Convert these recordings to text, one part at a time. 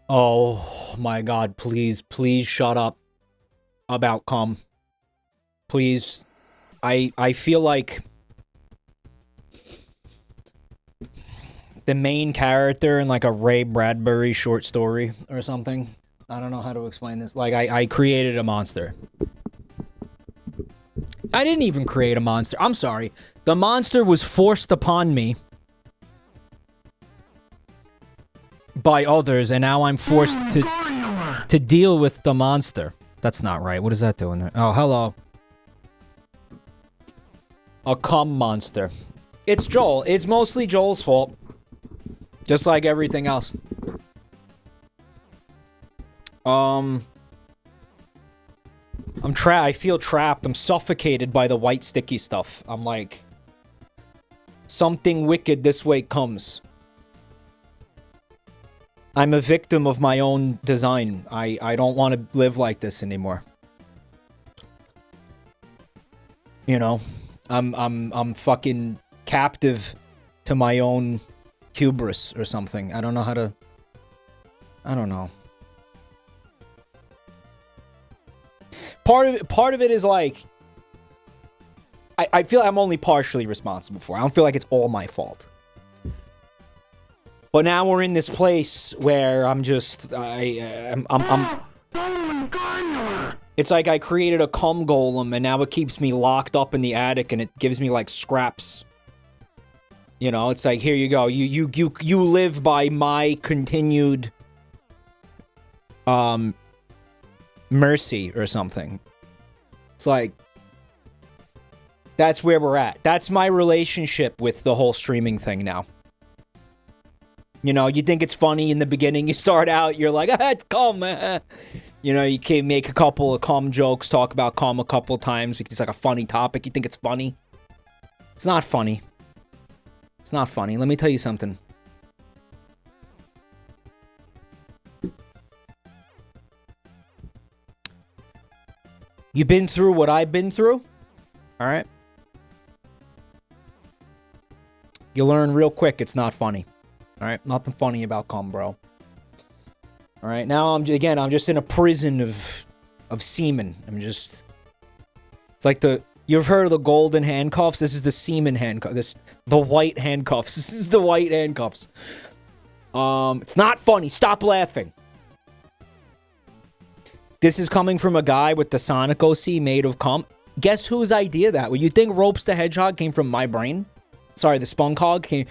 Oh my god, please, please shut up about cum. Please. I feel like the main character in like a Ray Bradbury short story or something. I don't know how to explain this. Like, I created a monster. I didn't even create a monster. I'm sorry. The monster was forced upon me by others, and now I'm forced to deal with the monster. That's not right. What is that doing there? Oh, hello. A cum monster. It's Joel. It's mostly Joel's fault. Just like everything else. I feel trapped. I'm suffocated by the white sticky stuff. I'm like, something wicked this way comes. I'm a victim of my own design. I don't want to live like this anymore. You know, I'm fucking captive to my own hubris or something. I don't know how to. I don't know. Part of it is like, I feel I'm only partially responsible for it. I don't feel like it's all my fault. But now we're in this place where I'm just, it's like I created a cum golem and now it keeps me locked up in the attic and it gives me like scraps. You know, it's like, here you go. You live by my continued, mercy or something. It's like, that's where we're at. That's my relationship with the whole streaming thing now. You know, you think it's funny in the beginning. You start out, you're like, it's cum. You know, you can make a couple of cum jokes, talk about cum a couple of times. It's like a funny topic. You think it's funny. It's not funny. It's not funny. Let me tell you something. You've been through what I've been through. All right. You learn real quick it's not funny. All right, nothing funny about cum, bro. All right, now I'm just in a prison of semen. It's like you've heard of the golden handcuffs? This is the semen handcuffs. The white handcuffs. This is the white handcuffs. It's not funny. Stop laughing. This is coming from a guy with the Sonic OC made of cum. Guess whose idea that was? You think Ropes the Hedgehog came from my brain? Sorry, the Spunk Hog came.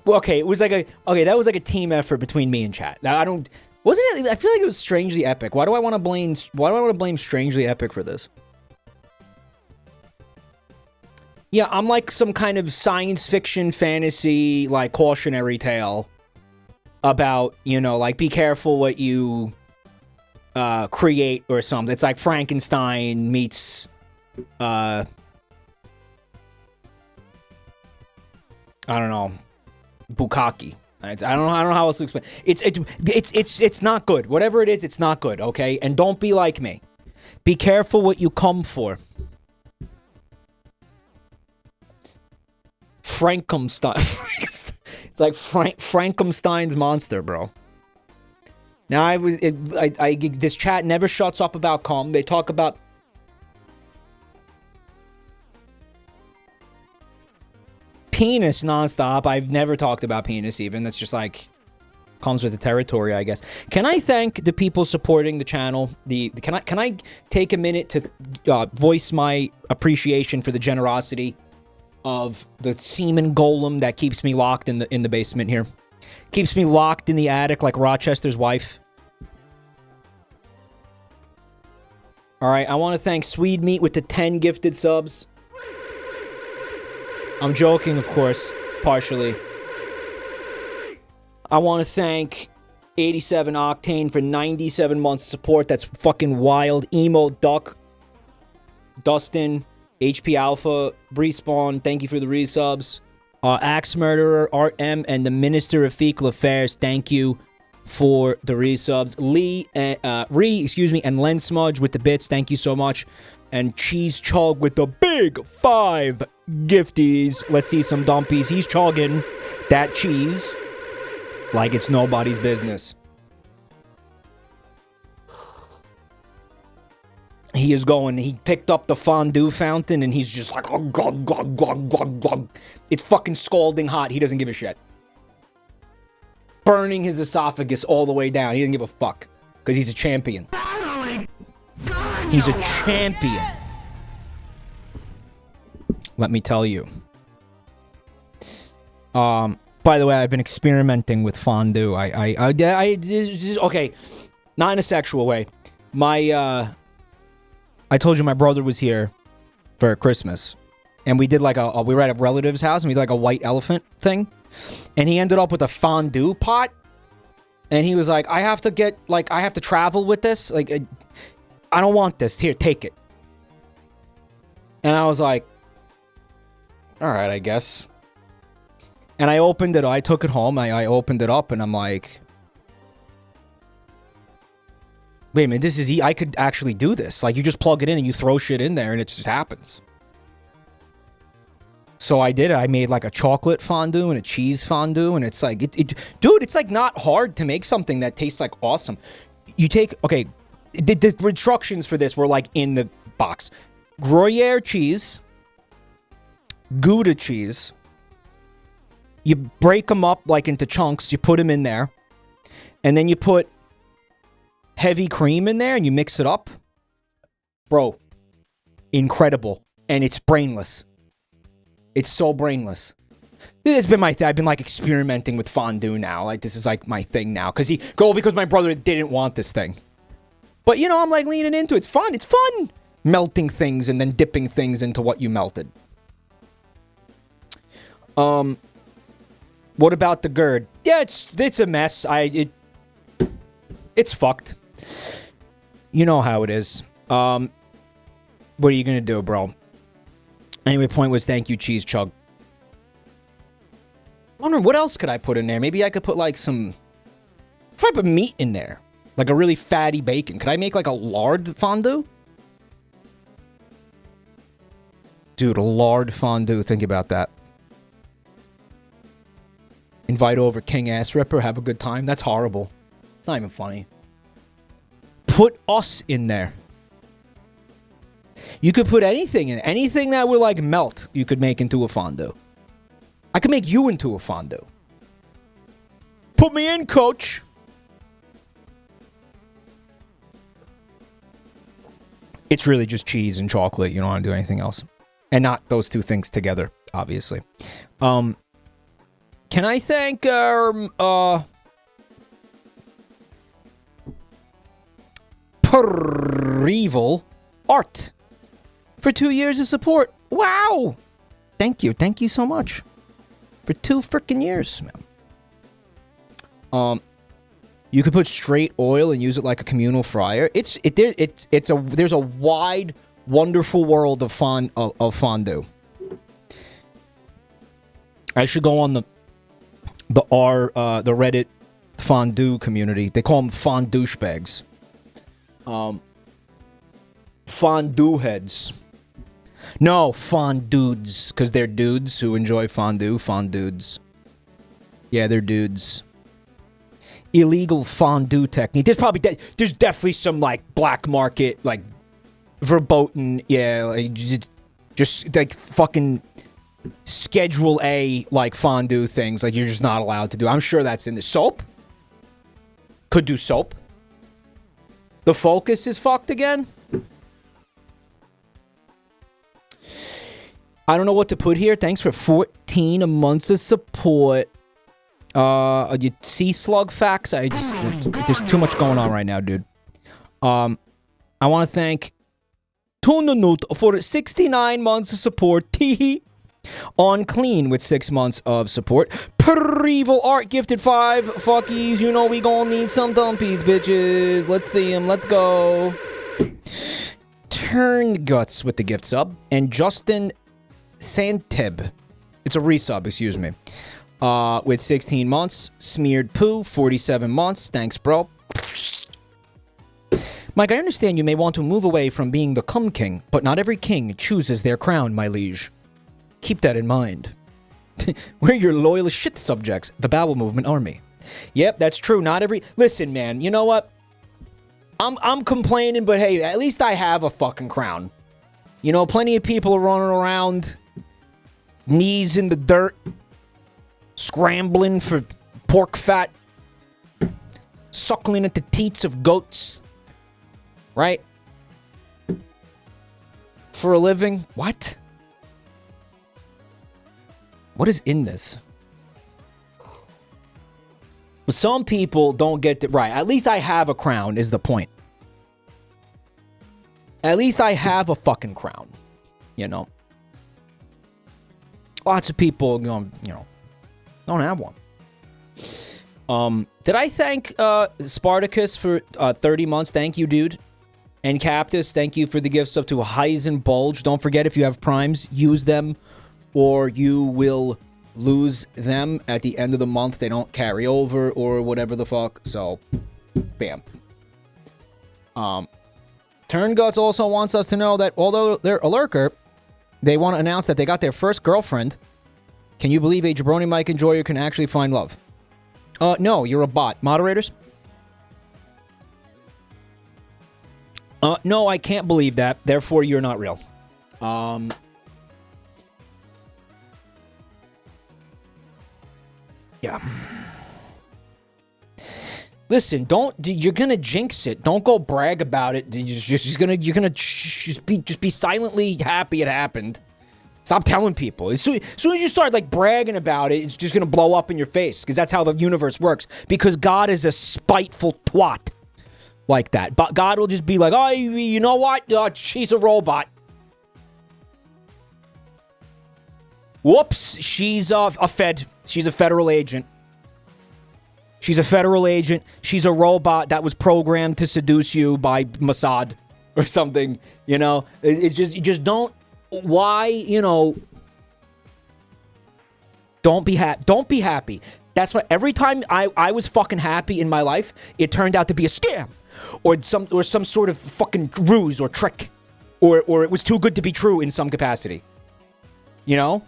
Okay, it was like that was like a team effort between me and chat. I don't. Wasn't it? I feel like it was Strangely Epic. Why do I want to blame Strangely Epic for this? Yeah, I'm like some kind of science fiction fantasy like cautionary tale about, you know, like be careful what you create or something. It's like Frankenstein meets I don't know, bukkake. I don't know how else to explain. It's not good. Whatever it is, it's not good. Okay, and don't be like me. Be careful what you come for. Frankenstein. It's like Frankenstein's monster, bro. Now this chat never shuts up about cum. They talk about. Penis nonstop. I've never talked about penis even. That's just like comes with the territory, I guess. Can I thank the people supporting the channel? Can I take a minute to voice my appreciation for the generosity of the semen golem that keeps me locked in the basement here. Keeps me locked in the attic like Rochester's wife. All right, I want to thank Swede Meat with the 10 gifted subs. I'm joking, of course, partially. I want to thank 87 Octane for 97 months of support. That's fucking wild. Emo Duck, Dustin, HP Alpha, Respawn, thank you for the resubs. Axe Murderer, Art M, and the Minister of Fecal Affairs, thank you for the resubs. And Len Smudge with the bits, thank you so much. And Cheese Chug with the big 5 gifties. Let's see some dumpies. He's chugging that cheese like it's nobody's business. he is going. He picked up the fondue fountain, and he's just like, glug, glug, glug, glug, glug. It's fucking scalding hot. He doesn't give a shit. Burning his esophagus all the way down. He doesn't give a fuck. Because he's a champion. He's a champion. Let me tell you. By the way, I've been experimenting with fondue. Okay, not in a sexual way. I told you my brother was here for Christmas, and we did like we were at a relative's house, and we did like a white elephant thing, and he ended up with a fondue pot, and he was like, I have to travel with this, like, I don't want this. Here, take it. And I was like, all right, I guess. And I opened it. I took it home. I opened it up, and I'm like, wait a minute, this is... I could actually do this. Like, you just plug it in, and you throw shit in there, and it just happens. So I did it. I made, like, a chocolate fondue and a cheese fondue, and it's like... Dude, it's, like, not hard to make something that tastes, like, awesome. You take... Okay, the instructions for this were, like, in the box. Gruyere cheese. Gouda cheese. You break them up, like, into chunks. You put them in there. And then you put heavy cream in there, and you mix it up. Bro. Incredible. And it's brainless. It's so brainless. This has been my thing. I've been, like, experimenting with fondue now. Like, this is, like, my thing now. Because my brother didn't want this thing. But, you know, I'm, like, leaning into it. It's fun. It's fun. Melting things and then dipping things into what you melted. What about the GERD? Yeah, it's a mess. It's fucked. You know how it is. What are you gonna do, bro? Anyway, point was, thank you, Cheese Chug. I wonder, what else could I put in there? Maybe I could put, like, some... If I put meat in there, like a really fatty bacon, could I make, like, a lard fondue? Dude, a lard fondue. Think about that. Invite over King Ass Ripper, have a good time. That's horrible. It's not even funny. Put us in there. You could put anything in. Anything that would, like, melt, you could make into a fondue. I could make you into a fondue. Put me in, coach. It's really just cheese and chocolate. You don't want to do anything else. And not those two things together, obviously. Can I thank Perevil Art for 2 years of support? Wow! Thank you. Thank you so much. For 2 freaking years, man. You could put straight oil and use it like a communal fryer. There's a wide, wonderful world of fondue. I should go on the Reddit fondue community. They call them fondouchebags. Fondue heads. No, fondudes, because they're dudes who enjoy fondue. Fondudes. Yeah, they're dudes. Illegal fondue technique. There's definitely some, like, black market, like, verboten, yeah, like, just like, fucking Schedule A, like, fondue things, like, you're just not allowed to do. I'm sure that's in the soap. Could do soap. The focus is fucked again. I don't know what to put here. Thanks for 14 months of support. You see slug facts? There's too much going on right now, dude. I want to thank Tonanut for 69 months of support. Teehee. On Clean with 6 months of support. Perevil Art gifted 5 fuckies. You know we gonna need some dumpies, bitches. Let's see them. Let's go. Turn Guts with the gift sub. And Justin Santeb. It's a resub, excuse me. With 16 months. Smeared Poo, 47 months. Thanks, bro. Mike, I understand you may want to move away from being the cum king, but not every king chooses their crown, my liege. Keep that in mind. We're your loyal shit subjects, the Bowel Movement Army. Yep, that's true. Not every... Listen, man, you know what? I'm complaining, but hey, at least I have a fucking crown. You know, plenty of people are running around, knees in the dirt, scrambling for pork fat, suckling at the teats of goats, right? For a living. What? What is in this? But some people don't get it right. At least I have a crown is the point. At least I have a fucking crown. You know? Lots of people, you know, don't have one. Did I thank Spartacus for 30 months? Thank you, dude. And Captus, thank you for the gifts up to Heisen Bulge. Don't forget, if you have primes, use them or you will lose them at the end of the month. They don't carry over or whatever the fuck. So, bam. Turnguts also wants us to know that although they're a lurker, they want to announce that they got their first girlfriend. Can you believe a Jabronimike enjoyer can actually find love? No, you're a bot. Moderators? No, I can't believe that. Therefore, you're not real. Yeah. Listen, you're gonna jinx it. Don't go brag about it. You're gonna be silently happy it happened. Stop telling people. As soon as you start like bragging about it, it's just gonna blow up in your face because that's how the universe works. Because God is a spiteful twat like that. But God will just be like, oh, you know what? She's a robot. Whoops, she's a fed. She's a federal agent. She's a federal agent. She's a robot that was programmed to seduce you by Mossad or something. You know, it's just, you just don't. Why, you know, don't be happy. Don't be happy. That's why every time I was fucking happy in my life, it turned out to be a scam or some sort of fucking ruse or trick or it was too good to be true in some capacity. You know?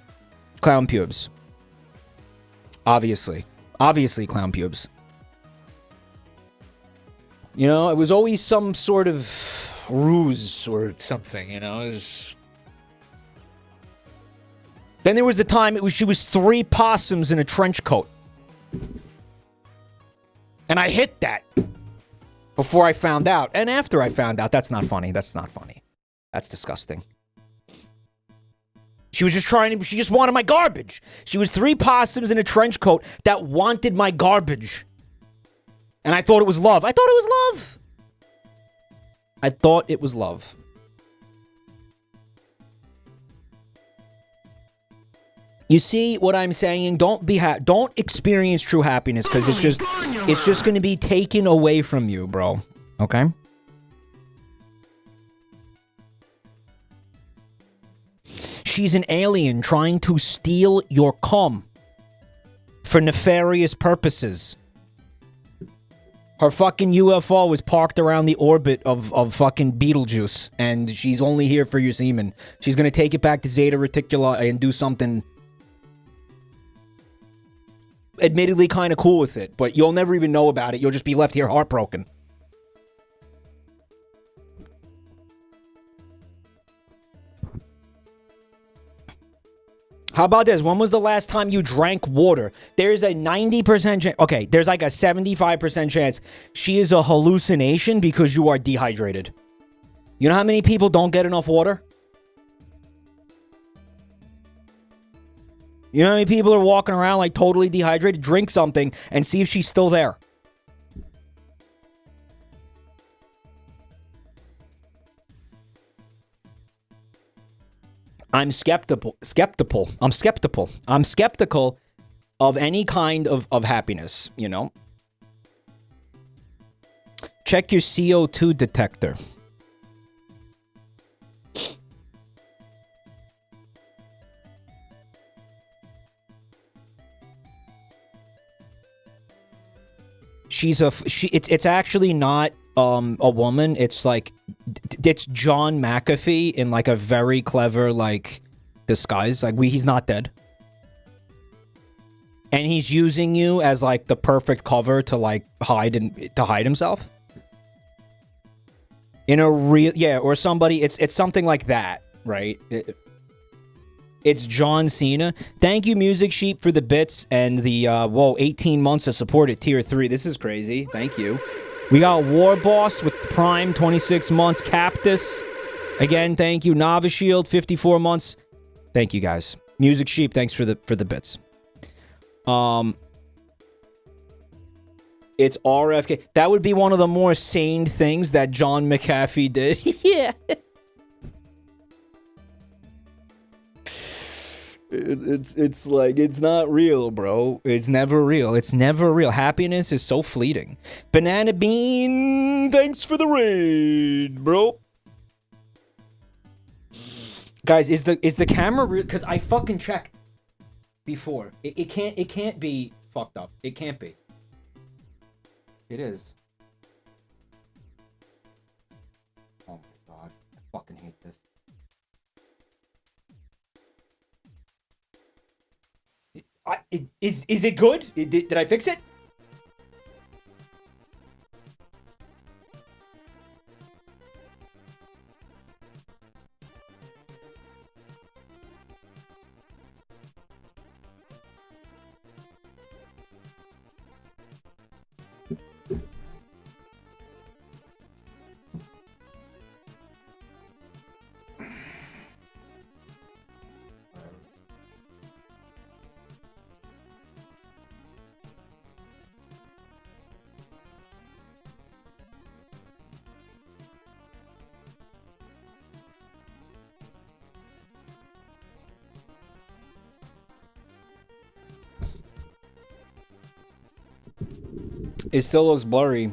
Clown pubes. Obviously clown pubes. You know, it was always some sort of ruse or something, you know? It was... Then there was the time she was 3 possums in a trench coat. And I hit that before I found out. And after I found out, that's not funny. That's not funny. That's disgusting. She was just she just wanted my garbage. She was 3 possums in a trench coat that wanted my garbage. And I thought it was love. I thought it was love. I thought it was love. You see what I'm saying? Don't experience true happiness because it's just going to be taken away from you, bro. Okay? She's an alien trying to steal your cum for nefarious purposes. Her fucking UFO was parked around the orbit of fucking Beetlejuice, and she's only here for your semen. She's gonna take it back to Zeta Reticuli and do something admittedly kind of cool with it, but you'll never even know about it. You'll just be left here heartbroken. How about this? When was the last time you drank water? There's a 90% chance. Okay, there's like a 75% chance she is a hallucination because you are dehydrated. You know how many people don't get enough water? You know how many people are walking around like totally dehydrated? Drink something and see if she's still there. I'm skeptical. I'm skeptical of any kind of happiness, you know? Check your CO2 detector. It's actually not a woman. It's like it's John McAfee in like a very clever like disguise. Like he's not dead. And he's using you as like the perfect cover to like hide himself. In a real, yeah, or somebody, it's something like that, right? It's John Cena. Thank you, Music Sheep, for the bits and the, 18 months of support at Tier 3. This is crazy. Thank you. We got War Boss with Prime, 26 months. Cactus, again, thank you. Nava Shield, 54 months. Thank you, guys. Music Sheep, thanks for the bits. It's RFK. That would be one of the more sane things that John McAfee did. Yeah. It's like, it's not real, bro. It's never real. It's never real. Happiness is so fleeting. Banana Bean, thanks for the raid, bro. Guys, is the camera real? Because I fucking checked before. It can't be fucked up. It can't be. It is. Oh my god. I fucking hate this. Is it good? Did I fix it? It still looks blurry.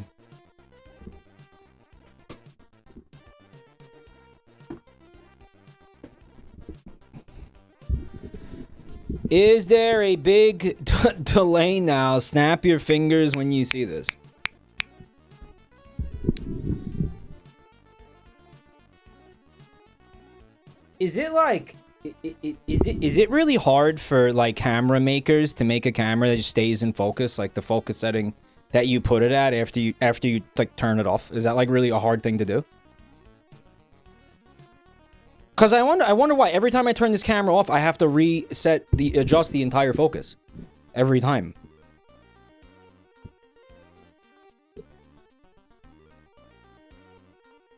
Is there a big delay now? Snap your fingers when you see this. Is it like... Is it really hard for, like, camera makers to make a camera that just stays in focus? Like, the focus setting that you put it at after you like turn it off? Is that like really a hard thing to do? Cause I wonder why every time I turn this camera off, I have to adjust the entire focus every time.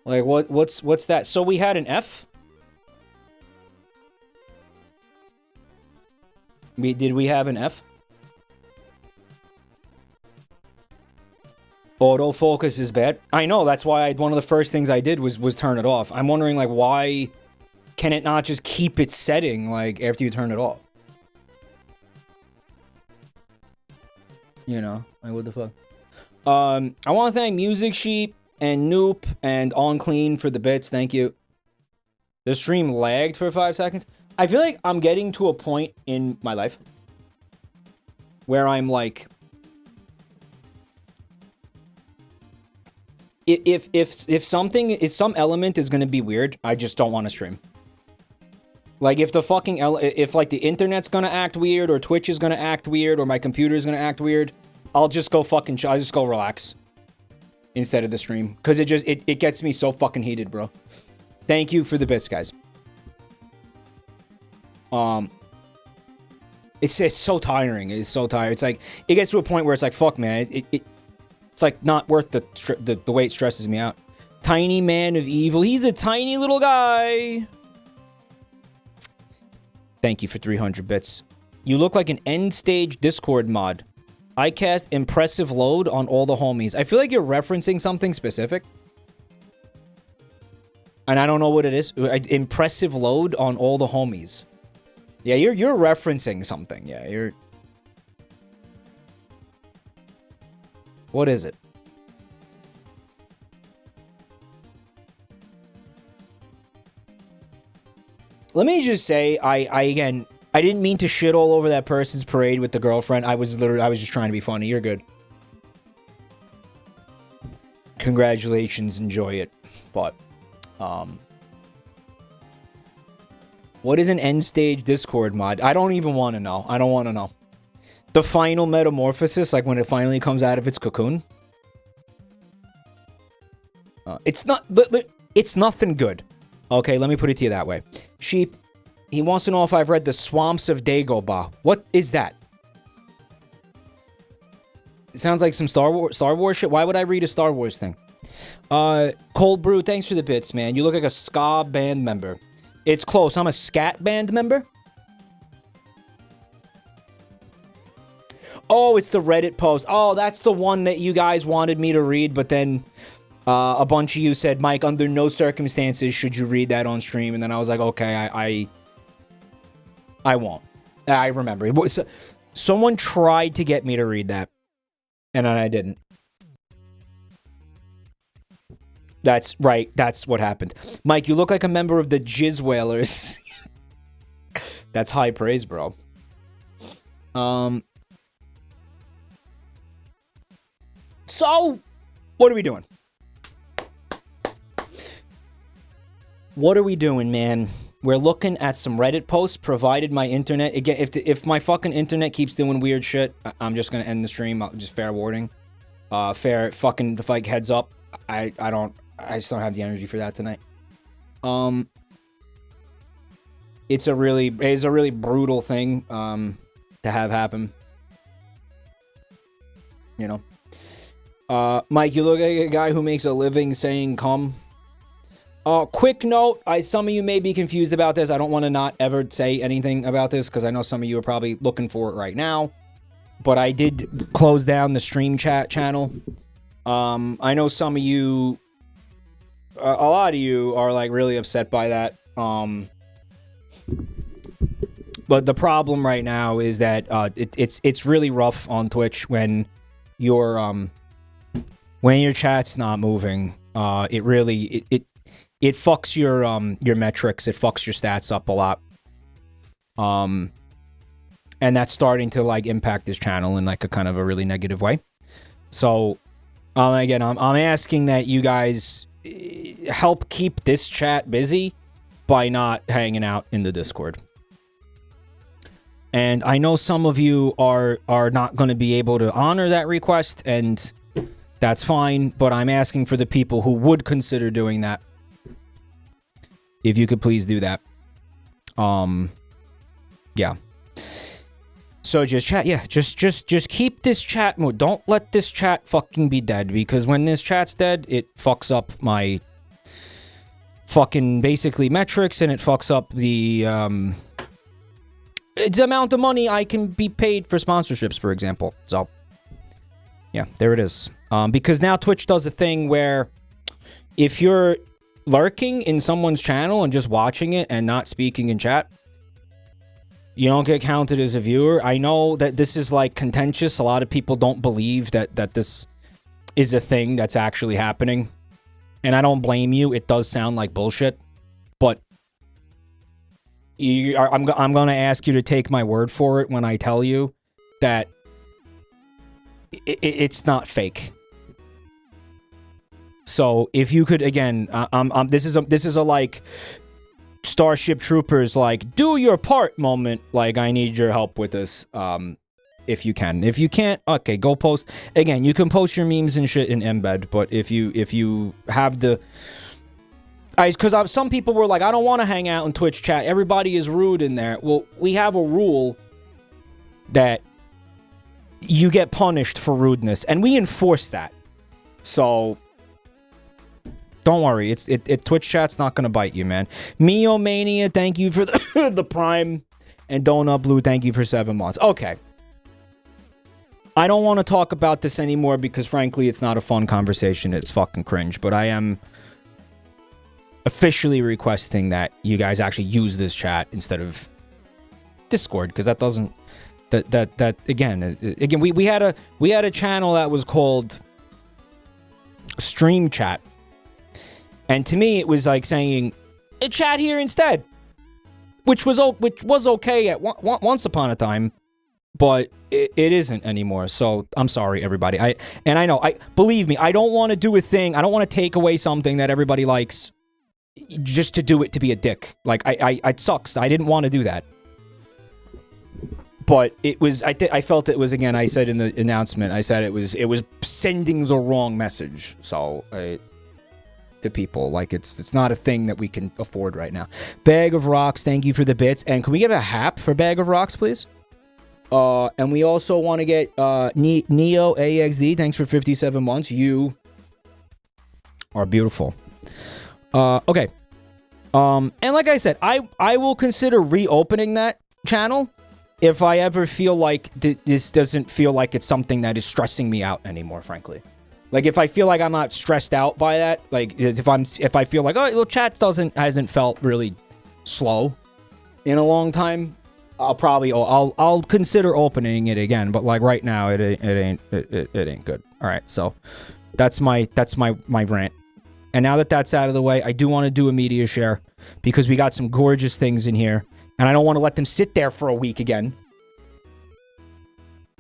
Like what's that? So we had an F. Did we have an F? Autofocus is bad. I know, that's why one of the first things I did was turn it off. I'm wondering, like, why can it not just keep its setting, like, after you turn it off? You know, like, what the fuck? I want to thank Music Sheep and Noop and On Clean for the bits. Thank you. The stream lagged for 5 seconds. I feel like I'm getting to a point in my life where I'm like... If some element is gonna be weird, I just don't want to stream. Like if if like the internet's gonna act weird, or Twitch is gonna act weird, or my computer's gonna act weird, I'll just go relax instead of the stream, because it gets me so fucking heated, bro. Thank you for the bits, guys. It's so tiring. It's so tiring. It's like it gets to a point where it's like, fuck, man. It's like not worth the way it stresses me out. Tiny Man of Evil. He's a tiny little guy. Thank you for 300 bits. You look like an end stage Discord mod. I cast impressive load on all the homies. I feel like you're referencing something specific. And I don't know what it is. Impressive load on all the homies. Yeah, you're referencing something. Yeah, you're... What is it? Let me just say, again, I didn't mean to shit all over that person's parade with the girlfriend. I was just trying to be funny. You're good. Congratulations, enjoy it. But, what is an end stage Discord mod? I don't even want to know. I don't want to know. The final metamorphosis, like when it finally comes out of its cocoon. It's not. It's nothing good. Okay, let me put it to you that way. Sheep. He wants to know if I've read The Swamps of Dagobah. What is that? It sounds like some Star Wars shit. Why would I read a Star Wars thing? Cold Brew, thanks for the bits, man. You look like a ska band member. It's close. I'm a scat band member. Oh, it's the Reddit post. Oh, that's the one that you guys wanted me to read, but then a bunch of you said, Mike, under no circumstances should you read that on stream. And then I was like, okay, I won't. I remember. Someone tried to get me to read that, and then I didn't. That's right. That's what happened. Mike, you look like a member of the Jizz Whalers. That's high praise, bro. So, what are we doing? What are we doing, man? We're looking at some Reddit posts, provided my internet... Again, if my fucking internet keeps doing weird shit, I'm just gonna end the stream. Just fair warning. Fair fucking... The fight heads up. I just don't have the energy for that tonight. It's a really brutal thing, to have happen. You know? Mike, you look like a guy who makes a living saying come. Quick note, some of you may be confused about this. I don't want to not ever say anything about this, because I know some of you are probably looking for it right now. But I did close down the stream chat channel. I know some of you... a lot of you are, like, really upset by that. But the problem right now is that it's really rough on Twitch when your chat's not moving. It fucks your metrics. It fucks your stats up a lot. And that's starting to, like, impact this channel in, like, a kind of a really negative way. So, again, I'm asking that you guys help keep this chat busy by not hanging out in the Discord. And I know some of you are not going to be able to honor that request, and that's fine, but I'm asking for the people who would consider doing that. If you could please do that. Yeah. So just chat, yeah, just keep this chat mode. Don't let this chat fucking be dead, because when this chat's dead, it fucks up my fucking basically metrics, and it fucks up the it's the amount of money I can be paid for sponsorships, for example. So yeah, there it is. Because now Twitch does a thing where if you're lurking in someone's channel and just watching it and not speaking in chat, you don't get counted as a viewer. I know that this is, like, contentious. A lot of people don't believe that this is a thing that's actually happening. And I don't blame you. It does sound like bullshit. But I'm going to ask you to take my word for it when I tell you that it's not fake. So if you could, again, this is a like Starship Troopers, like, do your part moment. Like, I need your help with this. If you can. If you can't, okay, go post. Again, you can post your memes and shit in embed, but if you have the... Because some people were like, I don't want to hang out in Twitch chat. Everybody is rude in there. Well, we have a rule that you get punished for rudeness, and we enforce that. So... don't worry, Twitch chat's not gonna bite you, man. Meomania, thank you for the Prime, and Donut Blue, thank you for 7 months. Okay. I don't want to talk about this anymore because, frankly, it's not a fun conversation. It's fucking cringe. But I am officially requesting that you guys actually use this chat instead of Discord, because that doesn't... That again, we had a channel that was called Stream Chat. And to me, it was like saying, chat here instead. Which was okay at once upon a time, but it isn't anymore. So I'm sorry, everybody. Believe me, I don't want to do a thing. I don't want to take away something that everybody likes just to do it to be a dick. Like, it sucks. I didn't want to do that. But it was, I felt it was, again, I said in the announcement, I said it was sending the wrong message. So to people. Like, it's not a thing that we can afford right now. Bag of Rocks, thank you for the bits. And can we get a hap for Bag of Rocks, please? And we also want to get Neo AXD, thanks for 57 months. You are beautiful. Okay. And like I said, I will consider reopening that channel if I ever feel like this doesn't feel like it's something that is stressing me out anymore, frankly. Like, if I feel like I'm not stressed out by that, like, if I feel like, oh, well, chat hasn't felt really slow in a long time, I'll consider opening it again. But like right now, it ain't good. All right, so that's my rant. And now that that's out of the way, I do want to do a media share because we got some gorgeous things in here, and I don't want to let them sit there for a week again.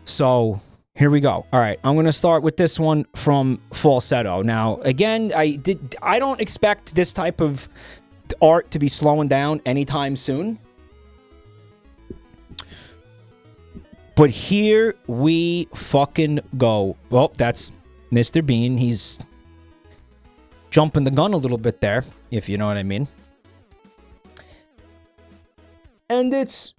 So here we go. All right, I'm going to start with this one from Falsetto. Now, again, I don't expect this type of art to be slowing down anytime soon. But here we fucking go. Well, that's Mr. Bean. He's jumping the gun a little bit there, if you know what I mean. And it's...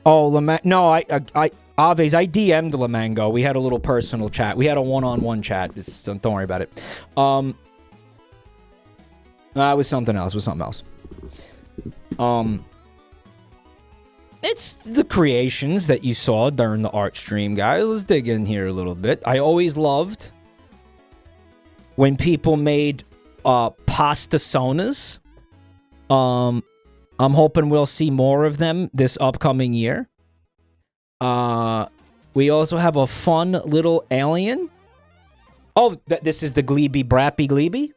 Oh, no, Aves, I DM'd Lamango. We had a little personal chat. We had a one-on-one chat. Don't worry about it. No, it was something else. It's the creations that you saw during the art stream, guys. Let's dig in here a little bit. I always loved when people made pasta sonas. I'm hoping we'll see more of them this upcoming year. We also have a fun little alien. Oh, this is the Gleeby Brappy Gleeby?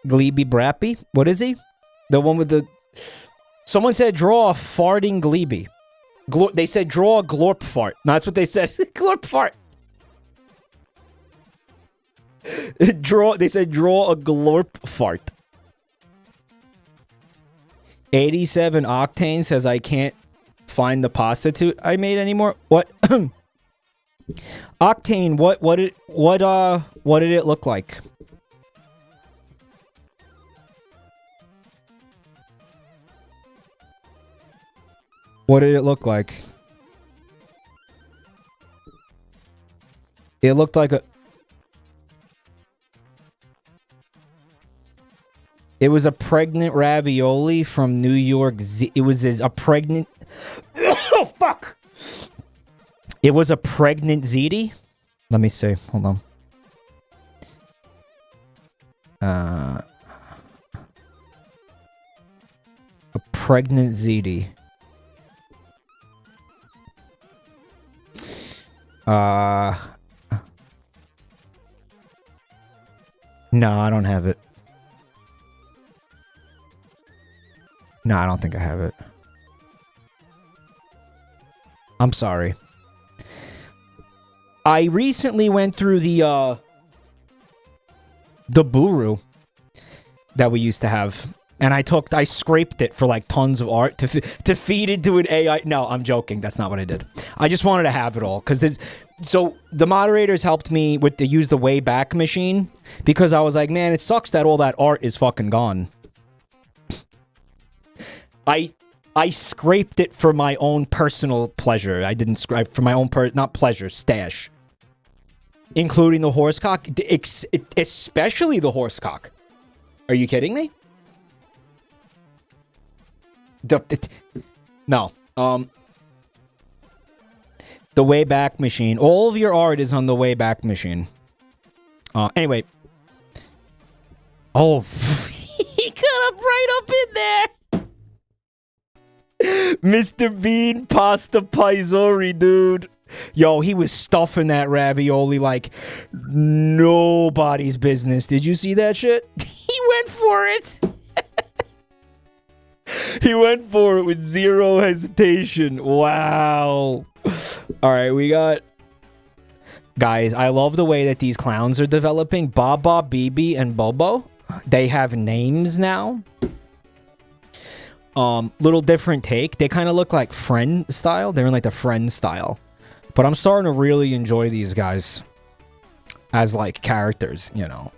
Gleeby Brappy? What is he? The one with the... Someone said draw a farting Gleeby. They said draw a glorp fart. No, that's what they said. Glorp fart. They said draw a glorp fart. 87 Octane says I can't find the prostitute I made anymore. What? Octane, what did it look like? What did it look like? It looked like a... It was a pregnant ravioli from New York. It was a pregnant... Oh, fuck! It was a pregnant ziti. Let me see. Hold on. A pregnant ziti. No, I don't have it. No, I don't think I have it. I'm sorry. I recently went through the Buru that we used to have. And I scraped it for like tons of art to feed into an AI. No, I'm joking. That's not what I did. I just wanted to have it all because so the moderators helped me with use the Wayback Machine because I was like, man, it sucks that all that art is fucking gone. I scraped it for my own personal pleasure. I didn't scrape for my own not pleasure, stash, including the horsecock, especially the horsecock. Are you kidding me? No. The Wayback Machine. All of your art is on the Wayback Machine. Anyway. Oh, he got up right up in there. Mr. Bean Pasta Paisori, dude. Yo, he was stuffing that ravioli like nobody's business. Did you see that shit? He went for it. He went for it with zero hesitation. Wow. All right, we got... Guys, I love the way that these clowns are developing. Baba, Bibi, and Bobo. They have names now. Little different take. They kind of look like Friend style. They're in like the Friend style. But I'm starting to really enjoy these guys as, like, characters, you know.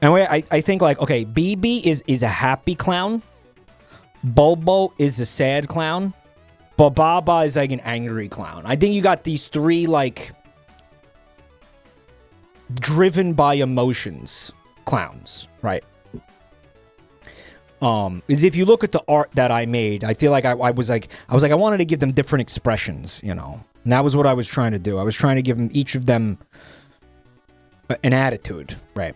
Anyway, I think, like, okay, BB is a happy clown. Bobo is a sad clown. But Baba is, like, an angry clown. I think you got these three, like, driven by emotions clowns, right? Is if you look at the art that I made, I feel like I was like, I wanted to give them different expressions, you know. And that was what I was trying to do. I was trying to give them, each of them, an attitude, right?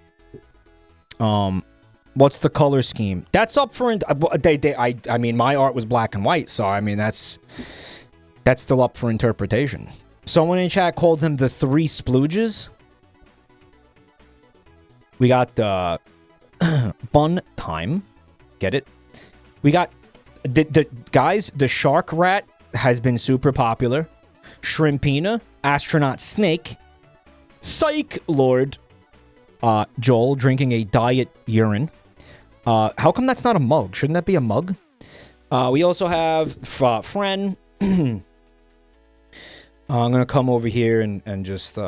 What's the color scheme? That's up for... I mean, my art was black and white, so, I mean, that's still up for interpretation. Someone in chat called them the Three Splooges. We got the Bun Time. Get it? We got... The guys, the Shark Rat has been super popular. Shrimpina. Astronaut Snake. Psych Lord. Joel drinking a diet urine. How come that's not a mug? Shouldn't that be a mug? We also have Fren. I'm gonna come over here and just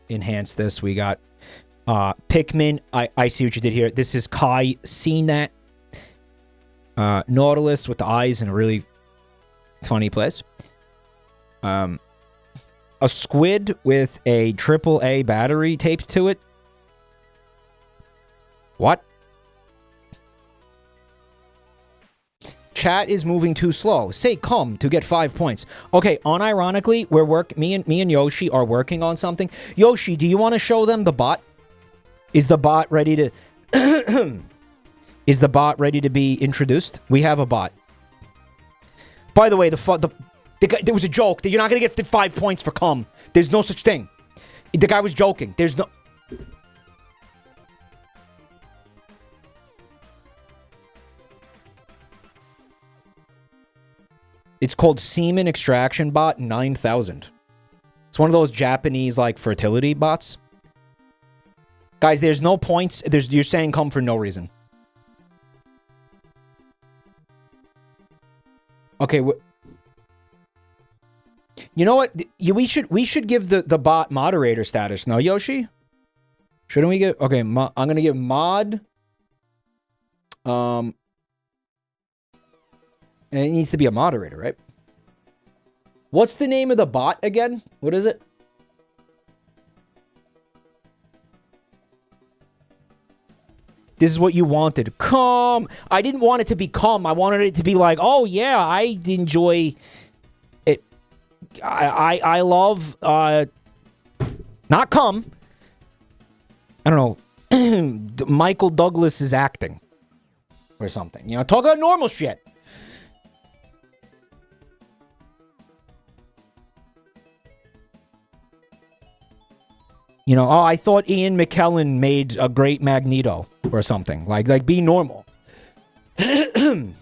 enhance this. We got Pikmin. I see what you did here. This is Kai CNET. Nautilus with the eyes in a really funny place. A squid with a AAA battery taped to it. What? Chat is moving too slow. Say come to get 5 points. Okay, unironically, me and Yoshi are working on something. Yoshi, do you want to show them the bot? Is the bot ready to Is the bot ready to be introduced? We have a bot. By the way, there was a joke that you're not going to get 5 points for come. There's no such thing. The guy was joking. There's no... It's called Semen Extraction Bot 9000. It's one of those Japanese, like, fertility bots. Guys, there's no points. You're saying come for no reason. Okay, you know what? We should give the bot moderator status. No, Yoshi? Shouldn't we give... Okay, I'm going to give mod... And it needs to be a moderator, right? What's the name of the bot again? What is it? This is what you wanted. Come. I didn't want it to be come. I wanted it to be like, oh, yeah, I enjoy it. I love, not come. I don't know. Michael Douglas is acting. Or something. You know, talk about normal shit. You know, oh, I thought Ian McKellen made a great Magneto or something. Like be normal. Did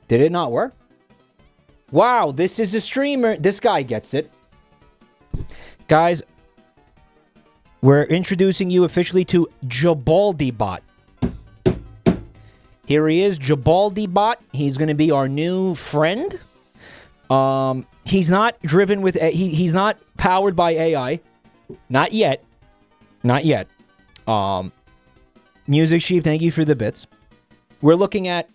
it not work? Wow, this is a streamer. This guy gets it. Guys, we're introducing you officially to JabaldiBot. Here he is, JabaldiBot. He's going to be our new friend. He's not driven with... He's not powered by AI. Not yet. Not yet. Music Sheep, thank you for the bits. We're looking at...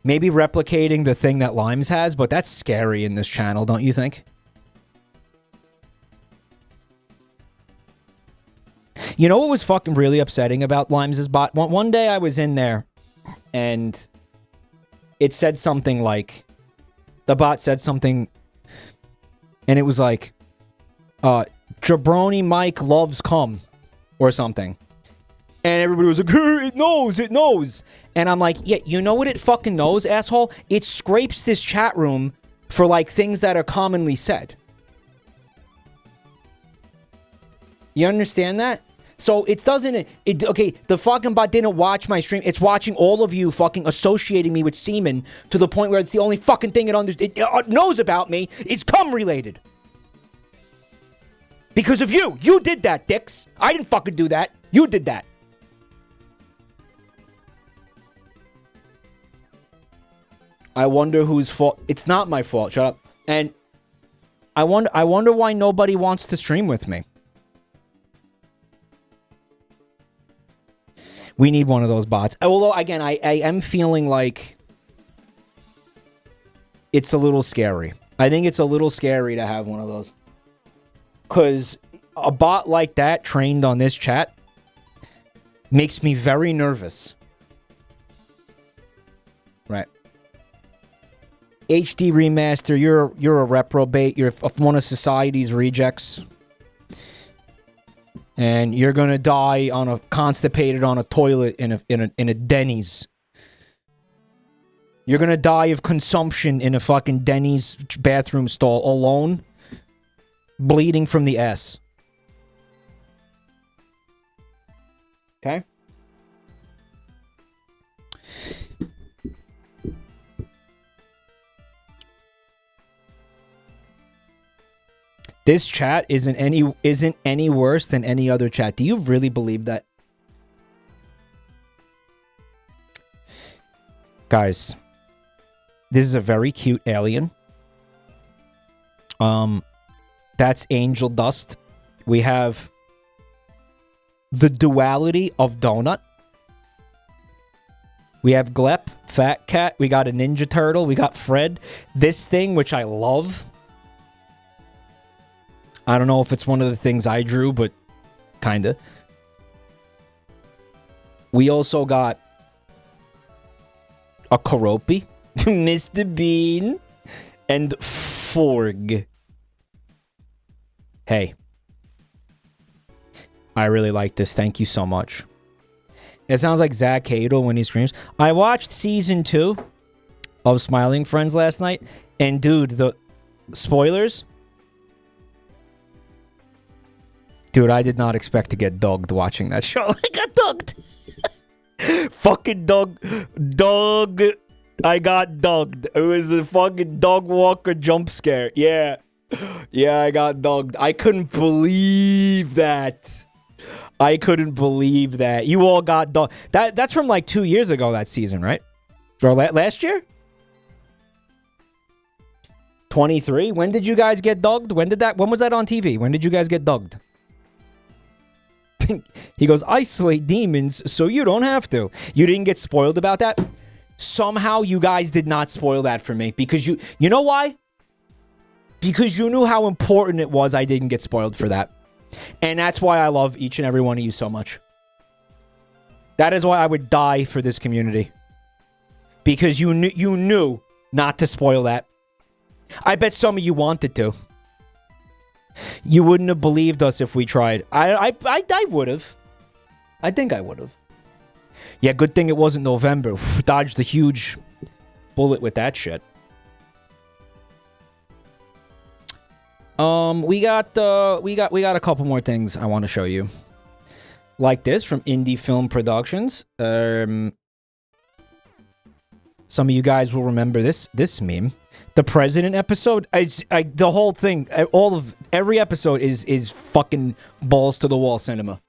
maybe replicating the thing that Limes has, but that's scary in this channel, don't you think? You know what was fucking really upsetting about Limes' bot? One day I was in there, and... it said something like, the bot said something, and it was like, Jabronimike loves cum, or something. And everybody was like, it knows. And I'm like, yeah, you know what it fucking knows, asshole? It scrapes this chat room for, like, things that are commonly said. You understand that? So it doesn't... okay, the fucking bot didn't watch my stream. It's watching all of you fucking associating me with semen to the point where it's the only fucking thing it knows about me is cum related. Because of you. You did that, dicks. I didn't fucking do that. You did that. I wonder whose fault. It's not my fault. Shut up. And I wonder why nobody wants to stream with me. We need one of those bots. Although, again, I am feeling like it's a little scary. I think it's a little scary to have one of those. Because a bot like that trained on this chat makes me very nervous. Right. HD Remaster, you're a reprobate. You're one of society's rejects. And you're gonna die constipated on a toilet in a Denny's. You're gonna die of consumption in a fucking Denny's bathroom stall alone, bleeding from the ass. Okay? This chat isn't any worse than any other chat. Do you really believe that? Guys, this is a very cute alien. That's angel dust. We have the duality of donut. We have Glep, Fat Cat. We got a Ninja Turtle. We got Fred. This thing, which I love. I don't know if it's one of the things I drew, but kinda. We also got a Karopi, Mr. Bean, and Forg. Hey. I really like this. Thank you so much. It sounds like Zach Hadel when he screams. I watched season 2 of Smiling Friends last night, and dude, the spoilers. Dude, I did not expect to get dogged watching that show. I got dogged. Fucking dog. I got dogged. It was a fucking dog walker jump scare. Yeah. Yeah, I got dogged. I couldn't believe that. I couldn't believe that. You all got dogged. That's from like 2 years ago, that season, right? Or last year? 23? When did you guys get dogged? When was that on TV? When did you guys get dogged? He goes, isolate demons so you don't have to. You didn't get spoiled about that? Somehow you guys did not spoil that for me. Because you know why? Because you knew how important it was I didn't get spoiled for that. And that's why I love each and every one of you so much. That is why I would die for this community. Because you knew not to spoil that. I bet some of you wanted to. You wouldn't have believed us if we tried. I would have. I think I would have. Yeah, good thing it wasn't November. Dodged a huge bullet with that shit. We got a couple more things I want to show you. Like this from Indie Film Productions. Some of you guys will remember this meme. The president episode, the whole thing, every episode is fucking balls to the wall cinema.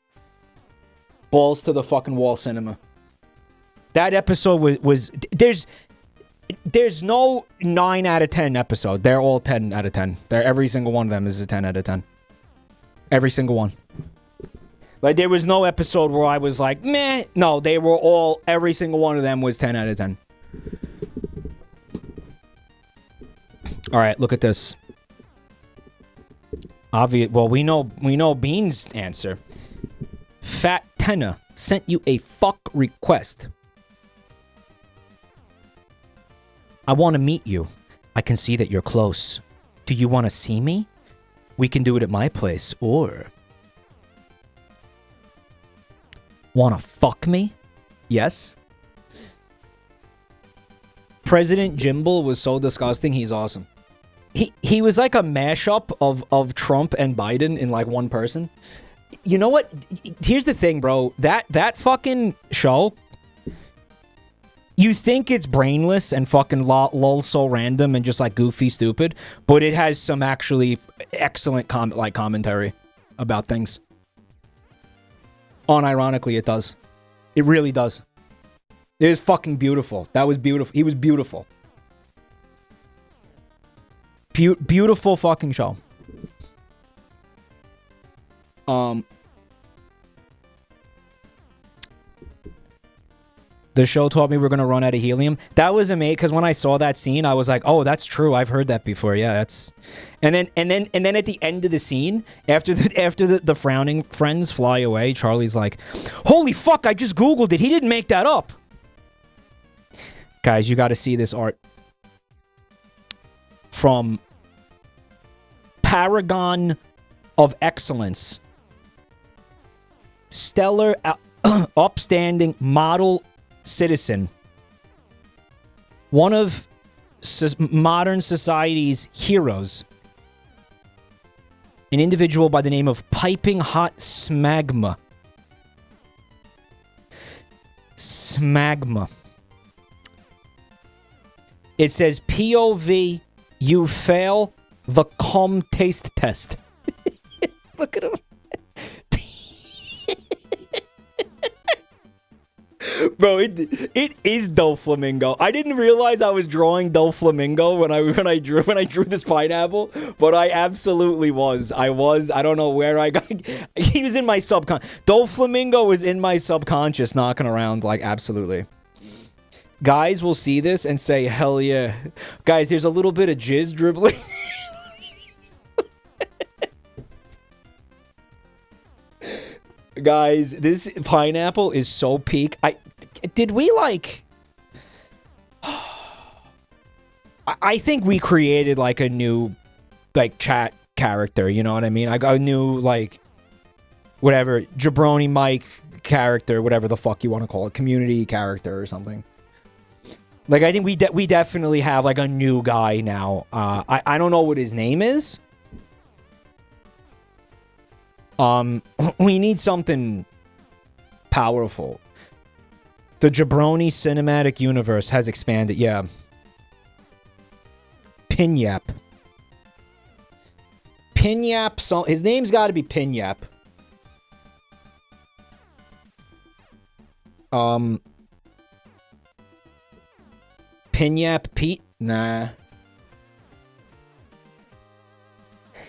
Balls to the fucking wall cinema. That episode was there's no 9 out of 10 episode. They're all 10 out of 10. Every single one of them is a 10 out of 10. Every single one. Like there was no episode where I was like, meh. No, they were all, every single one of them was 10 out of 10. All right, look at this. Well, we know Bean's answer. Fat Tenna sent you a fuck request. I want to meet you. I can see that you're close. Do you want to see me? We can do it at my place, or... Want to fuck me? Yes? President Jimble was so disgusting, he's awesome. He was like a mashup of Trump and Biden in like one person. You know what? Here's the thing, bro. That fucking show, you think it's brainless and fucking lol so random and just like goofy stupid, but it has some actually excellent commentary about things. Unironically, it does. It really does. It is fucking beautiful. That was beautiful. He was beautiful. Beautiful fucking show. The show taught me we're gonna run out of helium. That was amazing because when I saw that scene, I was like, "Oh, that's true. I've heard that before." Yeah, that's. And then at the end of the scene, after the frowning friends fly away, Charlie's like, "Holy fuck! I just googled it. He didn't make that up." Guys, you got to see this art from Paragon of Excellence, stellar, upstanding model. Citizen, one of modern society's heroes, an individual by the name of Piping Hot Smagma. It says POV, you fail the cum taste test. Look at him. Bro, it is Doflamingo. I didn't realize I was drawing Doflamingo when I drew this pineapple, but I absolutely was. I don't know where I got. He was in my subconscious. Doflamingo was in my subconscious, knocking around like absolutely. Guys will see this and say, "Hell yeah!" Guys, there's a little bit of jizz dribbling. Guys, this pineapple is so peak. Did we like... I think we created like a new like chat character, you know what I mean? I got a new like whatever, Jabronimike character, whatever the fuck you want to call it, community character or something. Like I think we definitely have like a new guy now. I don't know what his name is. We need something powerful. The Jabroni cinematic universe has expanded. Yeah. Pinyap. Pinyap. So his name's got to be Pinyap. Pinyap Pete? Nah.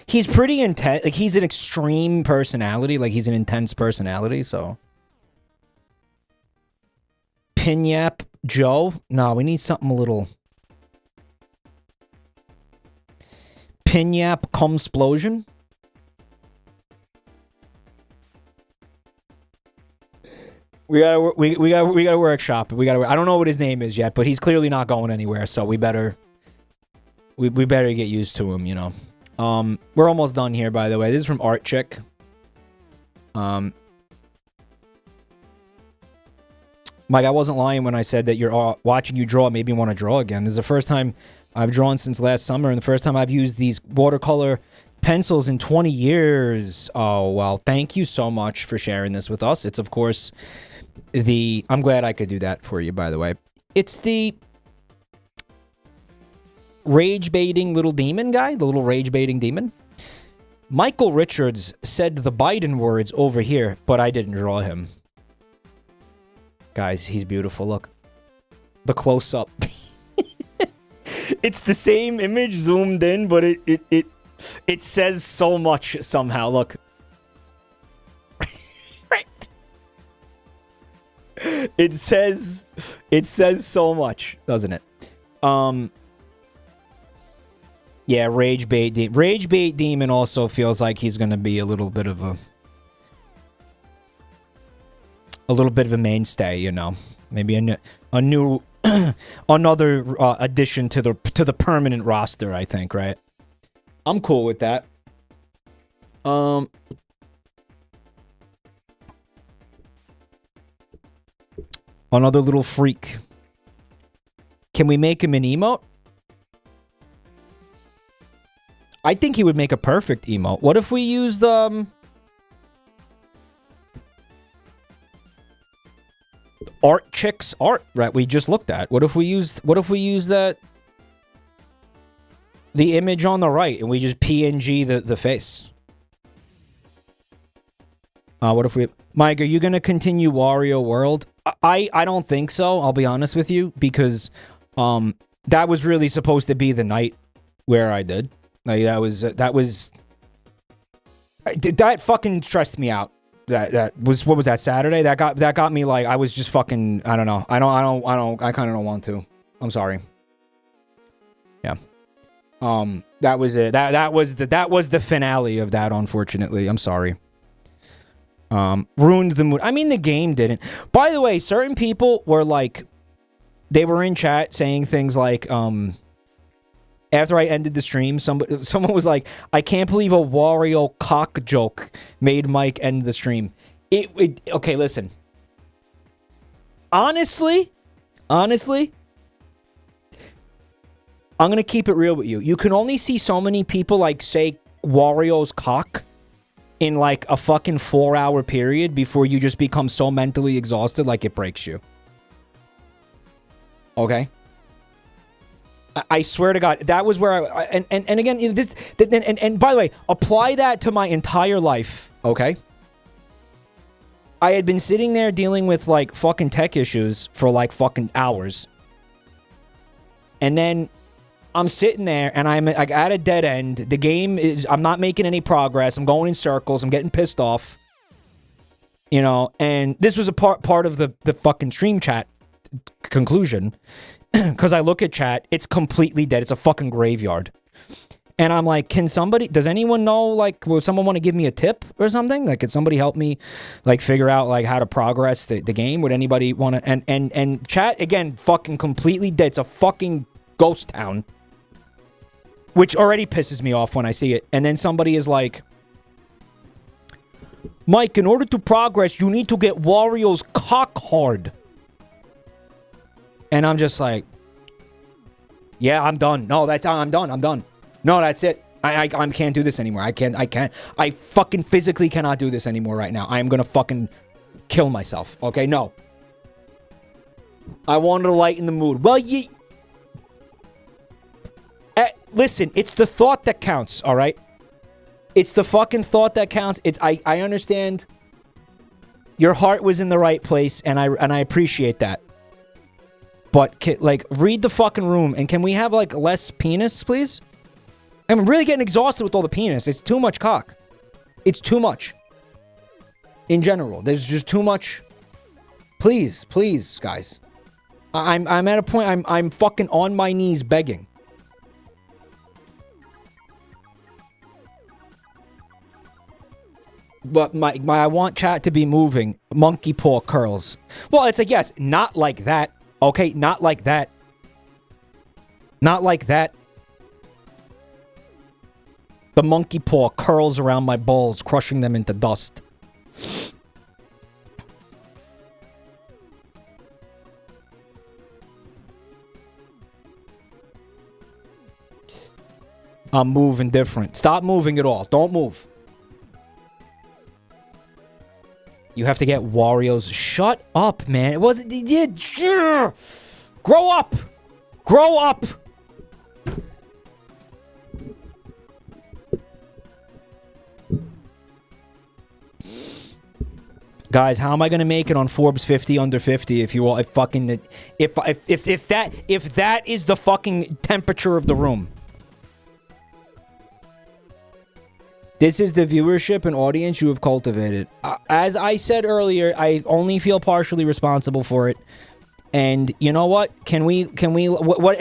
He's pretty intense. Like, he's an extreme personality. Like, he's an intense personality, so. Pinyap Joe? No, we need something a little. Pinyap Cumsplosion? We gotta workshop. I don't know what his name is yet, but he's clearly not going anywhere, so we better get used to him, you know. We're almost done here, by the way. This is from Art Chick. Mike, I wasn't lying when I said that you're watching you draw made me want to draw again. This is the first time I've drawn since last summer, and the first time I've used these watercolor pencils in 20 years. Oh, well, thank you so much for sharing this with us. It's, of course, I'm glad I could do that for you, by the way. It's the rage-baiting little demon guy, the little rage-baiting demon. Michael Richards said the Biden words over here, but I didn't draw him. Guys, he's beautiful. Look. The close-up. It's the same image zoomed in, but it says so much somehow. Look. Right. It says so much, doesn't it? Yeah, Rage Bait Demon also feels like he's going to be a little bit of a mainstay, you know. Maybe a new another addition to the permanent roster, I think, right? I'm cool with that. Another little freak. Can we make him an emote? I think he would make a perfect emote. What if we use the Art Chick's art, right? We just looked at. What if we use that the image on the right and we just PNG the face? What if we Mike, are you gonna continue Wario World? I don't think so, I'll be honest with you, because that was really supposed to be the night where I did. Like, that fucking stressed me out. That was, what was that, Saturday? That got me, like, I was just fucking, I don't know. I kind of don't want to. I'm sorry. Yeah. That was it. That was the finale of that, unfortunately. I'm sorry. Ruined the mood. I mean, the game didn't. By the way, certain people were like, they were in chat saying things like, after I ended the stream, someone was like, I can't believe a Wario cock joke made Mike end the stream. Okay, listen. Honestly, I'm gonna keep it real with you. You can only see so many people, like, say Wario's cock in, like, a fucking 4-hour period before you just become so mentally exhausted, like, it breaks you. Okay? I swear to God, that was where and again, this, and by the way, apply that to my entire life, okay? I had been sitting there dealing with, like, fucking tech issues for, like, fucking hours. And then I'm sitting there and I'm, like, at a dead end. The game is, I'm not making any progress. I'm going in circles. I'm getting pissed off. You know, and this was a part of the fucking stream chat conclusion. Because I look at chat, it's completely dead. It's a fucking graveyard. And I'm like, does anyone know, like, will someone want to give me a tip or something? Like, could somebody help me, like, figure out, like, how to progress the game? Would anybody want to, and chat, again, fucking completely dead. It's a fucking ghost town. Which already pisses me off when I see it. And then somebody is like, Mike, in order to progress, you need to get Wario's cock hard. And I'm just like, yeah, I'm done. No, I'm done. No, that's it. I can't do this anymore. I fucking physically cannot do this anymore right now. I am gonna fucking kill myself. Okay, no. I wanted to lighten the mood. Well, listen, it's the thought that counts, all right? It's the fucking thought that counts. I understand your heart was in the right place, and I appreciate that. But, like, read the fucking room, and can we have, like, less penis, please? I'm really getting exhausted with all the penis. It's too much cock. It's too much. In general, there's just too much. Please, guys. I'm at a point, I'm fucking on my knees begging. But I want chat to be moving. Monkey paw curls. Well, it's like, yes, not like that. Okay, not like that. Not like that. The monkey paw curls around my balls, crushing them into dust. I'm moving different. Stop moving at all. Don't move. You have to get Wario's. Shut up, man. It wasn't. Yeah. Grow up. Grow up. Guys, how am I gonna make it on Forbes 50 under 50 if you all if that is the fucking temperature of the room? This is the viewership and audience you have cultivated. As I said earlier, I only feel partially responsible for it. And you know what? What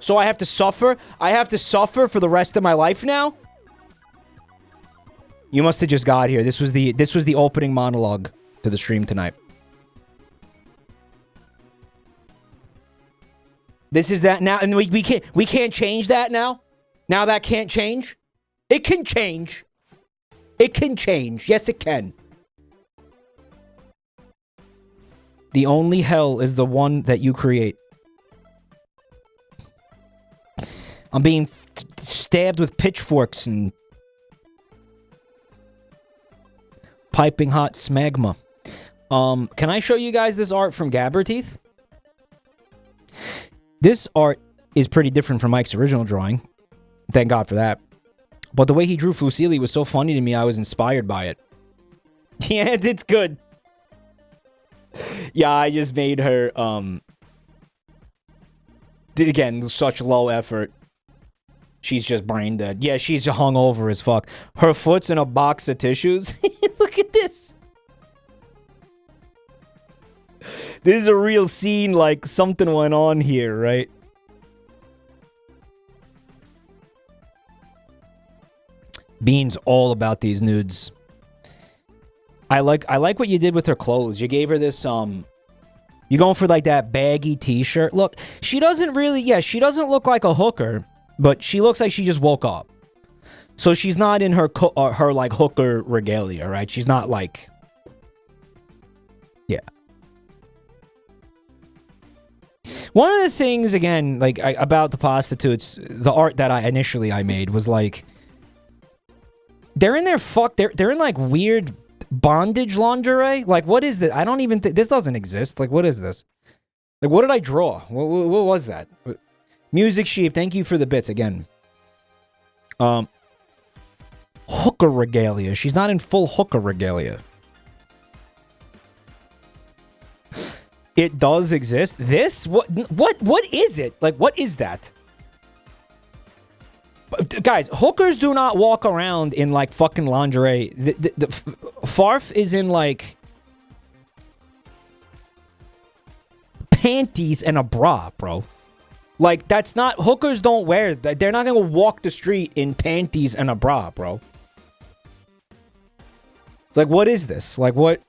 so I have to suffer? I have to suffer for the rest of my life now? You must have just got here. This was the opening monologue to the stream tonight. This is that now, and we can't change that now? Now that can't change? It can change. It can change. Yes, it can. The only hell is the one that you create. I'm being stabbed with pitchforks and piping hot smegma. Can I show you guys this art from Gabberteeth? This art is pretty different from Mike's original drawing. Thank God for that. But the way he drew Fusili was so funny to me, I was inspired by it. Yeah, it's good. Yeah, I just made her, again, such low effort. She's just brain dead. Yeah, she's hungover as fuck. Her foot's in a box of tissues. Look at this. This is a real scene, like something went on here, right? Bean's all about these nudes. I like what you did with her clothes. You gave her this you're going for like that baggy t-shirt. Look, she doesn't really, yeah, she doesn't look like a hooker, but she looks like she just woke up. So she's not in her like hooker regalia, right? She's not like, yeah. One of the things, again, like about the prostitutes, the art that I made was like, they're in their they're in like weird bondage lingerie. Like, what is this? I don't even think this doesn't exist. Like, what is this? Like, what did I draw? What was that? Music Sheep, thank you for the bits again. Hooker regalia. She's not in full hooker regalia. It does exist. This? What is it? Like, what is that? Guys, hookers do not walk around in, like, fucking lingerie. The Farf is in, like, panties and a bra, bro. Like, that's not... Hookers don't wear... They're not gonna walk the street in panties and a bra, bro. Like, what is this? Like, what...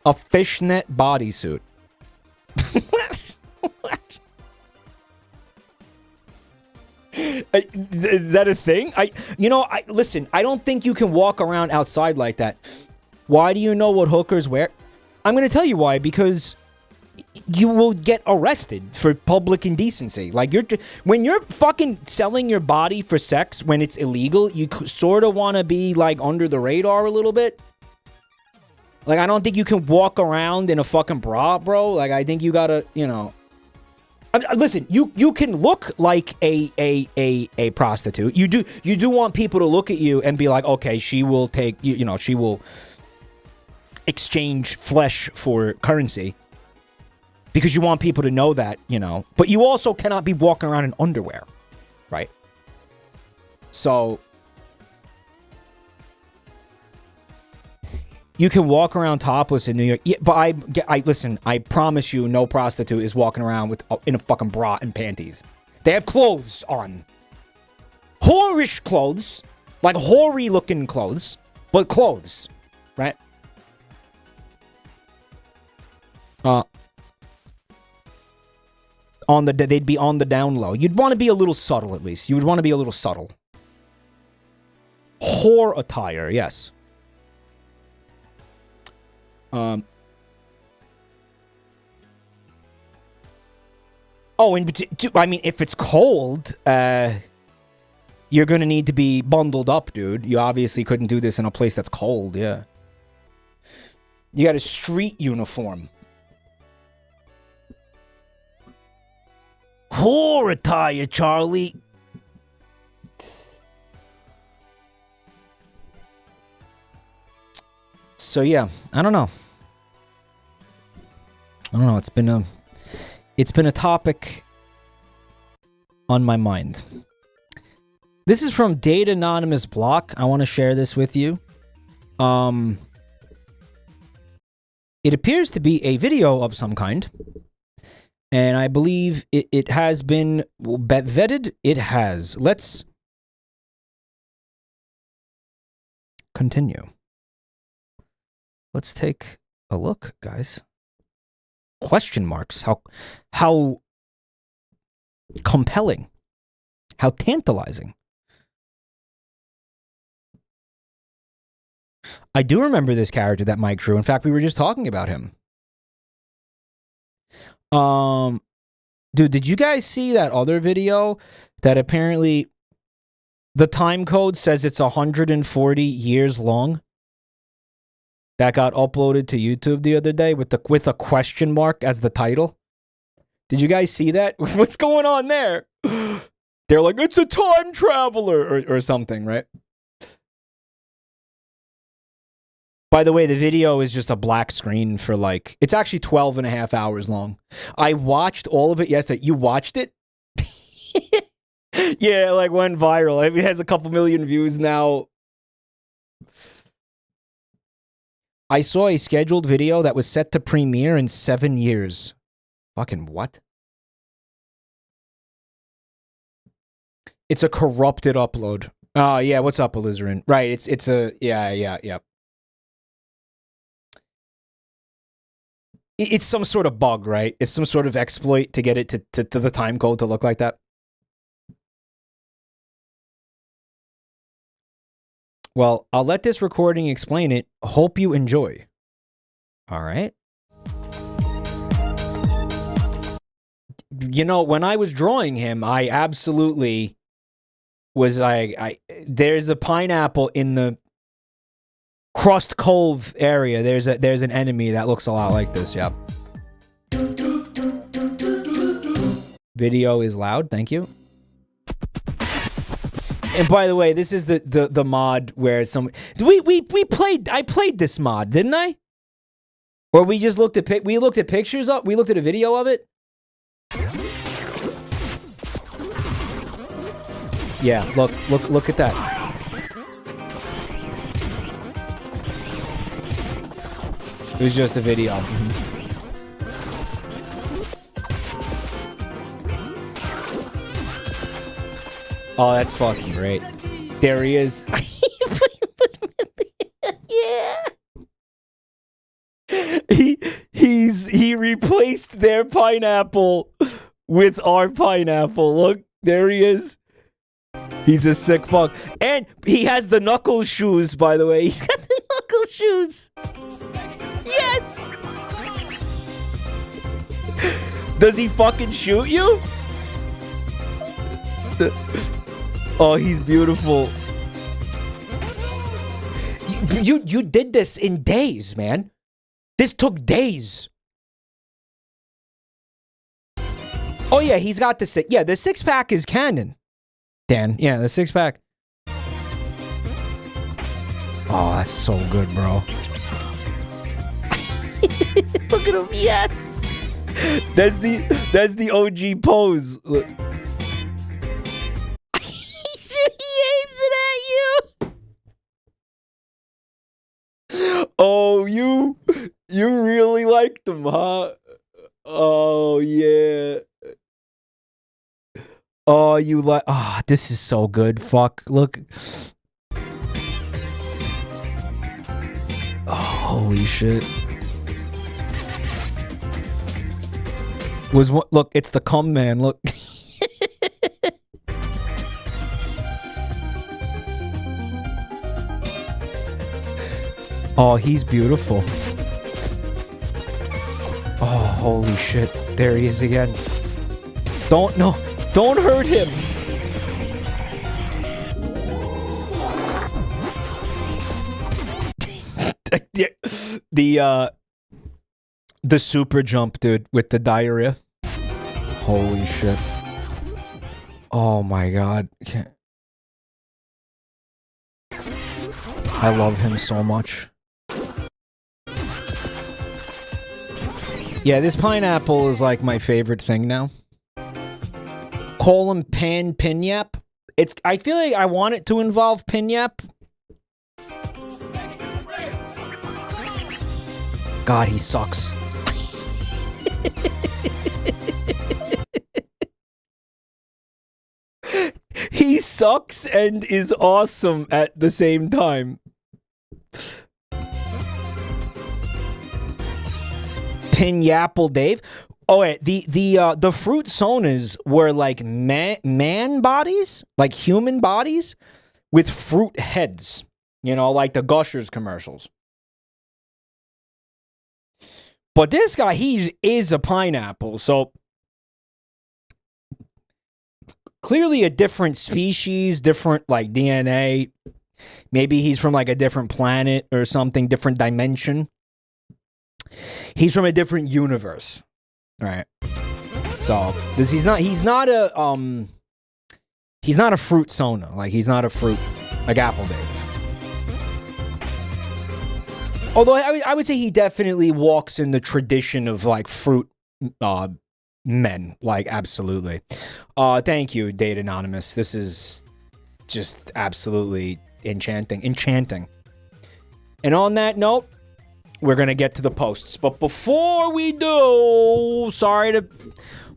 A fishnet bodysuit. What? Is that a thing? Listen, I don't think you can walk around outside like that. Why do you know what hookers wear? I'm going to tell you why, because you will get arrested for public indecency. Like, when you're fucking selling your body for sex when it's illegal, you sort of want to be, like, under the radar a little bit. Like, I don't think you can walk around in a fucking bra, bro. Like, I think you gotta, you know... Listen, you can look like a prostitute. You do want people to look at you and be like, okay, she will take, you know, she will exchange flesh for currency. Because you want people to know that, you know. But you also cannot be walking around in underwear, right? So... You can walk around topless in New York. Yeah, but I listen, I promise you no prostitute is walking around in a fucking bra and panties. They have clothes on. Whorish clothes. Like hoary looking clothes. But clothes. Right? They'd be on the down low. You'd want to be a little subtle at least. You would want to be a little subtle. Whore attire, yes. Oh, and I mean, if it's cold, you're gonna need to be bundled up, dude. You obviously couldn't do this in a place that's cold, yeah. You got a street uniform. Whore attire, Charlie. So yeah, I don't know. It's been a topic on my mind. This is from Date Anonymous Block. I want to share this with you. It appears to be a video of some kind. And I believe it has been vetted. It has. Let's continue. Let's take a look, guys. Question marks. How compelling. How tantalizing. I do remember this character that Mike drew. In fact, we were just talking about him. Dude, did you guys see that other video that apparently the time code says it's 140 years long? That got uploaded to YouTube the other day with a question mark as the title. Did you guys see that? What's going on there? They're like, it's a time traveler or something, right? By the way, the video is just a black screen for like... It's actually 12 and a half hours long. I watched all of it yesterday. You watched it? Yeah, like went viral. It has a couple million views now. I saw a scheduled video that was set to premiere in 7 years. Fucking what? It's a corrupted upload. Oh, yeah, what's up, Alizarin? Right, it's a... Yeah. It's some sort of bug, right? It's some sort of exploit to get it to the time code to look like that. Well, I'll let this recording explain it. Hope you enjoy. All right. You know, when I was drawing him, I absolutely was like, there's a pineapple in the Crust Cove area. There's an enemy that looks a lot like this. Yep. Video is loud. Thank you. And by the way, this is the mod where some I played this mod, didn't I? Or we just looked at pictures up. We looked at a video of it. Yeah, look at that. It was just a video. Oh, that's fucking great. There he is. Yeah. He replaced their pineapple with our pineapple. Look, there he is. He's a sick fuck. And he has the knuckle shoes, by the way. He's got the knuckle shoes. Yes! Does he fucking shoot you? Oh, he's beautiful. You did this in days, man. This took days. Oh yeah, he's got the six. Yeah, the 6-pack is canon. Dan, yeah, the 6-pack. Oh, that's so good, bro. Look at him, yes. That's the OG pose. Look. He aims it at you. Oh, you really liked them, huh? Oh yeah. Oh, you like... Oh, this is so good. Fuck, look. Oh, holy shit. Was what? Look, it's the cum man. Look. Oh, he's beautiful. Oh, holy shit. There he is again. Don't hurt him. The super jump, dude, with the diarrhea. Holy shit. Oh my god. I love him so much. Yeah, this pineapple is like my favorite thing now. Call him Pinyap. I feel like I want it to involve Pinyap. God, he sucks. He sucks and is awesome at the same time. Pinyapple Dave. Oh wait, the fruit sonas were like man bodies, like human bodies, with fruit heads. You know, like the Gushers commercials. But this guy, he is a pineapple, so clearly a different species, different like DNA. Maybe he's from like a different planet or something, different dimension. He's from a different universe. All right. So he's not a fruit sona. Like he's not a fruit like Apple Dave. Although I would say he definitely walks in the tradition of like fruit men. Like, absolutely. Thank you, Date Anonymous. This is just absolutely enchanting. Enchanting. And on that note, we're going to get to the posts. But before we do, sorry to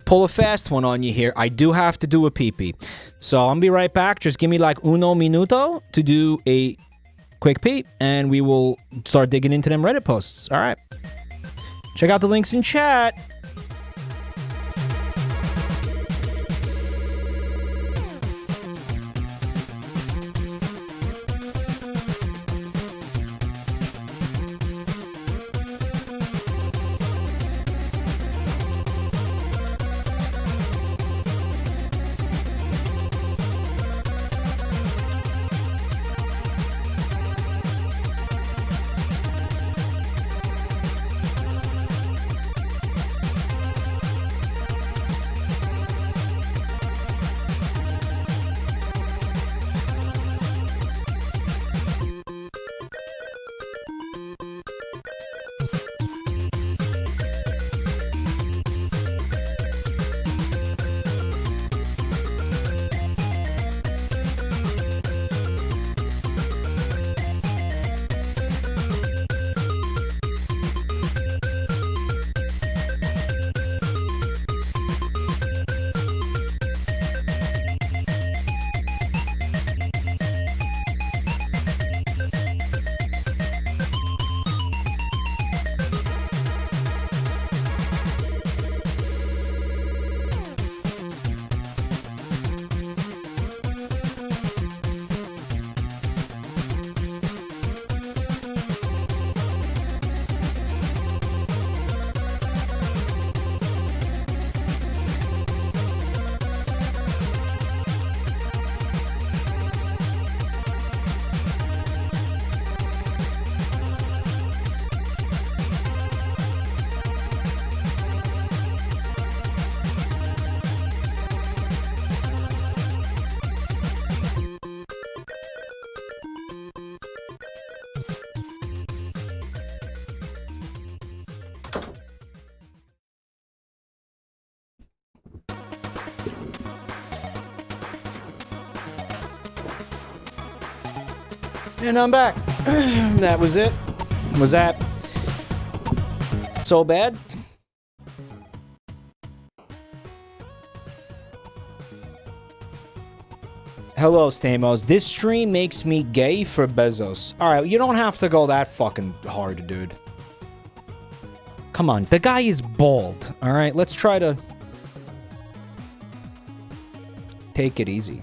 pull a fast one on you here. I do have to do a pee-pee. So I'm going to be right back. Just give me like uno minuto to do a quick pee, and we will start digging into them Reddit posts. All right. Check out the links in chat. And I'm back. That was it. Was that so bad? Hello, Stamos. This stream makes me gay for Bezos. Alright, you don't have to go that fucking hard, dude. Come on, the guy is bald. Alright, let's try to take it easy.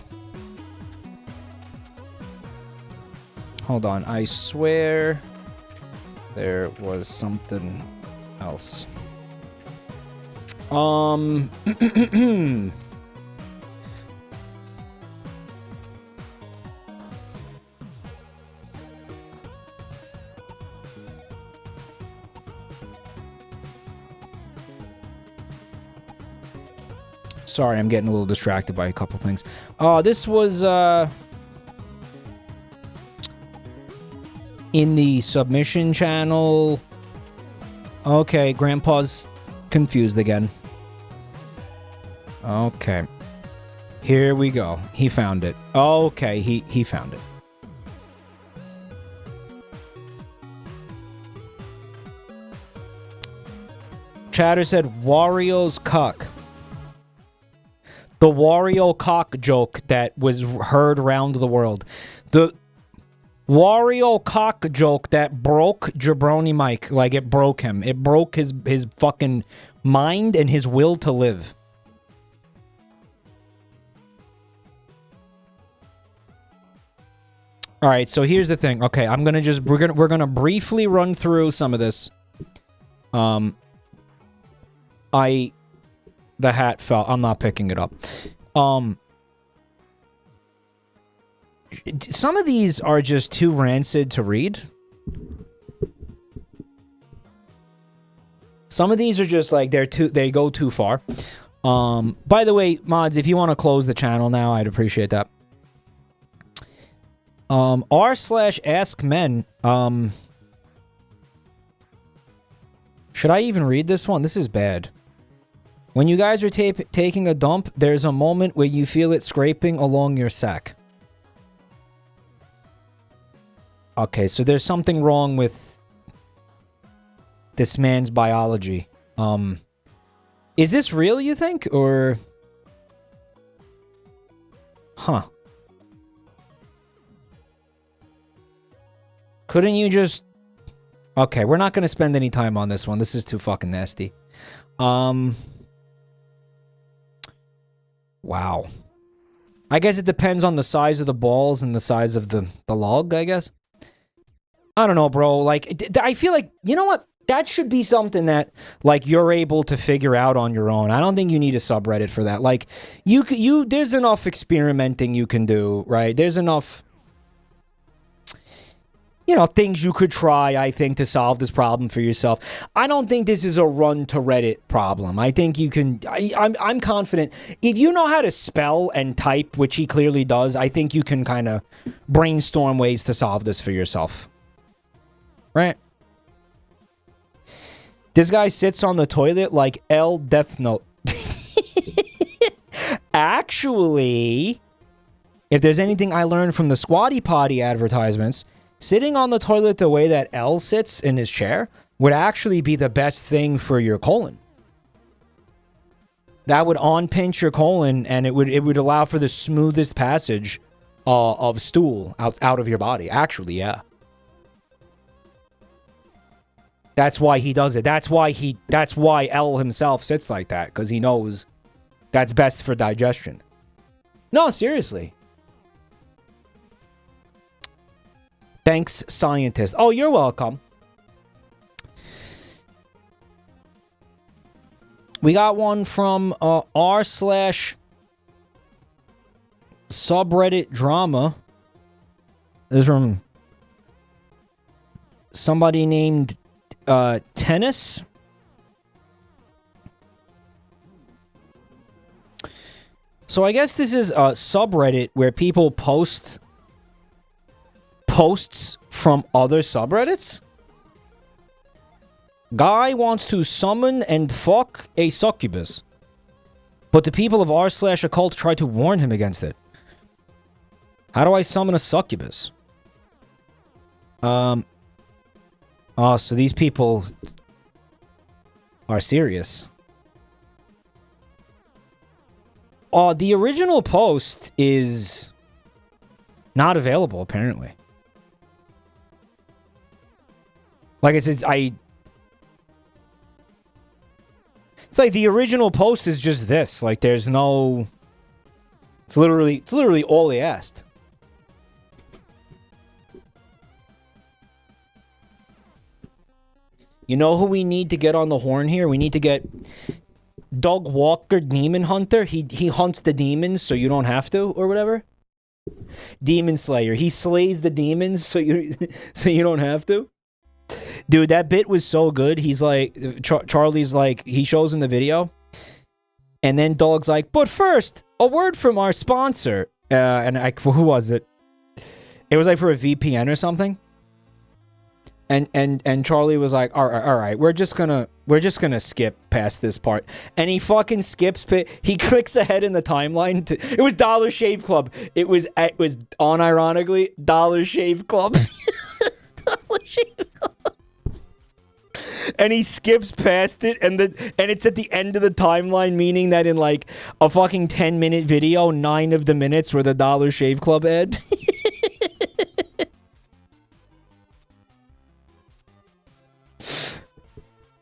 Hold on, I swear there was something else. Sorry, I'm getting a little distracted by a couple things. This was, in the submission channel. Okay, Grandpa's confused again. Okay. Here we go. He found it. Okay, he found it. Chatter said Wario's cock. The Wario cock joke that was heard around the world. The Wario cock joke that broke Jabronimike. Like, it broke him. It broke his fucking mind and his will to live. All right, so here's the thing. Okay, I'm gonna just we're gonna briefly run through some of this. The hat fell. I'm not picking it up. Some of these are just too rancid to read. Some of these are just like they go too far. By the way, mods, if you want to close the channel now, I'd appreciate that. r/askmen. Should I even read this one? This is bad. When you guys are taking a dump, there's a moment where you feel it scraping along your sack. Okay, so there's something wrong with this man's biology. Is this real, you think? Or... Huh. Couldn't you just... Okay, we're not going to spend any time on this one. This is too fucking nasty. Wow. I guess it depends on the size of the balls and the size of the log, I guess. I don't know, bro. Like, I feel like... You know what? That should be something that, like, you're able to figure out on your own. I don't think you need a subreddit for that. Like, there's enough experimenting you can do, right? There's enough, you know, things you could try, I think, to solve this problem for yourself. I don't think this is a run to Reddit problem. I think you can, I'm confident. If you know how to spell and type, which he clearly does, I think you can kind of brainstorm ways to solve this for yourself. Right? This guy sits on the toilet like L Death Note. Actually, if there's anything I learned from the Squatty Potty advertisements, sitting on the toilet the way that L sits in his chair would actually be the best thing for your colon. That would on-pinch your colon, and it would allow for the smoothest passage of stool out of your body. Actually, yeah. That's why he does it. That's why L himself sits like that, because he knows that's best for digestion. No, seriously. Thanks, scientist. Oh, you're welcome. We got one from r/subreddit drama. This is from somebody named Tennis. So I guess this is a subreddit where people post posts from other subreddits. Guy wants to summon and fuck a succubus, but the people of r/occult try to warn him against it. How do I summon a succubus? Oh, so these people are serious. The original post is not available, apparently. Like, it's like the original post is just this. Like, there's no... It's literally all he asked. You know who we need to get on the horn here? We need to get Doug Walker, Demon Hunter. He hunts the demons so you don't have to, or whatever. Demon Slayer. He slays the demons so you don't have to. Dude, that bit was so good. He's like, Charlie's like, he shows him the video. And then Doug's like, but first, a word from our sponsor. Who was it? It was like for a VPN or something. And Charlie was like, all right, we're just gonna skip past this part. And he fucking skips. He clicks ahead in the timeline. It was Dollar Shave Club. It was unironically Dollar Shave Club. Dollar Shave Club. And he skips past it, and it's at the end of the timeline, meaning that in like a fucking 10-minute video, 9 of the minutes were the Dollar Shave Club ad.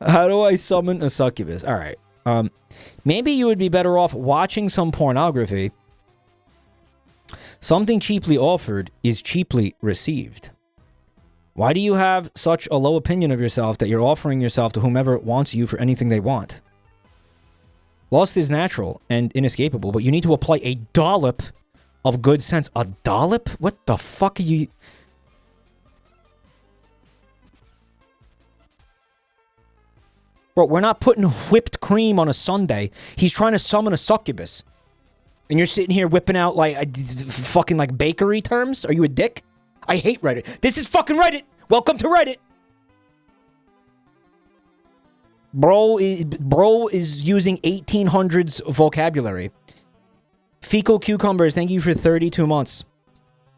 How do I summon a succubus? All right. Maybe you would be better off watching some pornography. Something cheaply offered is cheaply received. Why do you have such a low opinion of yourself that you're offering yourself to whomever wants you for anything they want? Lust is natural and inescapable, but you need to apply a dollop of good sense. A dollop? What the fuck are you... Bro, we're not putting whipped cream on a sundae. He's trying to summon a succubus. And you're sitting here whipping out, like, fucking, like, bakery terms? Are you a dick? I hate Reddit. This is fucking Reddit! Welcome to Reddit! Bro is using 1800s vocabulary. Fecal cucumbers, thank you for 32 months.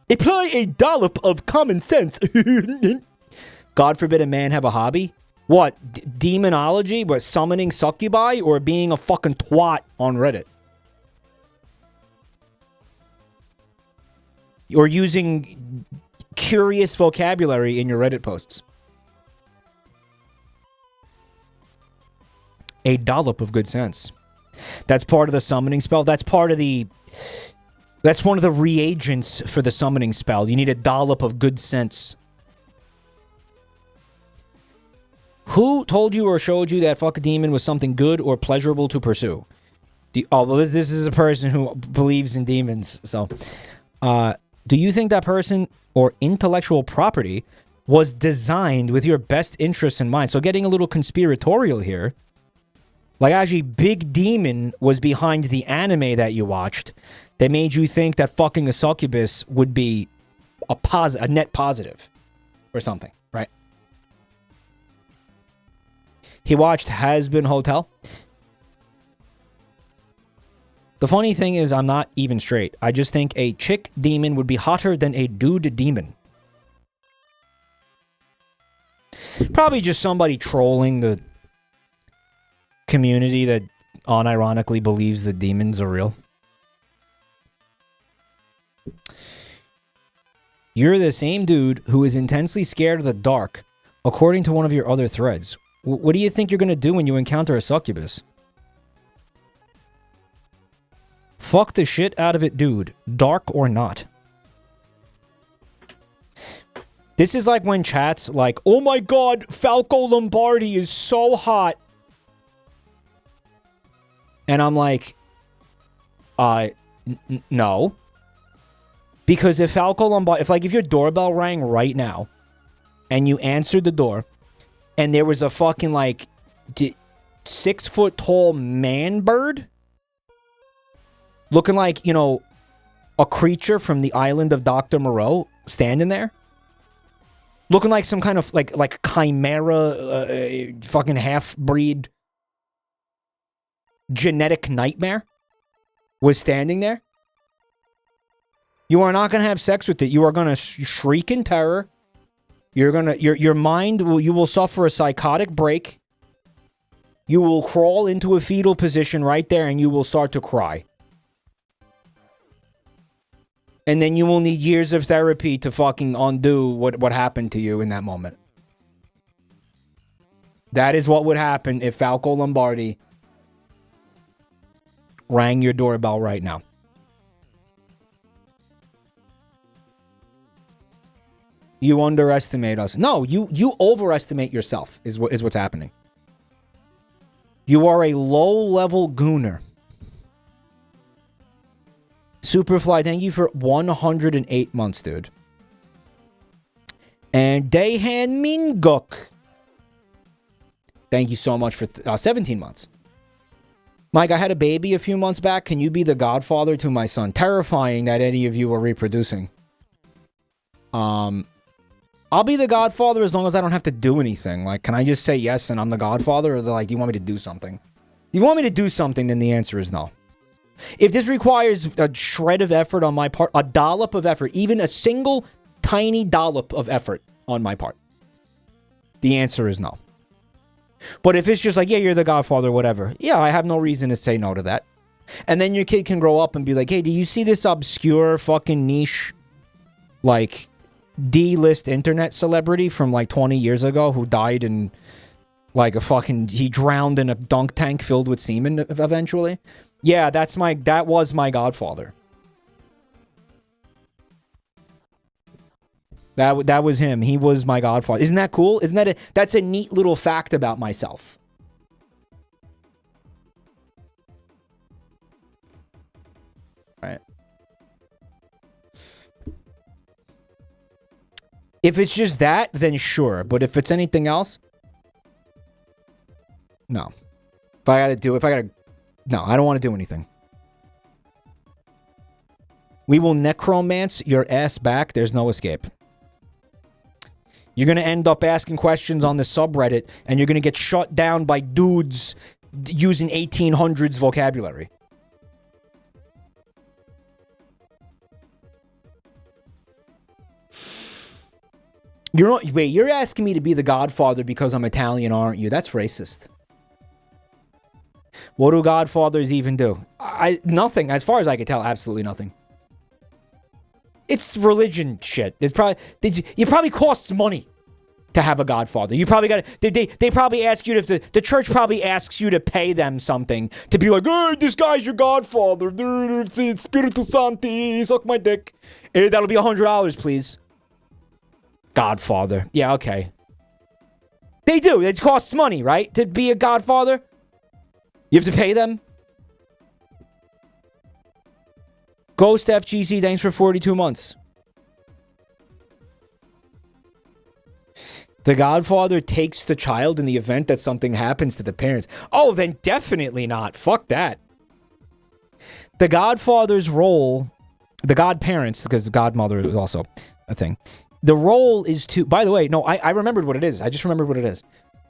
Apply a dollop of common sense. God forbid a man have a hobby. What? Demonology? What? Summoning succubi? Or being a fucking twat on Reddit? Or using curious vocabulary in your Reddit posts? A dollop of good sense. That's part of the summoning spell. That's part of the... That's one of the reagents for the summoning spell. You need a dollop of good sense. Who told you or showed you that fuck a demon was something good or pleasurable to pursue? Oh, well, this is a person who believes in demons. So, do you think that person or intellectual property was designed with your best interests in mind? So getting a little conspiratorial here. Like, actually, Big Demon was behind the anime that you watched that made you think that fucking a succubus would be a net positive or something, right? He watched Has-Been Hotel. The funny thing is I'm not even straight. I just think a chick demon would be hotter than a dude demon. Probably just somebody trolling the community that unironically believes that demons are real. You're the same dude who is intensely scared of the dark, according to one of your other threads. What do you think you're going to do when you encounter a succubus? Fuck the shit out of it, dude. Dark or not. This is like when chat's like, oh my god, Falco Lombardi is so hot. And I'm like, no. Because if Falco Lombardi, if your doorbell rang right now, and you answered the door, and there was a fucking, like, 6-foot-tall man bird, looking like, you know, a creature from the island of Dr. Moreau, standing there, looking like some kind of, like chimera, fucking half-breed genetic nightmare was standing there, you are not going to have sex with it. You are going to shriek in terror. You're going to, your mind will, you will suffer a psychotic break. You will crawl into a fetal position right there and you will start to cry. And then you will need years of therapy to fucking undo what happened to you in that moment. That is what would happen if Falco Lombardi rang your doorbell right now. You underestimate us. No, you overestimate yourself is what's happening. You are a low-level gooner. Superfly, thank you for 108 months, dude. And Dayhan Minguk, thank you so much for 17 months. Mike, I had a baby a few months back. Can you be the godfather to my son? Terrifying that any of you are reproducing. I'll be the godfather as long as I don't have to do anything. Like, can I just say yes and I'm the godfather? Or they're like, do you want me to do something? If you want me to do something, then the answer is no. If this requires a shred of effort on my part, a dollop of effort, even a single tiny dollop of effort on my part, the answer is no. But if it's just like, yeah, you're the godfather, whatever. Yeah, I have no reason to say no to that. And then your kid can grow up and be like, hey, do you see this obscure fucking niche, like, D-list internet celebrity from like 20 years ago who died in like a fucking, he drowned in a dunk tank filled with semen eventually? Yeah, that was my godfather. That was him. He was my godfather. Isn't that cool? Isn't that that's a neat little fact about myself. Right. If it's just that, then sure. But if it's anything else, no. No, I don't want to do anything. We will necromance your ass back. There's no escape. You're going to end up asking questions on the subreddit, and you're going to get shut down by dudes using 1800s vocabulary. You're asking me to be the godfather because I'm Italian, aren't you? That's racist. What do godfathers even do? Nothing. As far as I can tell, absolutely nothing. It's religion shit. It probably costs money to have a godfather. You probably got they probably ask you to, the church probably asks you to pay them something to be like, hey, this guy's your godfather. Spiritu Santi, suck my dick. That'll be $100, please. Godfather. Yeah, okay. They do. It costs money, right? To be a godfather. You have to pay them. Ghost FGC, thanks for 42 months. The godfather takes the child in the event that something happens to the parents. Oh, then definitely not. Fuck that. The godfather's role, the godparents, because the godmother is also a thing. The role is to, by the way, no, I remembered what it is. I just remembered what it is.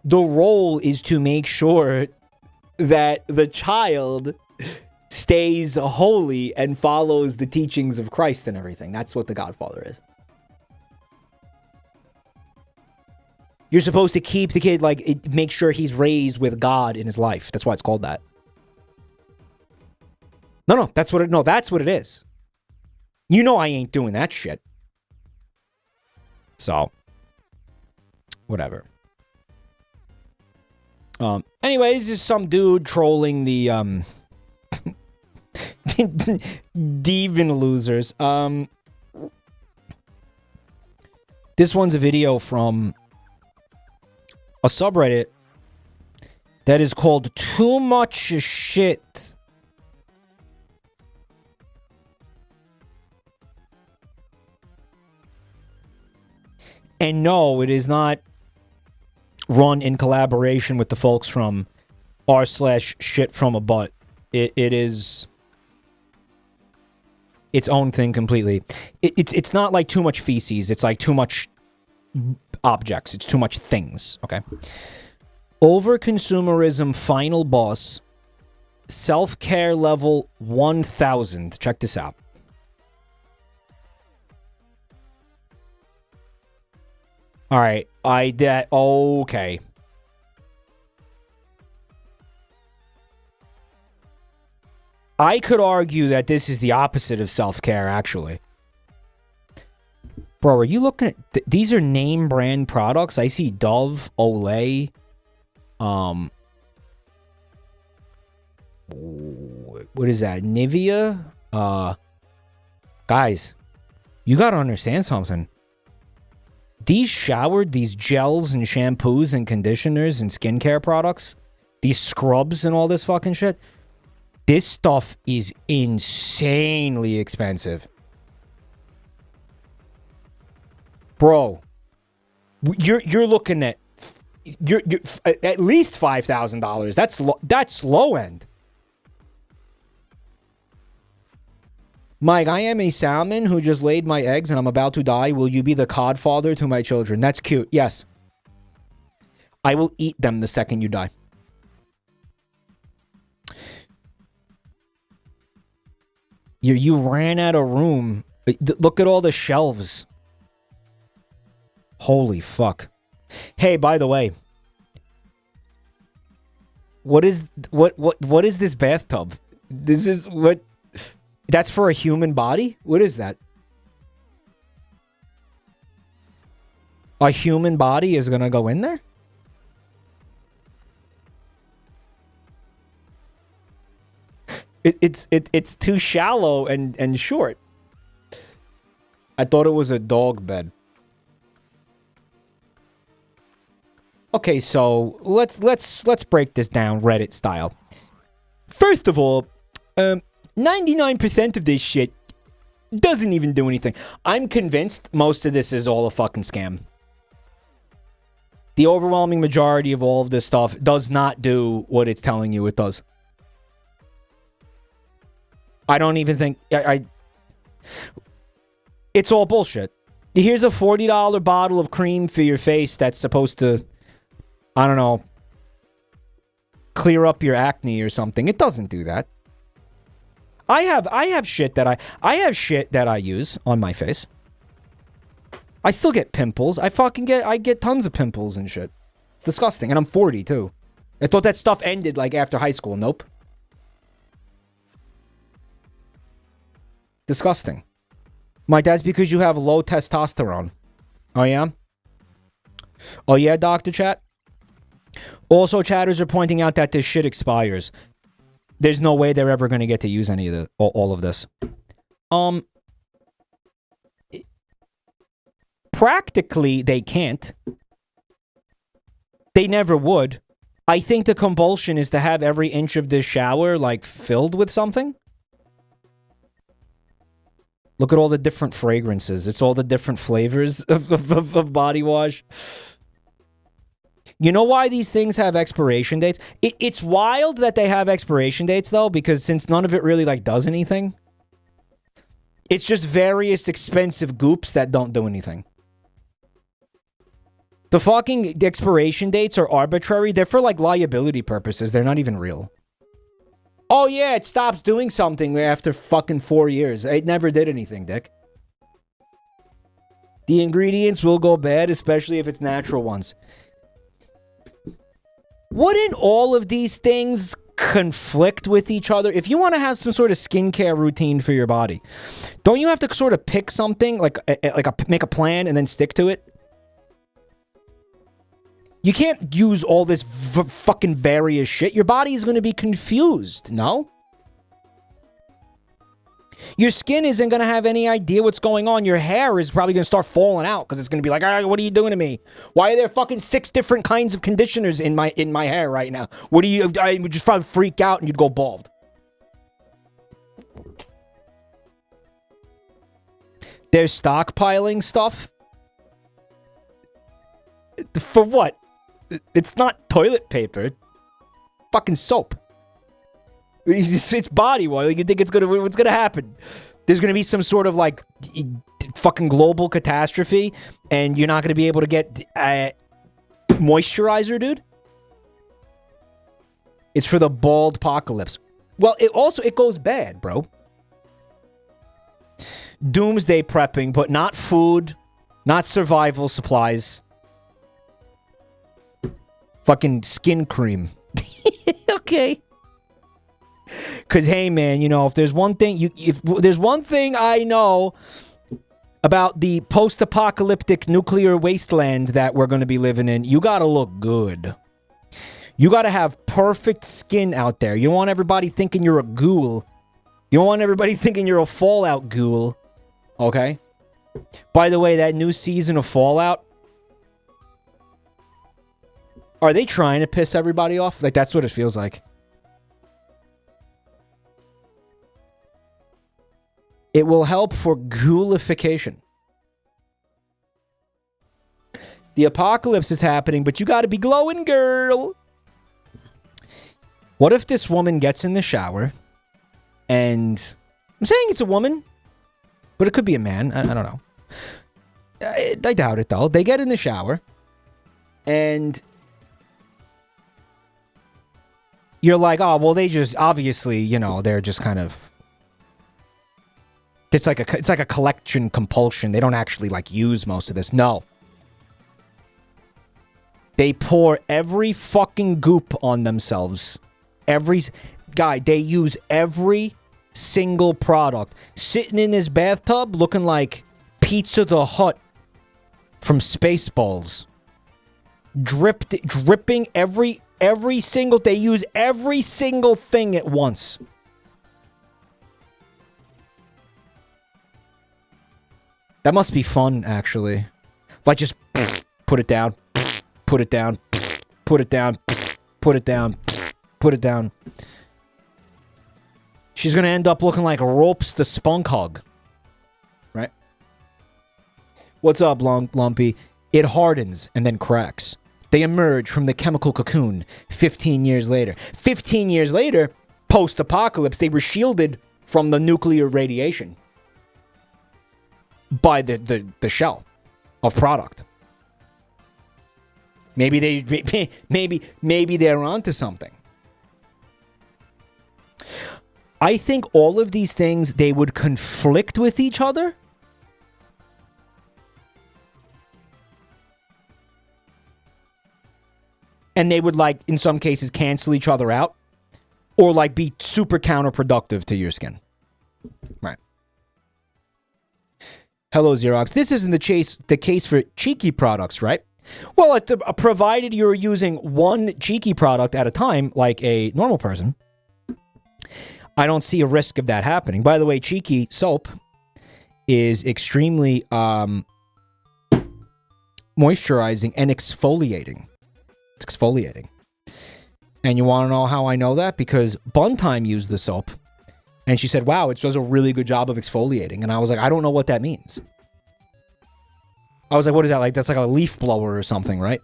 The role is to make sure that the child stays holy and follows the teachings of Christ and everything. That's what the godfather is. You're supposed to keep the kid, like, make sure he's raised with God in his life. That's why it's called that. No, that's what it is. You know I ain't doing that shit. So, whatever. Anyways, this is some dude trolling the, Demon losers. This one's a video from a subreddit that is called Too Much Shit. And no, it is not run in collaboration with the folks from r/shit from a butt. It is its own thing completely. It's not like too much feces. It's like too much objects. It's too much things. Okay. Overconsumerism final boss. Self-care level 1000. Check this out. All right. Okay. I could argue that this is the opposite of self-care, actually. Bro, are you looking at... these are name brand products. I see Dove, Olay. What is that? Nivea? Guys, you gotta understand something. These gels and shampoos and conditioners and skincare products, these scrubs and all this fucking shit, this stuff is insanely expensive. Bro, you're looking at you're at least $5,000. That's low end. Mike, I am a salmon who just laid my eggs and I'm about to die. Will you be the godfather to my children? That's cute. Yes. I will eat them the second you die. You ran out of room. Look at all the shelves. Holy fuck. Hey, by the way. What is this bathtub? This is what... That's for a human body? What is that? A human body is gonna go in there? It's too shallow and short. I thought it was a dog bed. Okay, so let's break this down Reddit style. First of all, 99% of this shit doesn't even do anything. I'm convinced most of this is all a fucking scam. The overwhelming majority of all of this stuff does not do what it's telling you it does. I don't even think... It's all bullshit. Here's a $40 bottle of cream for your face that's supposed to, I don't know, clear up your acne or something. It doesn't do that. I have shit that I use on my face. I still get pimples. I get tons of pimples and shit. It's disgusting. And I'm 40 too. I thought that stuff ended like after high school. Nope. Disgusting. Mike, that's because you have low testosterone. Oh yeah? Oh yeah, Dr. Chat? Also, chatters are pointing out that this shit expires. There's no way they're ever going to get to use any of this, all of this. Practically, they can't. They never would. I think the compulsion is to have every inch of this shower, like, filled with something. Look at all the different fragrances. It's all the different flavors of body wash. You know why these things have expiration dates? It's wild that they have expiration dates, though, because since none of it really, like, does anything, it's just various expensive goops that don't do anything. The fucking expiration dates are arbitrary. They're for, like, liability purposes. They're not even real. Oh, yeah, it stops doing something after fucking 4 years. It never did anything, dick. The ingredients will go bad, especially if it's natural ones. Wouldn't all of these things conflict with each other? If you want to have some sort of skincare routine for your body, don't you have to sort of pick something, make a plan and then stick to it? You can't use all this fucking various shit. Your body is going to be confused, no? Your skin isn't going to have any idea what's going on. Your hair is probably going to start falling out because it's going to be like, what are you doing to me? Why are there fucking 6 different kinds of conditioners in my hair right now? I would just probably freak out and you'd go bald. They're stockpiling stuff? For what? It's not toilet paper. Fucking soap. It's body wash. You think what's gonna happen? There's gonna be some sort of like fucking global catastrophe, and you're not gonna be able to get moisturizer, dude. It's for the bald apocalypse. Well, it goes bad, bro. Doomsday prepping, but not food, not survival supplies. Fucking skin cream. Okay. Because, hey, man, you know, if there's one thing I know about the post-apocalyptic nuclear wasteland that we're going to be living in, you got to look good. You got to have perfect skin out there. You don't want everybody thinking you're a ghoul. You don't want everybody thinking you're a Fallout ghoul. Okay? By the way, that new season of Fallout, are they trying to piss everybody off? Like, that's what it feels like. It will help for ghoulification. The apocalypse is happening, but you gotta be glowing, girl. What if this woman gets in the shower and... I'm saying it's a woman, but it could be a man. I don't know. I doubt it, though. They get in the shower and... you're like, oh, well, they just... obviously, you know, they're just kind of... It's like a collection compulsion. They don't actually, like, use most of this. No. They pour every fucking goop on themselves. They use every single product. Sitting in this bathtub looking like Pizza the Hut from Spaceballs. Dripping every single... they use every single thing at once. That must be fun, actually. Like, just put it down, put it down, put it down, put it down, put it down. She's gonna end up looking like Ropes the Spunk Hog. Right? What's up, Lumpy? It hardens and then cracks. They emerge from the chemical cocoon 15 years later. 15 years later, post-apocalypse, they were shielded from the nuclear radiation. by the shell of product. Maybe they're onto something. I think all of these things, they would conflict with each other. And they would, like, in some cases, cancel each other out. Or, like, be super counterproductive to your skin. Right. Hello, Xerox. This isn't the case for cheeky products, right? Well, provided you're using one cheeky product at a time, like a normal person, I don't see a risk of that happening. By the way, cheeky soap is extremely moisturizing and exfoliating. It's exfoliating. And you want to know how I know that? Because Buntime used the soap. And she said, wow, it does a really good job of exfoliating. And I was like, I don't know what that means. I was like, what is that? Like, that's like a leaf blower or something, right?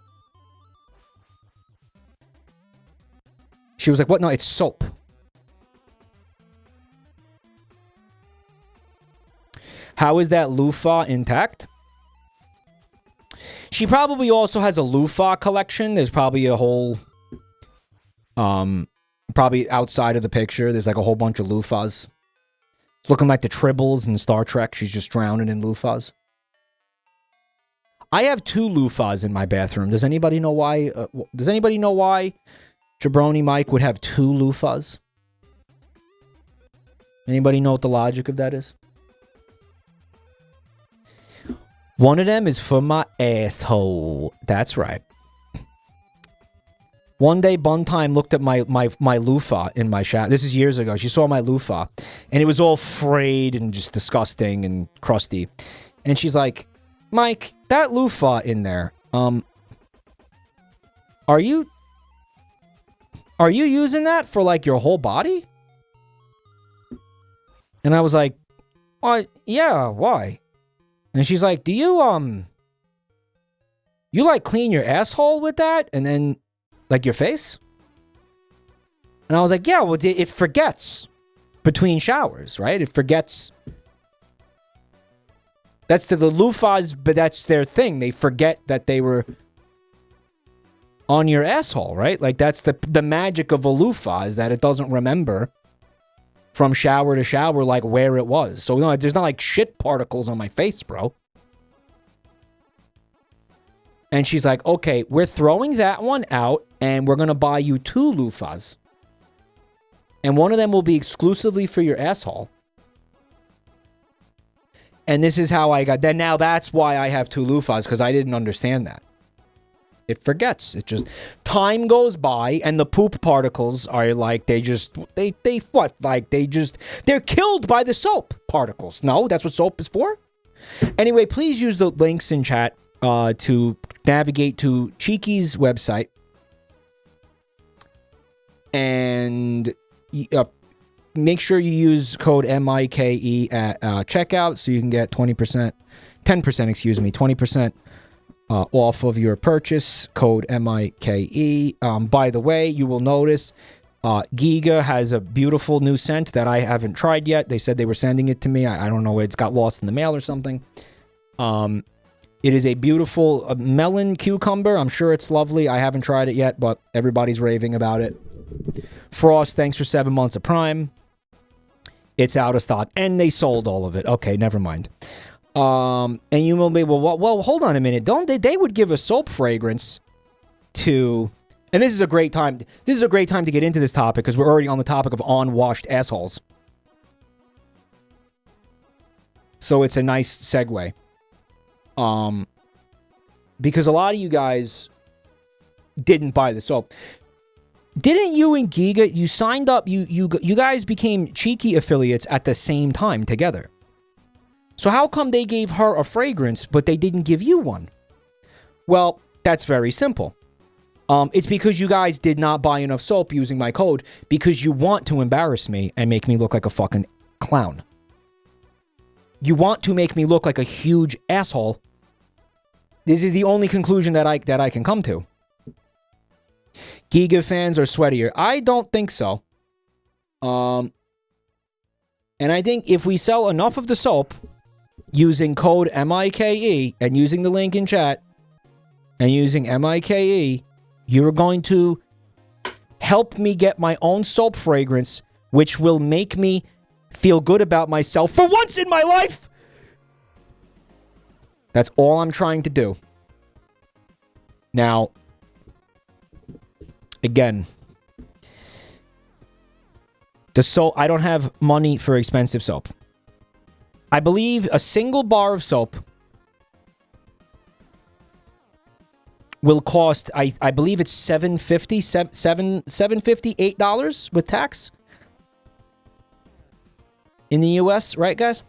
She was like, what? No, it's soap. How is that loofah intact? She probably also has a loofah collection. There's probably a whole... probably outside of the picture, there's like a whole bunch of loofahs. It's looking like the Tribbles in Star Trek. She's just drowning in loofahs. I have 2 loofahs in my bathroom. Does anybody know why? Does anybody know why Jabroni Mike would have 2 loofahs? Anybody know what the logic of that is? One of them is for my asshole. That's right. One day, Buntime looked at my loofah in my shower. This is years ago. She saw my loofah, and it was all frayed and just disgusting and crusty. And she's like, Mike, that loofah in there, are you using that for, like, your whole body? And I was like, yeah, why? And she's like, do you, like, clean your asshole with that? And then... like your face? And I was like, yeah, well, it forgets between showers, right? It forgets. That's the loofahs, but that's their thing. They forget that they were on your asshole, right? Like, that's the magic of a loofah, is that it doesn't remember from shower to shower, like, where it was. So, no, there's not, like, shit particles on my face, bro. And she's like, okay, we're throwing that one out, and we're going to buy you 2 loofahs. And one of them will be exclusively for your asshole. And this is how I got... then now that's why I have 2 loofahs, because I didn't understand that. It forgets. It just... time goes by, and the poop particles are like, they just... They what? Like, they just... they're killed by the soap particles. No, that's what soap is for? Anyway, please use the links in chat to navigate to Cheeky's website. And make sure you use code MIKE at checkout so you can get 10%, 20% off of your purchase. Code MIKE. By the way, you will notice Giga has a beautiful new scent that I haven't tried yet. They said they were sending it to me. I don't know. It's got lost in the mail or something. It is a beautiful melon cucumber. I'm sure it's lovely. I haven't tried it yet, but everybody's raving about it. Frost, thanks for 7 months of Prime. It's out of stock, and they sold all of it. Okay, never mind. And you will be, well, hold on a minute. Don't they would give a soap fragrance to, and this is a great time. This is a great time to get into this topic because we're already on the topic of unwashed assholes. So it's a nice segue. Because a lot of you guys didn't buy the soap. Didn't you and Giga, you signed up, you guys became Cheeky affiliates at the same time together. So how come they gave her a fragrance, but they didn't give you one? Well, that's very simple. It's because you guys did not buy enough soap using my code because you want to embarrass me and make me look like a fucking clown. You want to make me look like a huge asshole. This is the only conclusion that I can come to. Giga fans are sweatier. I don't think so. And I think if we sell enough of the soap, using code MIKE and using the link in chat and using MIKE, you're going to help me get my own soap fragrance, which will make me feel good about myself for once in my life. That's all I'm trying to do. Now, again, the soap, I don't have money for expensive soap. I believe a single bar of soap will cost, I believe it's $7.50, $8 with tax in the US, right, guys?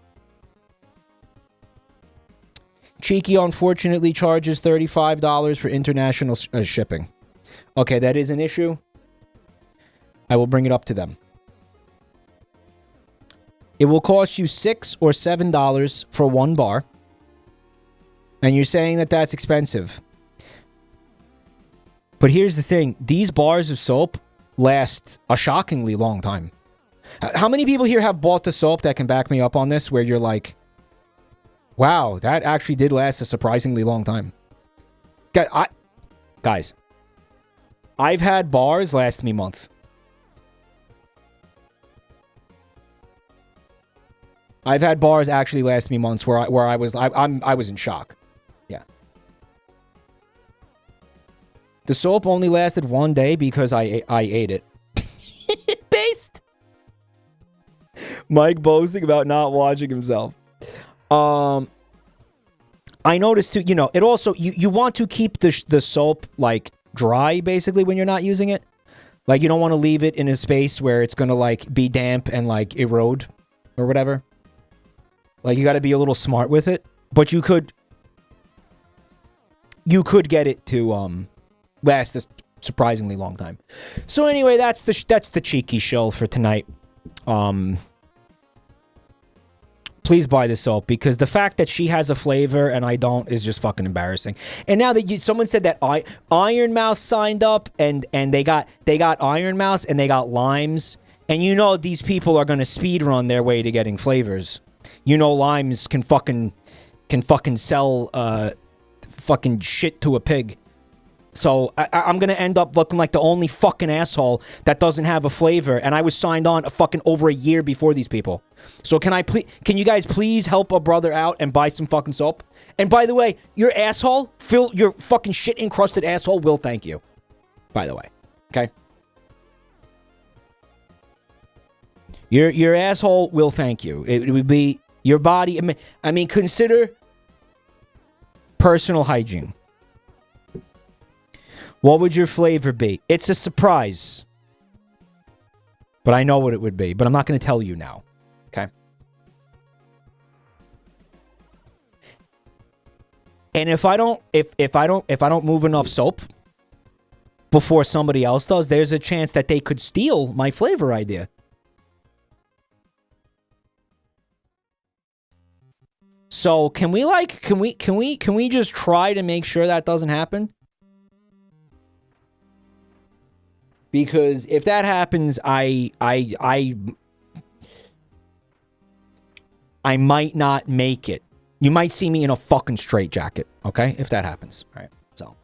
Cheeky, unfortunately, charges $35 for international shipping. Okay, that is an issue. I will bring it up to them. It will cost you $6 or $7 for one bar. And you're saying that that's expensive. But here's the thing. These bars of soap last a shockingly long time. How many people here have bought the soap that can back me up on this, where you're like, wow, that actually did last a surprisingly long time? Guys, I've had bars last me months. I've had bars actually last me months where I was in shock. Yeah. The soap only lasted one day because I ate it. Based. Mike boasting about not washing himself. I noticed too, you know, it also, you want to keep the soap like dry basically when you're not using it. Like you don't want to leave it in a space where it's going to like be damp and like erode or whatever. Like, you got to be a little smart with it. But you could get it to last a surprisingly long time. So anyway, that's the cheeky show for tonight. Please buy the soap, because the fact that she has a flavor and I don't is just fucking embarrassing. And now that someone said that Iron Mouse signed up and they got Iron Mouse and they got limes, and you know these people are going to speed run their way to getting flavors. You know limes can fucking sell fucking shit to a pig. So I'm going to end up looking like the only fucking asshole that doesn't have a flavor, and I was signed on over a year before these people. So can you guys please help a brother out and buy some fucking soap? And by the way, your asshole, your fucking shit encrusted asshole will thank you. By the way, okay? Your asshole will thank you. It would be your body. I mean, consider personal hygiene. What would your flavor be? It's a surprise. But I know what it would be. But I'm not going to tell you now. Okay? And if I don't move enough soap before somebody else does, there's a chance that they could steal my flavor idea. So can we just try to make sure that doesn't happen? Because if that happens, I might not make it. You might see me in a fucking straitjacket, okay? If that happens. All right. So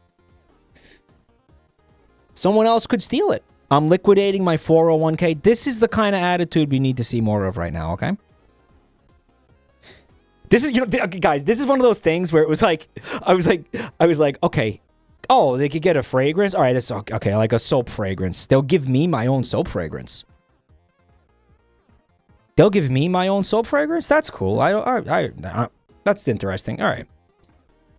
someone else could steal it. I'm liquidating my 401k. This is the kind of attitude we need to see more of right now, okay? This is, guys, this is one of those things where it was like, I was like, okay, oh, they could get a fragrance? All right, that's okay, like a soap fragrance. They'll give me my own soap fragrance. They'll give me my own soap fragrance? That's cool. That's interesting. All right.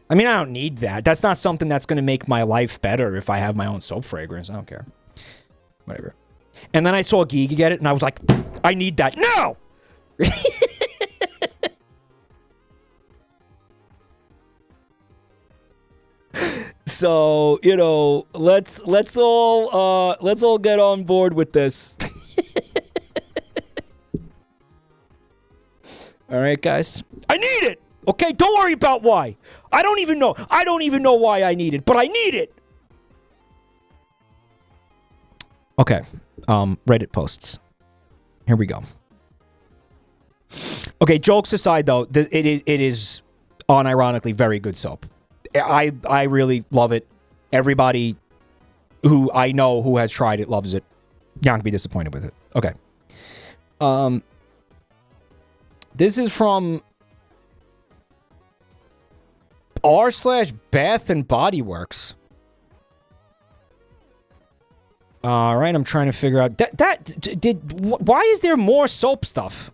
I mean, I don't need that. That's not something that's going to make my life better if I have my own soap fragrance. I don't care. Whatever. And then I saw Giga get it, and I was like, I need that. No! So, let's all get on board with this. All right, guys. I need it. Okay, don't worry about why. I don't even know why I need it, but I need it. Okay. Reddit posts. Here we go. Okay, jokes aside, though, it is unironically very good soap. I really love it. Everybody who I know who has tried it loves it. You're not gonna be disappointed with it. Okay. This is from r/Bath and Body Works. All right, I'm trying to figure out why is there more soap stuff?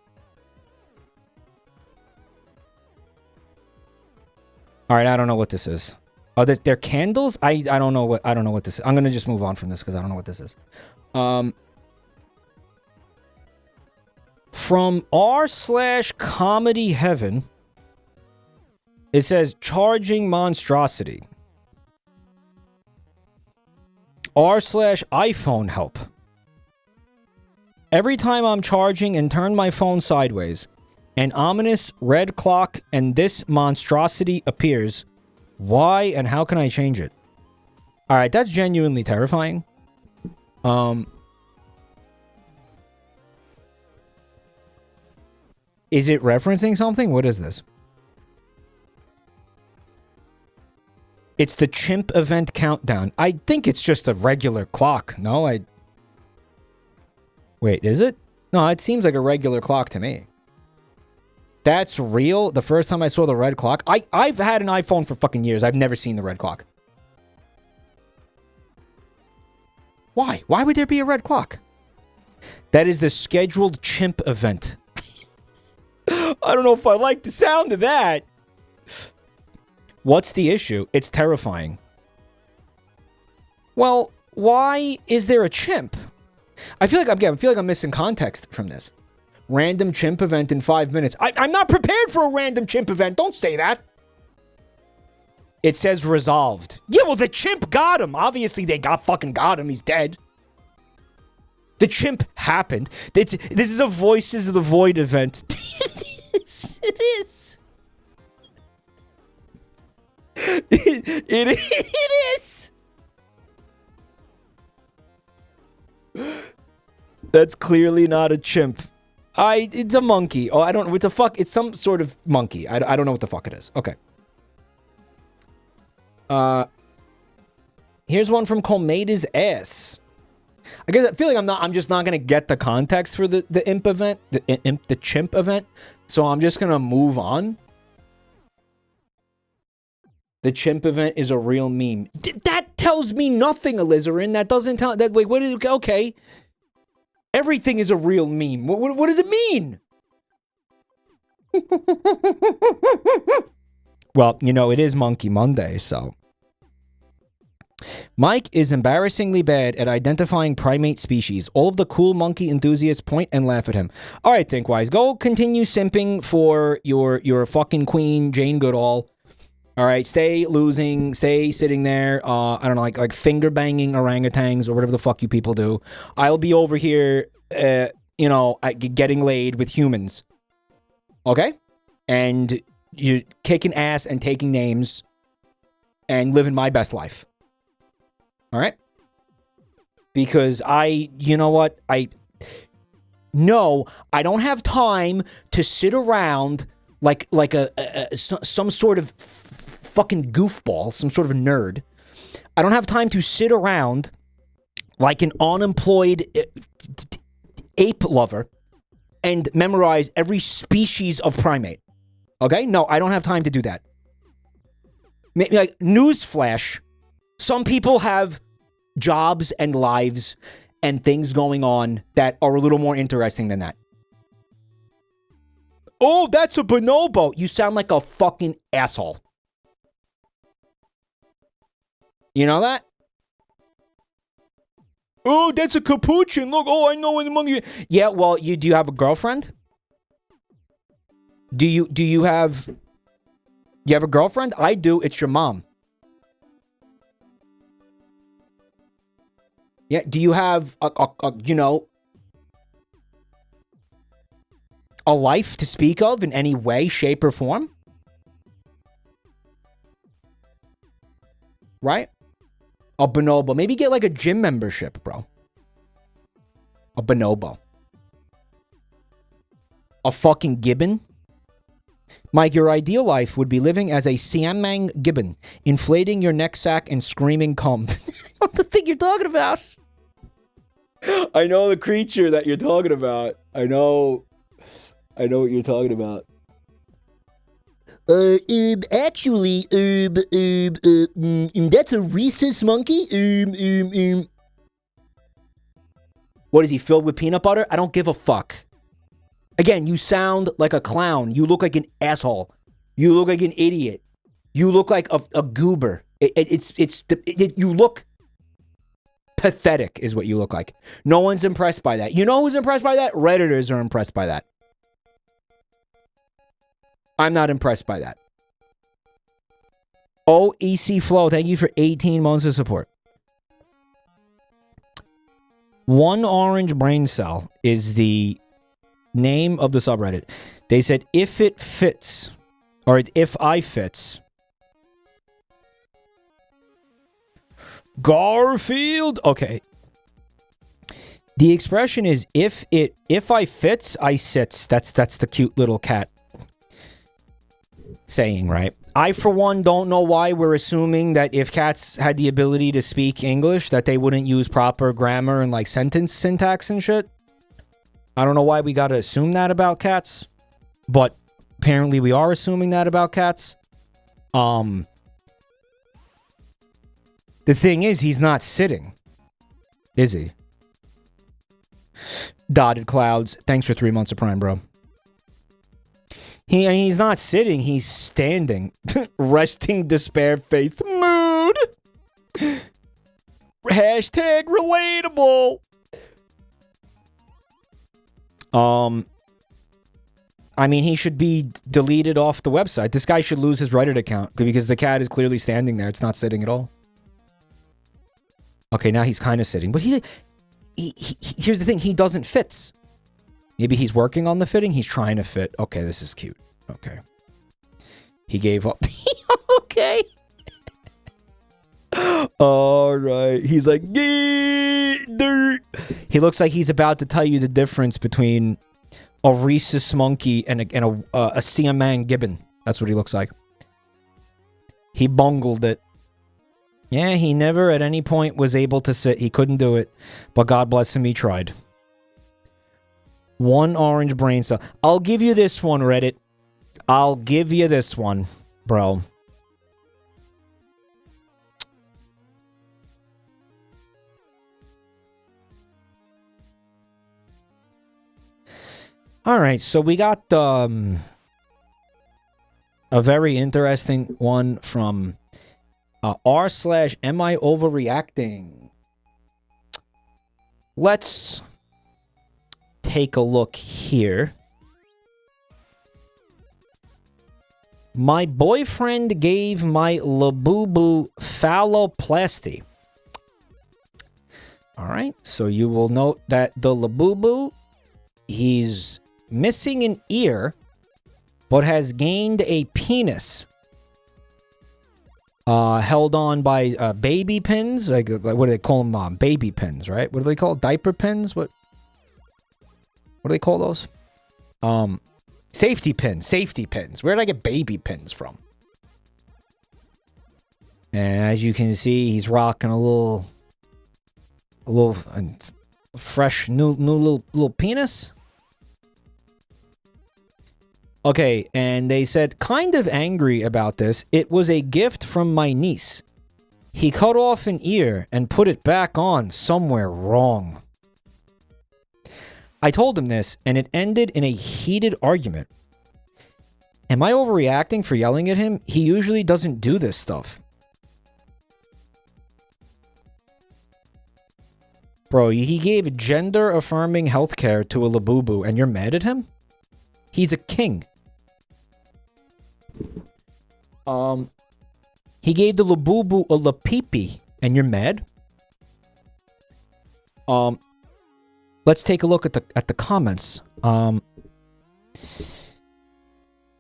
All right, I don't know what this is. Oh, they're candles? I don't know what this is. I'm gonna just move on from this because I don't know what this is. From r/Comedy Heaven, it says charging monstrosity. r/iPhone help. Every time I'm charging and turn my phone sideways, an ominous red clock and this monstrosity appears. Why and how can I change it? All right, that's genuinely terrifying. Is it referencing something? What is this? It's the chimp event countdown. I think it's just a regular clock. No, Wait, is it? No, it seems like a regular clock to me. That's real? The first time I saw the red clock? I've had an iPhone for fucking years. I've never seen the red clock. Why? Why would there be a red clock? That is the scheduled chimp event. I don't know if I like the sound of that. What's the issue? It's terrifying. Well, why is there a chimp? I feel like I'm missing context from this. Random chimp event in 5 minutes. I'm not prepared for a random chimp event. Don't say that. It says resolved. Yeah, well, the chimp got him. Obviously, they fucking got him. He's dead. The chimp happened. This is a Voices of the Void event. It is. It is. That's clearly not a chimp. It's a monkey. Oh, I don't know. What the fuck? It's some sort of monkey. I don't know what the fuck it is. Okay. Here's one from Colmaida's ass. I guess I feel like I'm just not gonna get the context for the imp event, the chimp event. So I'm just gonna move on. The chimp event is a real meme. That tells me nothing, Alizarin. That doesn't tell that. Wait, what is okay? Everything is a real meme. What does it mean? Well, you know, it is Monkey Monday, so. Mike is embarrassingly bad at identifying primate species. All of the cool monkey enthusiasts point and laugh at him. All right, Thinkwise, go continue simping for your fucking queen, Jane Goodall. All right, stay sitting there. I don't know, like finger banging orangutans or whatever the fuck you people do. I'll be over here, getting laid with humans. Okay? And you kicking ass and taking names and living my best life. All right? Because you know what? I don't have time to sit around like some sort of fucking goofball, some sort of a nerd. I don't have time to sit around like an unemployed ape lover and memorize every species of primate. Okay? No, I don't have time to do that. Like, newsflash, some people have jobs and lives and things going on that are a little more interesting than that. Oh, that's a bonobo. You sound like a fucking asshole. You know that? Oh, that's a capuchin. Look, I know it among you. Yeah, well, do you have a girlfriend? Do you have a girlfriend? I do. It's your mom. Yeah, do you have a life to speak of in any way, shape, or form? Right? A bonobo. Maybe get like a gym membership, bro. A bonobo. A fucking gibbon. Mike, your ideal life would be living as a Siamang gibbon, inflating your neck sack and screaming cum. What the thing you're talking about? I know the creature that you're talking about. I know what you're talking about. Actually, that's a rhesus monkey. What is he, filled with peanut butter? I don't give a fuck. Again, you sound like a clown. You look like an asshole. You look like an idiot. You look like a goober. You look pathetic is what you look like. No one's impressed by that. You know who's impressed by that? Redditors are impressed by that. I'm not impressed by that. OEC Flow, thank you for 18 months of support. One orange brain cell is the name of the subreddit. They said, if it fits, or if I fits, Garfield. Okay. The expression is, if I fits, I sits. That's the cute little cat saying, right? I, for one, don't know why we're assuming that if cats had the ability to speak English, that they wouldn't use proper grammar and like sentence syntax and shit. I don't know why we gotta assume that about cats, but apparently we are assuming that about cats. The thing is, he's not sitting, is he? Dotted Clouds, thanks for 3 months of Prime, bro. He's not sitting, he's standing. Resting despair faith mood. Hashtag relatable. I mean, he should be deleted off the website. This guy should lose his Reddit account because the cat is clearly standing there. It's not sitting at all. Okay, now he's kind of sitting. But he here's the thing. He doesn't fit. Maybe he's working on the fitting. He's trying to fit. Okay, this is cute. Okay. He gave up. Okay. All right. He's like, dirt. He looks like he's about to tell you the difference between a rhesus monkey and a Siamang gibbon. That's what he looks like. He bungled it. Yeah, he never at any point was able to sit. He couldn't do it. But God bless him, he tried. One orange brain cell. I'll give you this one, Reddit. I'll give you this one, bro. All right, so we got a very interesting one from r/am I overreacting. Let's take a look here. My boyfriend gave my labubu phalloplasty. All right, so you will note that the labubu, he's missing an ear, but has gained a penis. Held on by baby pins. Like what do they call them? Baby pins, right? What do they call diaper pins? What do they call those? Safety pins. Safety pins. Where did I get baby pins from? And as you can see, he's rocking a little fresh new little penis. Okay, and they said, kind of angry about this. It was a gift from my niece. He cut off an ear and put it back on somewhere wrong. I told him this, and it ended in a heated argument. Am I overreacting for yelling at him? He usually doesn't do this stuff. Bro, he gave gender-affirming healthcare to a labubu, and you're mad at him? He's a king. He gave the labubu a lapipi, and you're mad? Let's take a look at the comments.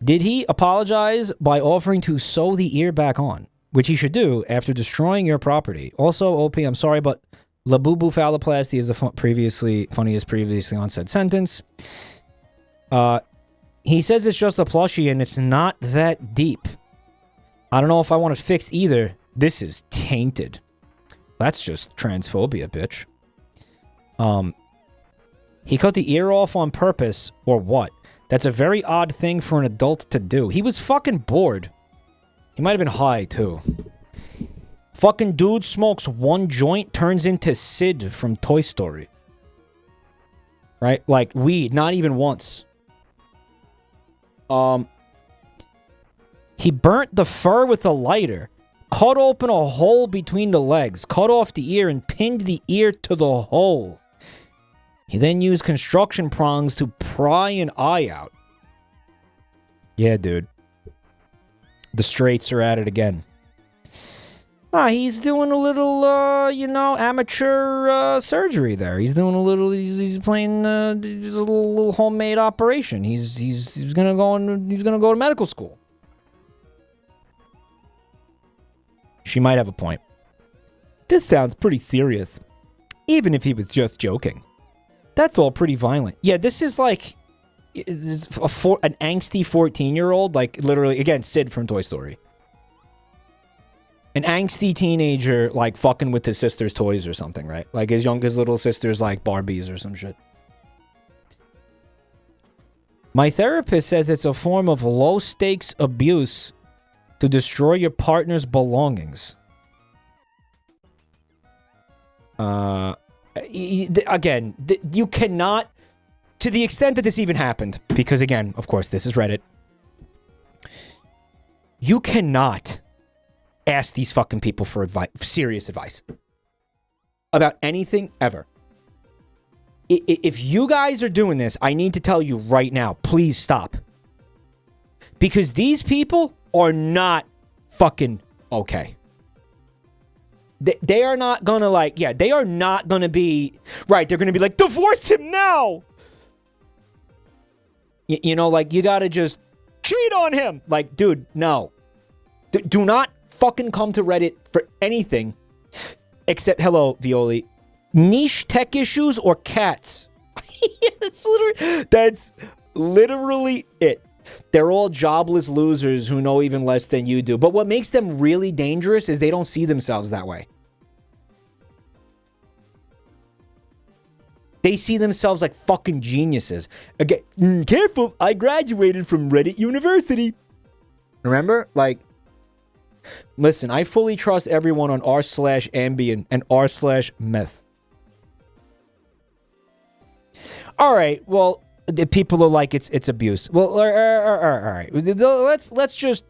Did he apologize by offering to sew the ear back on, which he should do after destroying your property? Also, OP, I'm sorry, but labubu phalloplasty is the funniest previously on said sentence. He says it's just a plushie and it's not that deep. I don't know if I want it fixed either. This is tainted. That's just transphobia, bitch. He cut the ear off on purpose, or what? That's a very odd thing for an adult to do. He was fucking bored. He might have been high, too. Fucking dude smokes one joint, turns into Sid from Toy Story. Right? Like, weed, not even once. He burnt the fur with a lighter, cut open a hole between the legs, cut off the ear, and pinned the ear to the hole. He then used construction prongs to pry an eye out. Yeah, dude. The straights are at it again. He's doing a little, you know, amateur surgery there. He's doing a little. He's playing a little homemade operation. He's gonna go to medical school. She might have a point. This sounds pretty serious, even if he was just joking. That's all pretty violent. Yeah, this is like an angsty 14-year-old, like literally, again, Sid from Toy Story. An angsty teenager, like, fucking with his sister's toys or something, right? Like, his little sister's, like, Barbies or some shit. My therapist says it's a form of low-stakes abuse to destroy your partner's belongings. Again, you cannot, to the extent that this even happened, because again, of course, this is Reddit, you cannot ask these fucking people for advice, serious advice about anything ever. If you guys are doing this, I need to tell you right now, please stop. Because these people are not fucking okay. They are not gonna, like, yeah, they are not gonna be, right, they're gonna be like, divorce him now! You know, like, you gotta just cheat on him! Like, dude, no. Do not fucking come to Reddit for anything except, hello, Violi, niche tech issues or cats. That's literally it. They're all jobless losers who know even less than you do. But what makes them really dangerous is they don't see themselves that way. They see themselves like fucking geniuses. Again, careful, I graduated from Reddit University. Remember? Like, listen, I fully trust everyone on r/Ambien and r/meth. All right, well, the people are like, it's abuse. Well, all right. Let's just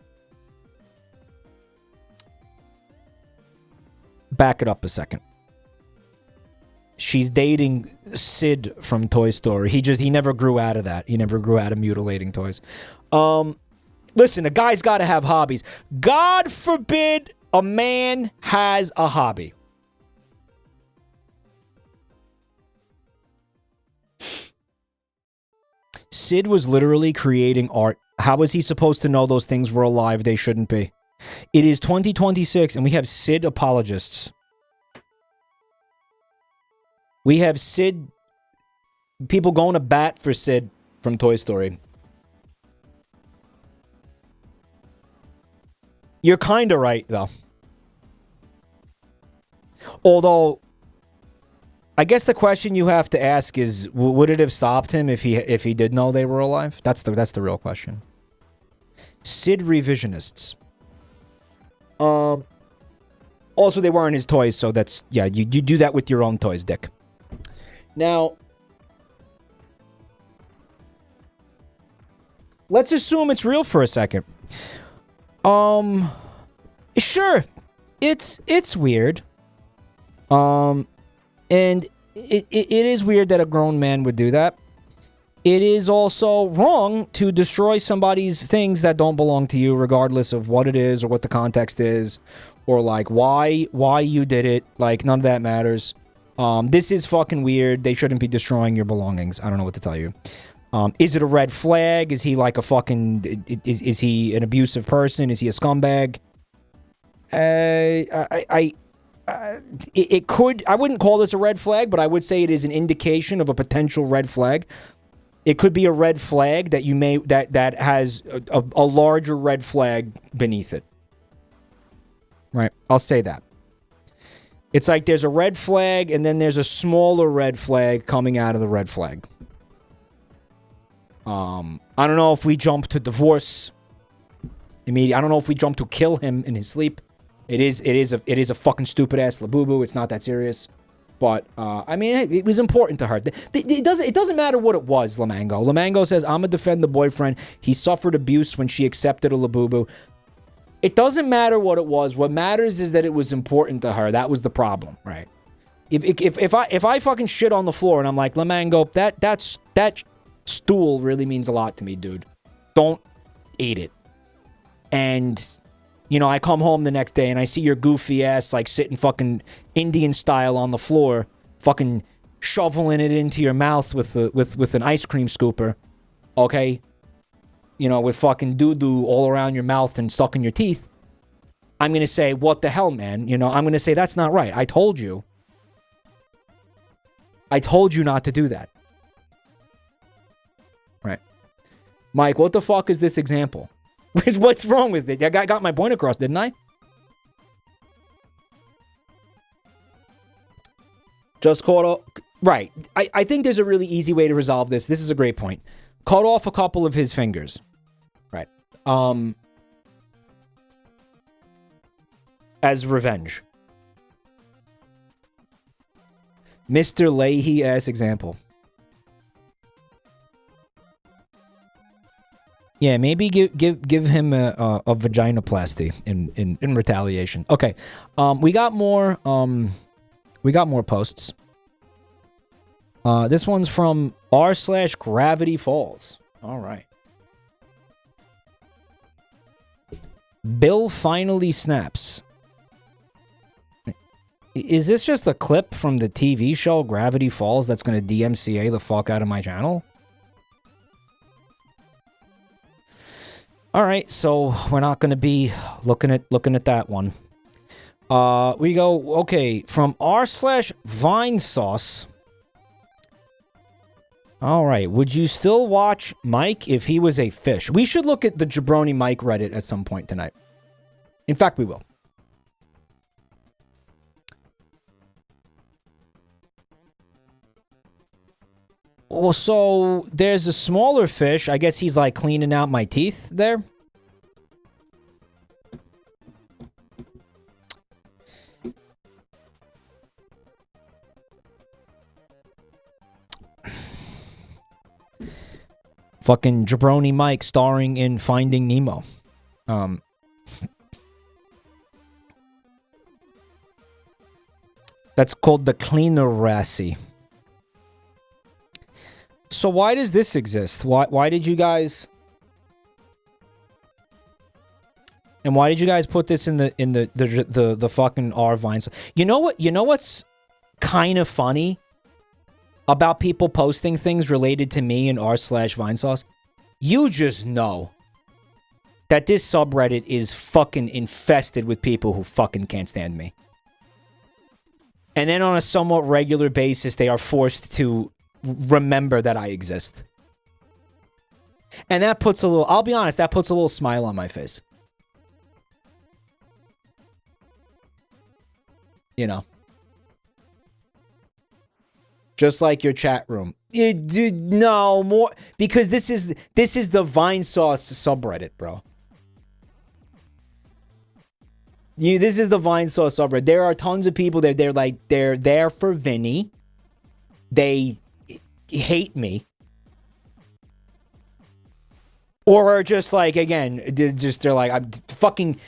back it up a second. She's dating Sid from Toy Story. He never grew out of that. He never grew out of mutilating toys. Listen, a guy's got to have hobbies. God forbid a man has a hobby. Sid was literally creating art. How was he supposed to know those things were alive? They shouldn't be. It is 2026 and we have Sid apologists. We have Sid, people going to bat for Sid from Toy Story. You're kind of right, though. Although, I guess the question you have to ask is, would it have stopped him if he did know they were alive? That's the real question. Sid revisionists. Also, they weren't his toys, so that's, yeah, you do that with your own toys, Dick. Now, let's assume it's real for a second. Sure, it's weird. And it is weird that a grown man would do that. It is also wrong to destroy somebody's things that don't belong to you, regardless of what it is or what the context is, or like why you did it. Like, none of that matters. This is fucking weird. They shouldn't be destroying your belongings. I don't know what to tell you. Is it a red flag? Is he like a fucking... Is he an abusive person? Is he a scumbag? It could... I wouldn't call this a red flag, but I would say it is an indication of a potential red flag. It could be a red flag that you may that has a larger red flag beneath it. Right? I'll say that. It's like there's a red flag and then there's a smaller red flag coming out of the red flag. I don't know if we jump to divorce immediately. I don't know if we jump to kill him in his sleep. It is a fucking stupid ass labubu. It's not that serious. But I mean, it was important to her. It doesn't matter what it was, Lamango. Lamango says, "I'm gonna defend the boyfriend. He suffered abuse when she accepted a labubu." It doesn't matter what it was. What matters is that it was important to her. That was the problem, right? If I fucking shit on the floor and I'm like, Lamango, that stool really means a lot to me, dude. Don't eat it. And you know, I come home the next day and I see your goofy ass like sitting fucking Indian style on the floor, fucking shoveling it into your mouth with an ice cream scooper, okay? You know, with fucking doo-doo all around your mouth and stuck in your teeth. I'm going to say, what the hell, man? You know, I'm going to say, that's not right. I told you. I told you not to do that. Right. Mike, what the fuck is this example? What's wrong with it? I got my point across, didn't I? Just caught off. Right. I think there's a really easy way to resolve this. This is a great point. Cut off a couple of his fingers. Right. As revenge. Mr. Leahy-ass example. Yeah, maybe give him a vaginoplasty in retaliation. Okay, we got more posts. This one's from r/Gravity Falls. All right. Bill finally snaps. Is this just a clip from the TV show Gravity Falls that's going to DMCA the fuck out of my channel? All right, so we're not going to be looking at that one. We go, okay, from r/Vinesauce. All right, would you still watch Mike if he was a fish? We should look at the Jabronimike Reddit at some point tonight. In fact, we will. Well, so there's a smaller fish. I guess he's like cleaning out my teeth there. Fucking Jabronimike starring in Finding Nemo. That's called the Cleanerassi. So why does this exist? Why did you guys? And why did you guys put this in the fucking R Vines? You know what? You know what's kind of funny about people posting things related to me in r/Vinesauce? You just know that this subreddit is fucking infested with people who fucking can't stand me. And then on a somewhat regular basis, they are forced to remember that I exist. And that puts a little, I'll be honest, that puts a little smile on my face. You know. Just like your chat room. Dude, no, more, because this is the Vinesauce subreddit, bro. This is the Vinesauce subreddit. There are tons of people there. They're there for Vinny. They hate me, or are just like, again, they're like, I'm fucking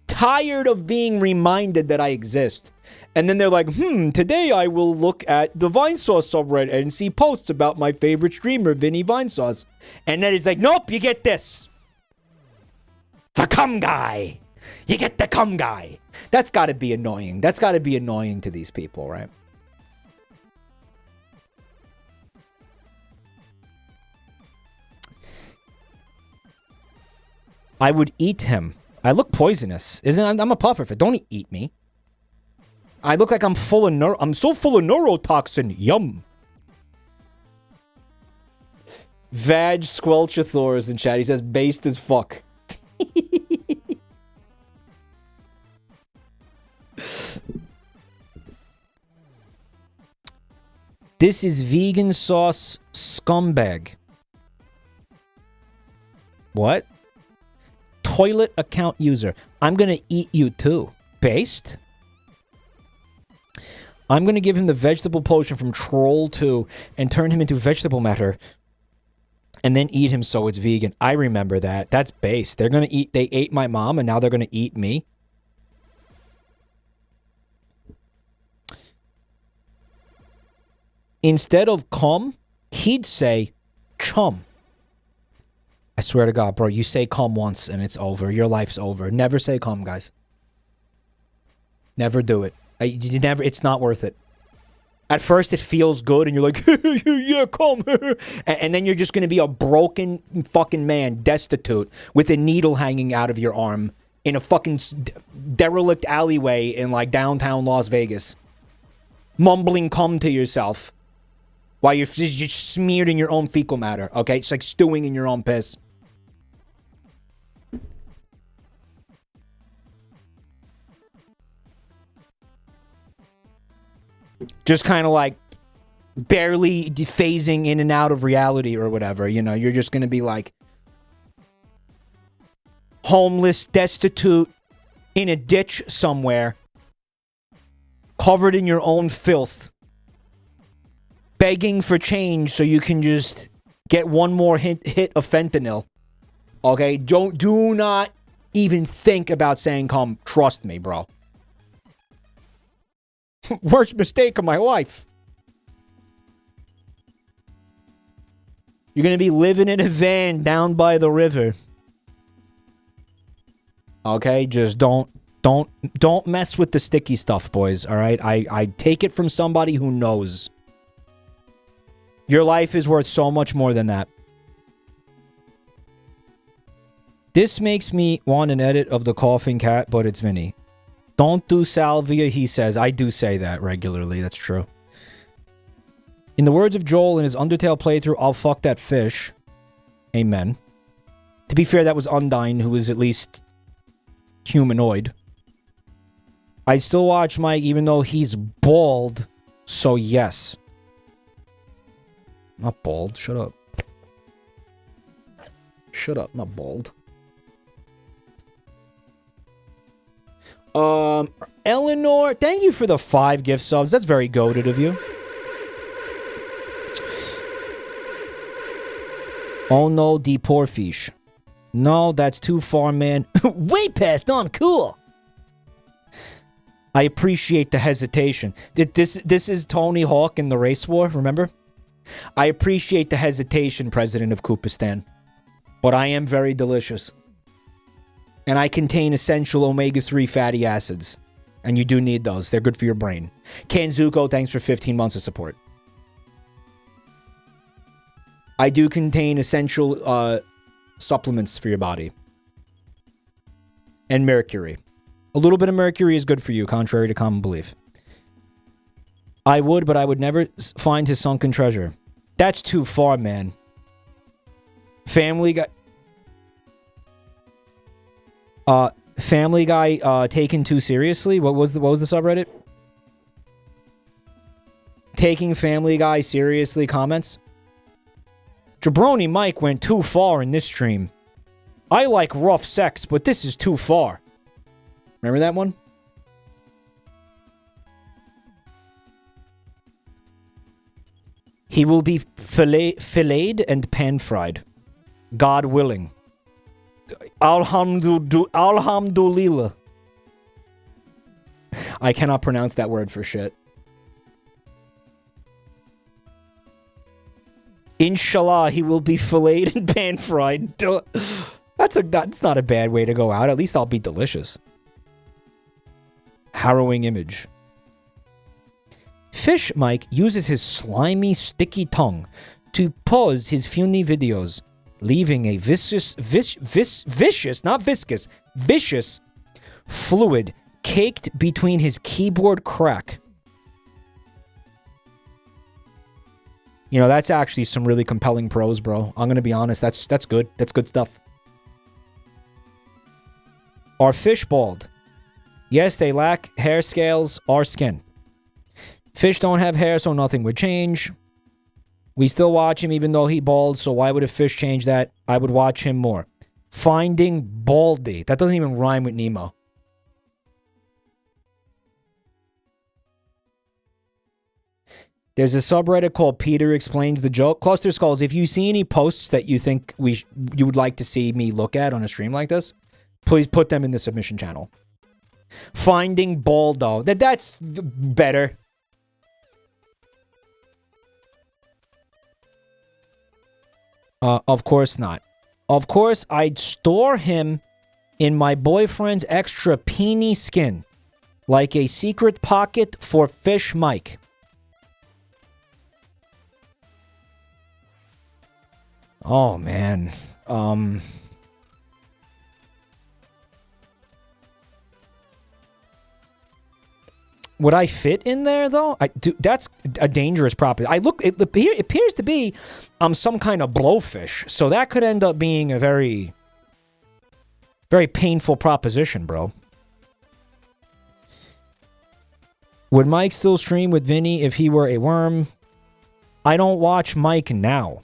tired of being reminded that I exist. And then they're like, today I will look at the Vinesauce subreddit and see posts about my favorite streamer, Vinny Vinesauce. And then he's like, nope, you get this. The cum guy. You get the cum guy. That's got to be annoying. That's got to be annoying to these people, right? I would eat him. I look poisonous. I'm a pufferfish. Don't eat me. I look like I'm full of I'm so full of neurotoxin. Yum. Vag Squelchathor is in chat. He says based as fuck. This is vegan sauce scumbag. What? Toilet account user. I'm gonna eat you too. Based? I'm gonna give him the vegetable potion from Troll 2 and turn him into vegetable matter. And then eat him so it's vegan. I remember that. That's based. They're gonna eat. They ate my mom and now they're gonna eat me. Instead of cum, he'd say chum. I swear to God, bro, you say cum once and it's over. Your life's over. Never say cum, guys. Never do it. You never. It's not worth it. At first, it feels good, and you're like, yeah, cum. And then you're just going to be a broken fucking man, destitute, with a needle hanging out of your arm in a fucking derelict alleyway in, like, downtown Las Vegas. Mumbling cum to yourself while you're just smeared in your own fecal matter, okay? It's like stewing in your own piss. Just kind of like barely phasing in and out of reality or whatever, you know? You're just going to be like homeless, destitute, in a ditch somewhere, covered in your own filth, begging for change so you can just get one more hit of fentanyl. Okay? Do not even think about saying cum. Trust me, bro. Worst mistake of my life. You're gonna be living in a van down by the river. Okay? Just don't mess with the sticky stuff, boys, alright? I take it from somebody who knows. Your life is worth so much more than that. This makes me want an edit of the coughing cat, but it's Vinny. Don't do salvia, he says. I do say that regularly. That's true. In the words of Joel in his Undertale playthrough, I'll fuck that fish. Amen. To be fair, that was Undyne, who is at least humanoid. I still watch Mike even though he's bald, so yes. Not bald. Shut up. Shut up. Not bald. Eleanor, thank you for the 5 gift subs. That's very goated of you. Oh no, the poor fish. No, that's too far, man. Way past on cool. I appreciate the hesitation. This is Tony Hawk in the race war, remember? I appreciate the hesitation, President of Koopistan. But I am very delicious. And I contain essential omega-3 fatty acids. And you do need those. They're good for your brain. Kanzuko, thanks for 15 months of support. I do contain essential supplements for your body. And mercury. A little bit of mercury is good for you, contrary to common belief. I would, but I would never find his sunken treasure. That's too far, man. Family Guy... Family Guy taken too seriously? What was the subreddit? Taking Family Guy seriously comments? Jabroni Mike went too far in this stream. I like rough sex, but this is too far. Remember that one? He will be filleted and pan-fried. God willing. Alhamdulillah. I cannot pronounce that word for shit. Inshallah, he will be filleted and pan-fried. That's not a bad way to go out. At least I'll be delicious. Harrowing image. Fish Mike uses his slimy, sticky tongue to pause his funny videos, leaving a vicious, not viscous, vicious fluid caked between his keyboard crack. You know, that's actually some really compelling prose, bro. I'm gonna be honest. That's good. That's good stuff. Are fish bald? Yes, they lack hair, scales, or skin. Fish don't have hair, so nothing would change. We still watch him even though he bald, so why would a fish change that? I would watch him more. Finding Baldy. That doesn't even rhyme with Nemo. There's a subreddit called Peter Explains the Joke. Cluster Skulls, if you see any posts that you think you would like to see me look at on a stream like this, please put them in the submission channel. Finding Baldo. That's better. Of course not. Of course, I'd store him in my boyfriend's extra peony skin, like a secret pocket for Fish Mike. Oh, man. Would I fit in there, though? That's a dangerous proposition. It appears to be some kind of blowfish, so that could end up being a very, very painful proposition, bro. Would Mike still stream with Vinny if he were a worm? I don't watch Mike now.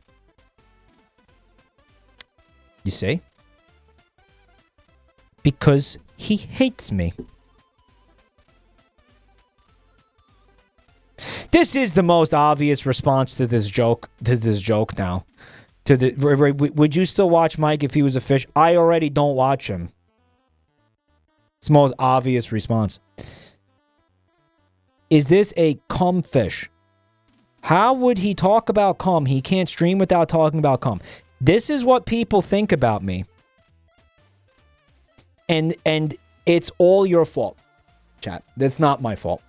You see? Because he hates me. This is the most obvious response to this joke. Now. Would you still watch Mike if he was a fish? I already don't watch him. It's the most obvious response. Is this a cum fish? How would he talk about cum? He can't stream without talking about cum. This is what people think about me. And it's all your fault, chat. That's not my fault.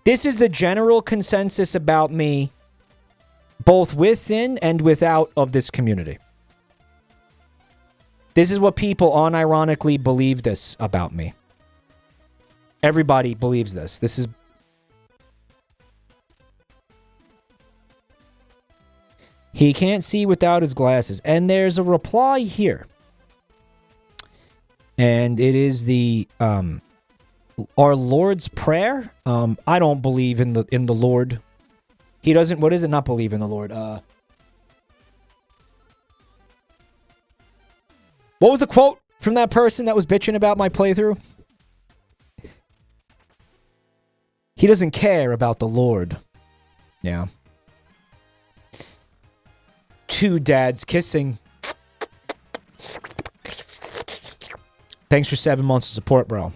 This is the general consensus about me, both within and without of this community. This is what people unironically believe this about me. Everybody believes this. This is... He can't see without his glasses. And there's a reply here. And it is the... our Lord's Prayer. I don't believe in the Lord. He doesn't. What is it? Not believe in the Lord. What was the quote from that person that was bitching about my playthrough? He doesn't care about the Lord. Yeah. Two dads kissing. Thanks for 7 months of support, bro.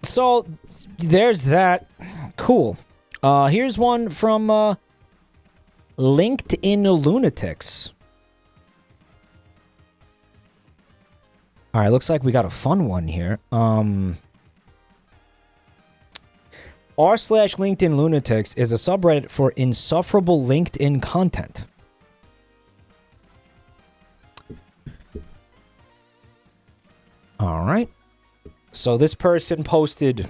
So there's that. Cool. Here's one from LinkedIn Lunatics. All right, looks like we got a fun one here. r/LinkedIn Lunatics is a subreddit for insufferable LinkedIn content. All right. So this person posted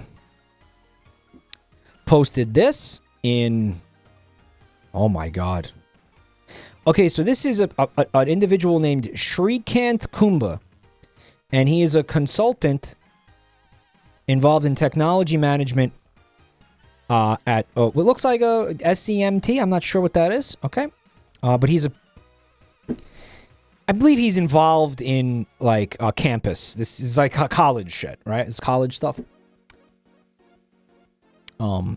this in... Oh my god. Okay, so this is an individual named Shrikant Kumba. And he is a consultant involved in technology management at what looks like a SCMT. I'm not sure what that is. Okay. But he's I believe he's involved in, like, a campus. This is, like, college shit, right? It's college stuff. I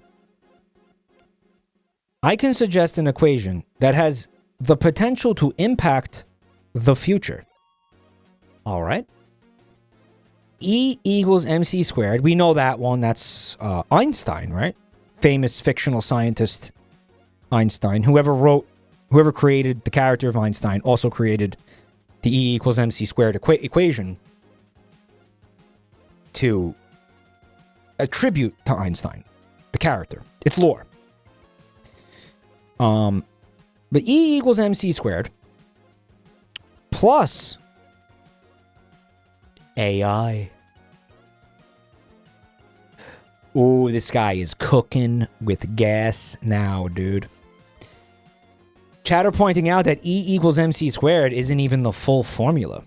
can suggest an equation that has the potential to impact the future. All right. E equals MC squared. We know that one. That's Einstein, right? Famous fictional scientist Einstein. Whoever created the character of Einstein also created the E equals MC squared equation to attribute to Einstein, the character. It's lore. But E equals MC squared plus AI Ooh, this guy is cooking with gas now, dude. Chatter pointing out that E equals MC squared isn't even the full formula.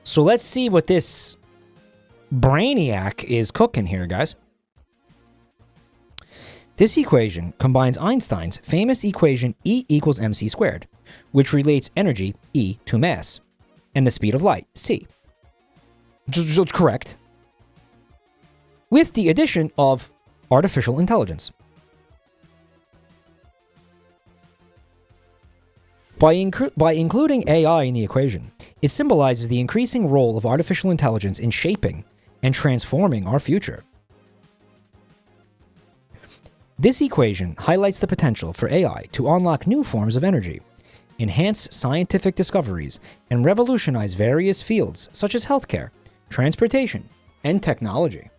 So let's see what this brainiac is cooking here, guys. This equation combines Einstein's famous equation E equals mc squared, which relates energy, E, to mass, and the speed of light, c. Just correct. With the addition of artificial intelligence. By including AI in the equation, it symbolizes the increasing role of artificial intelligence in shaping and transforming our future. This equation highlights the potential for AI to unlock new forms of energy, enhance scientific discoveries, and revolutionize various fields such as healthcare, transportation, and technology.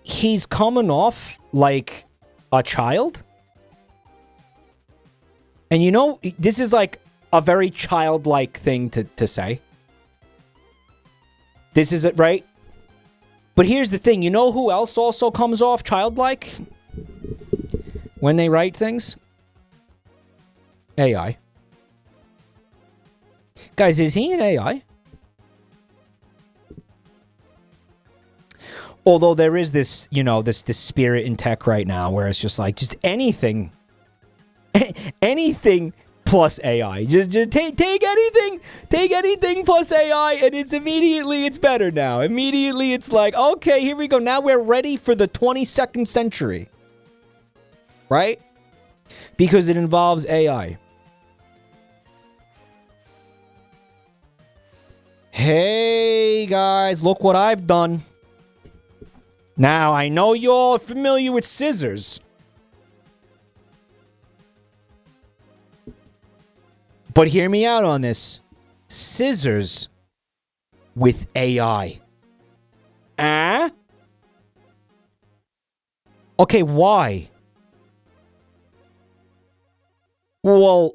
He's coming off like a child. And you know, this is like a very childlike thing to say. This is it, right? But here's the thing. You know who else also comes off childlike when they write things? AI. Guys, is he an AI? Although there is this, you know, this spirit in tech right now where it's just like, just anything plus AI. Just take anything plus AI, and it's better now. Immediately it's like, okay, here we go. Now we're ready for the 22nd century. Right? Because it involves AI. Hey guys, look what I've done. Now, I know you all are familiar with scissors. But hear me out on this. Scissors with AI. Okay, why? Well,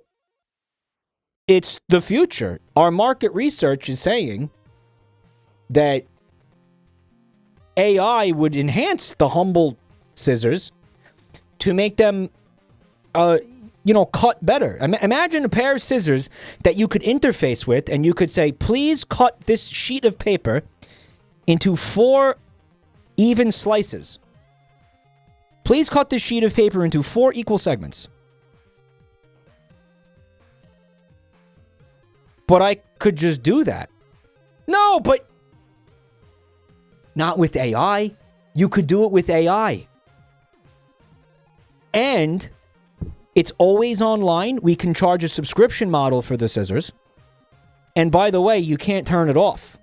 it's the future. Our market research is saying that AI would enhance the humble scissors to make them, cut better. Imagine a pair of scissors that you could interface with, and you could say, please cut this sheet of paper into 4 even slices. Please cut this sheet of paper into 4 equal segments. But I could just do that. No, but not with AI. You could do it with AI. And it's always online. We can charge a subscription model for the scissors. And by the way, you can't turn it off.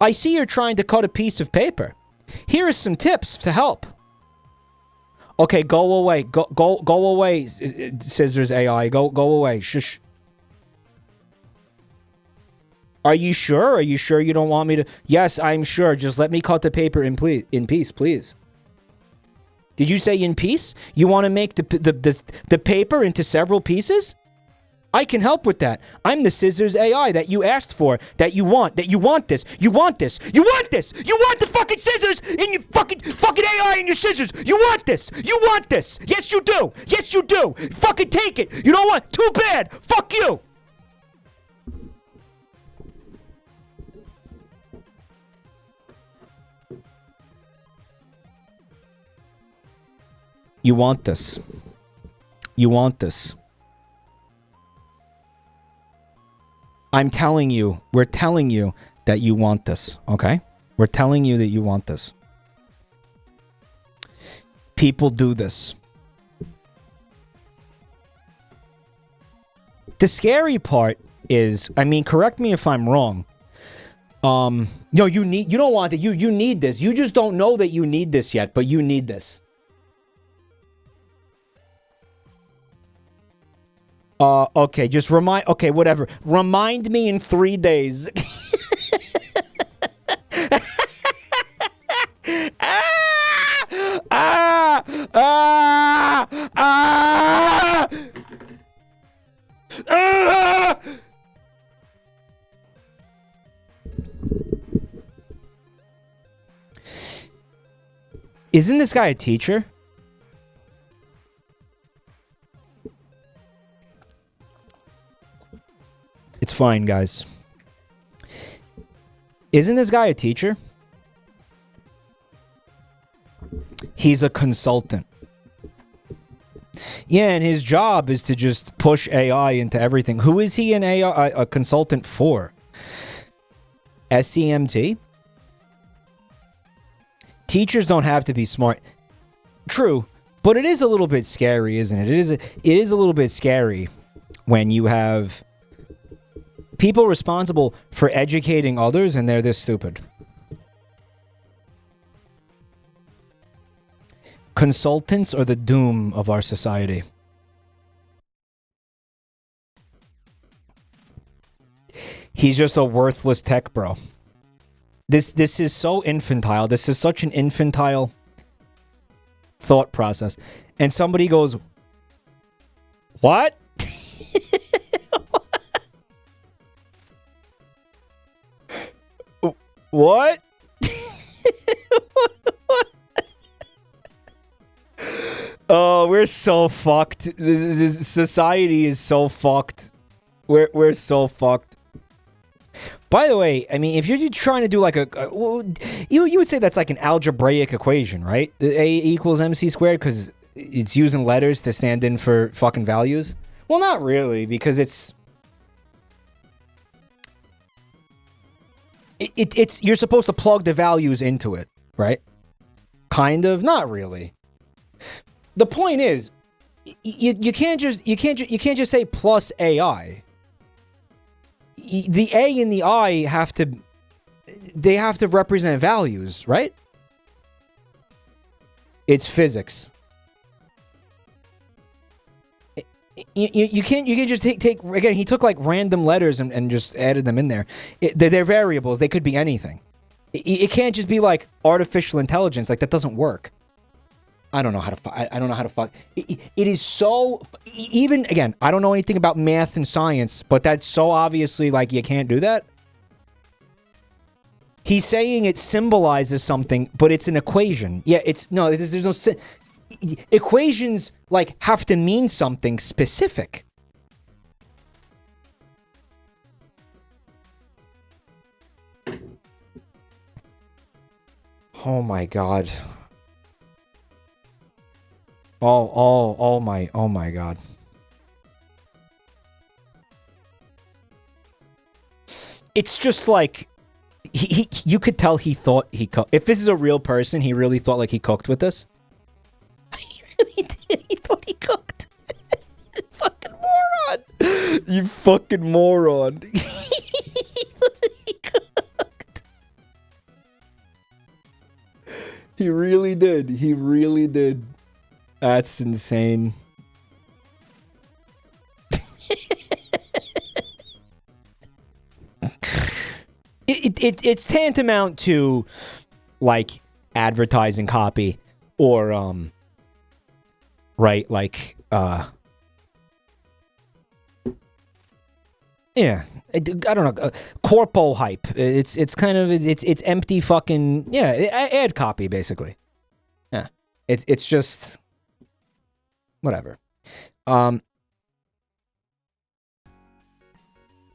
I see you're trying to cut a piece of paper. Here are some tips to help. Okay, go away. Go away, scissors AI. Go away. Shush. Are you sure? Are you sure you don't want me to? Yes, I'm sure. Just let me cut the paper in peace, please. Did you say in peace? You want to make the paper into several pieces? I can help with that. I'm the scissors AI that you asked for, that you want this. You want this. You want the fucking scissors in your fucking AI and your scissors. You want this. Yes, you do. Fucking take it. You know what? Too bad. Fuck you. You want this. I'm telling you, we're telling you that you want this, okay? We're telling you that you want this. People do this. The scary part is, correct me if I'm wrong. You don't want it. You need this. You just don't know that you need this yet, but you need this. Okay, whatever. Remind me in 3 days. Ah! Ah! Ah! Isn't this guy a teacher? It's fine, guys. Isn't this guy a teacher? He's a consultant. Yeah, and his job is to just push AI into everything. Who is he an AI a consultant for? SCMT? Teachers don't have to be smart. True, but it is a little bit scary, isn't it? It is a little bit scary when you have people responsible for educating others and they're this stupid. Consultants are the doom of our society. He's just a worthless tech bro. This is so infantile. This is such an infantile thought process. And somebody goes, "What?" What? Oh, we're so fucked. This society is so fucked. We're so fucked. By the way, I mean, if you're trying to do like well, you would say that's like an algebraic equation, right? A equals mc squared because it's using letters to stand in for fucking values. Well, not really, because it's you're supposed to plug the values into it, right? Kind of, not really. The point is, you can't just say plus AI. The A and the I have to represent values, right? It's physics. You can't just take again. He took like random letters and just added them in there. They're variables. They could be anything. It can't just be like artificial intelligence. Like that doesn't work. I don't know how to. I don't know how to fuck. It is so. Even again, I don't know anything about math and science, but that's so obviously like you can't do that. He's saying it symbolizes something, but it's an equation. Yeah, it's no. There's no. Equations like have to mean something specific. Oh my god. Oh my god. It's just like you could tell he thought he cooked. If this is a real person, he really thought like he cooked with this. He really did. He thought he cooked. Fucking moron. You fucking moron. He thought he cooked. He really did. He really did. That's insane. It's tantamount to like advertising copy or right, like yeah, I don't know, corpo hype. It's kind of it's empty fucking ad copy basically. Yeah, it's just whatever.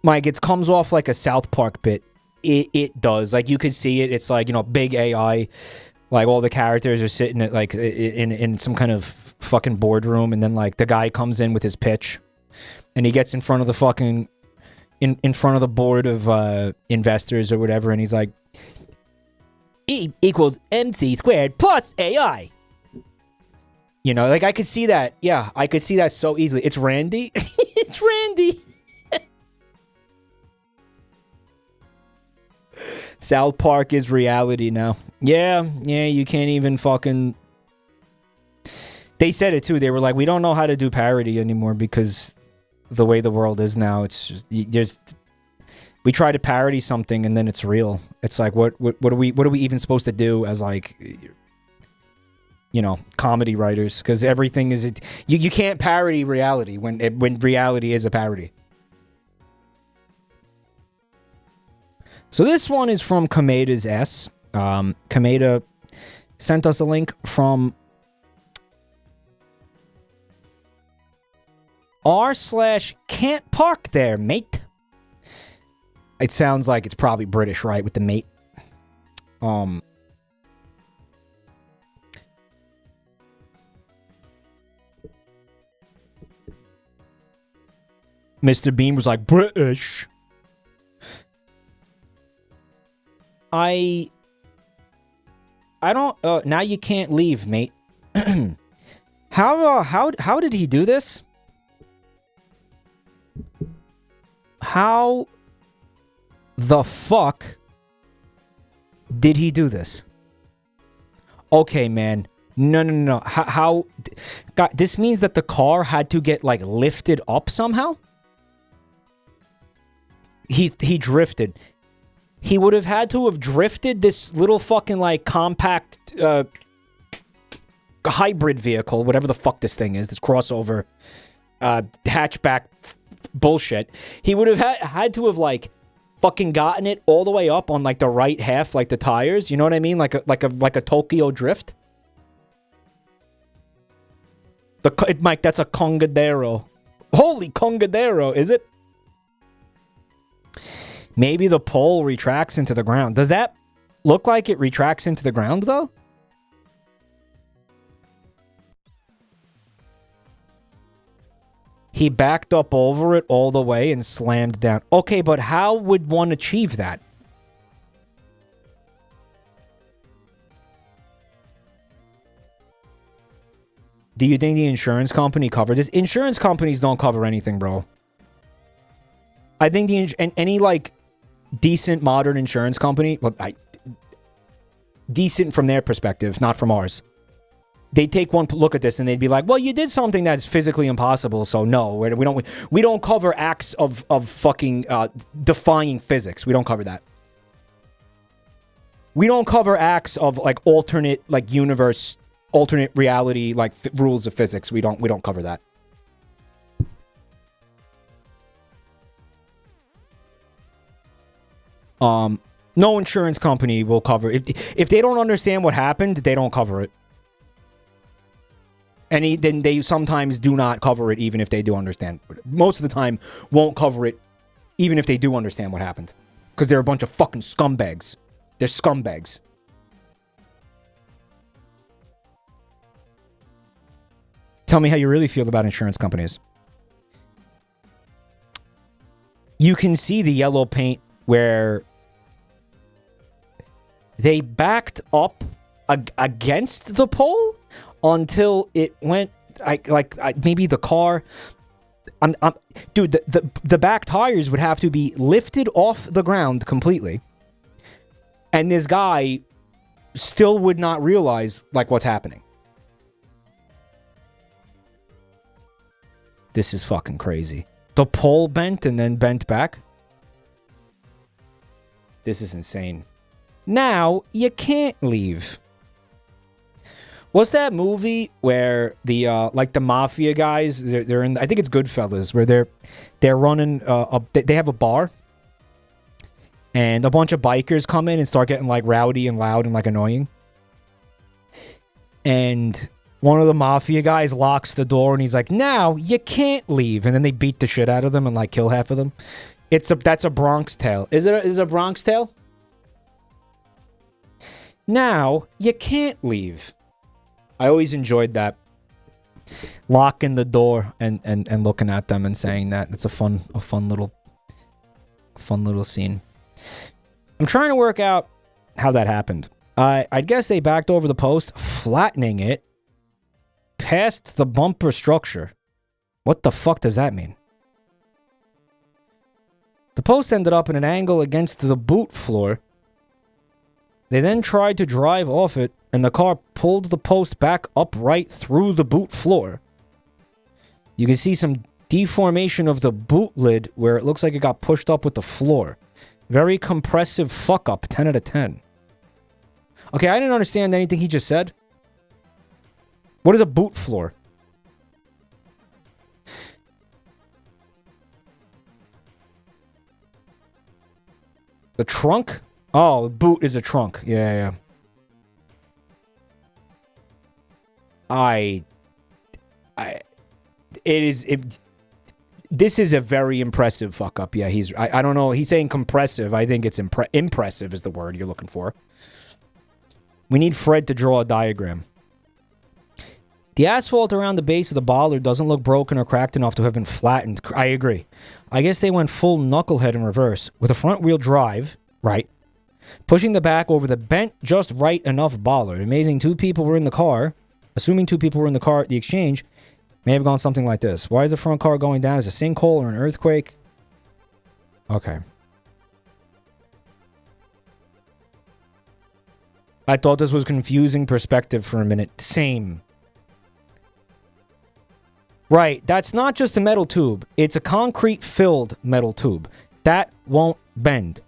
Mike, it comes off like a South Park bit. It does. Like you could see it. It's like, you know, big AI. Like all the characters are sitting at like in some kind of fucking boardroom, and then like the guy comes in with his pitch, and he gets in front of the fucking in front of the board of investors or whatever, and he's like, E equals MC squared plus AI. You know, like I could see that. Yeah, I could see that so easily. It's Randy. It's Randy. South Park is reality now. Yeah, you can't even fucking... They said it too. They were like, we don't know how to do parody anymore because the way the world is now, it's just... We try to parody something and then it's real. It's like, what are we even supposed to do as like... you know, comedy writers, because everything is you can't parody reality when reality is a parody. So this one is from Kameda's S. Kameda sent us a link from r/can't park there, mate. It sounds like it's probably British, right, with the mate. Mr. Bean was like, British. I don't, now you can't leave, mate. How did he do this? How the fuck did he do this? Okay, man. No. How God, this means that the car had to get, like, lifted up somehow? He drifted. He would have had to have drifted this little fucking, like, compact hybrid vehicle, whatever the fuck this thing is, this crossover hatchback bullshit. He would have had to have, like, fucking gotten it all the way up on, like, the right half, like the tires. You know what I mean? Like a Tokyo drift. Mike, that's a Congadero. Holy Congadero, is it? Maybe the pole retracts into the ground. Does that look like it retracts into the ground, though? He backed up over it all the way and slammed down. Okay, but how would one achieve that? Do you think the insurance company covered this? Insurance companies don't cover anything, bro. I think any, like, decent modern insurance company, well, decent from their perspective, not from ours. They'd take one look at this and they'd be like, well, you did something that's physically impossible, so no, we don't cover acts of fucking defying physics. We don't cover that. We don't cover acts of, like, alternate, like, universe, alternate reality, like, rules of physics. We don't cover that. No insurance company will cover if they don't understand what happened, they don't cover it. And then they sometimes do not cover it even if they do understand. Most of the time won't cover it even if they do understand what happened. Because they're a bunch of fucking scumbags. They're scumbags. Tell me how you really feel about insurance companies. You can see the yellow paint where they backed up against the pole until it went, maybe the car. Dude, the back tires would have to be lifted off the ground completely, and this guy still would not realize, like, what's happening. This is fucking crazy. The pole bent and then bent back. This is insane. Now you can't leave. What's that movie where the like the mafia guys, they're in, I think it's Goodfellas, where they're running they have a bar and a bunch of bikers come in and start getting, like, rowdy and loud and, like, annoying. And one of the mafia guys locks the door and he's like, now you can't leave. And then they beat the shit out of them and, like, kill half of them. That's a Bronx Tale. Is it a Bronx Tale? Now you can't leave. I always enjoyed that. Locking the door and looking at them and saying that. It's a fun little scene. I'm trying to work out how that happened. I guess they backed over the post, flattening it past the bumper structure. What the fuck does that mean? The post ended up in an angle against the boot floor. They then tried to drive off it, and the car pulled the post back upright through the boot floor. You can see some deformation of the boot lid where it looks like it got pushed up with the floor. Very compressive fuck up, 10 out of 10. Okay, I didn't understand anything he just said. What is a boot floor? The trunk? Oh, boot is a trunk. Yeah. This is a very impressive fuck up. Yeah, I don't know. He's saying compressive. I think it's impressive is the word you're looking for. We need Fred to draw a diagram. The asphalt around the base of the bollard doesn't look broken or cracked enough to have been flattened. I agree. I guess they went full knucklehead in reverse. With a front wheel drive, right? Pushing the back over the bent just right enough bollard. Amazing 2 people were in the car. Assuming 2 people were in the car at the exchange, may have gone something like this. Why is the front car going down? Is it a sinkhole or an earthquake? Okay. I thought this was confusing perspective for a minute. Same. Right, that's not just a metal tube. It's a concrete-filled metal tube. That won't bend.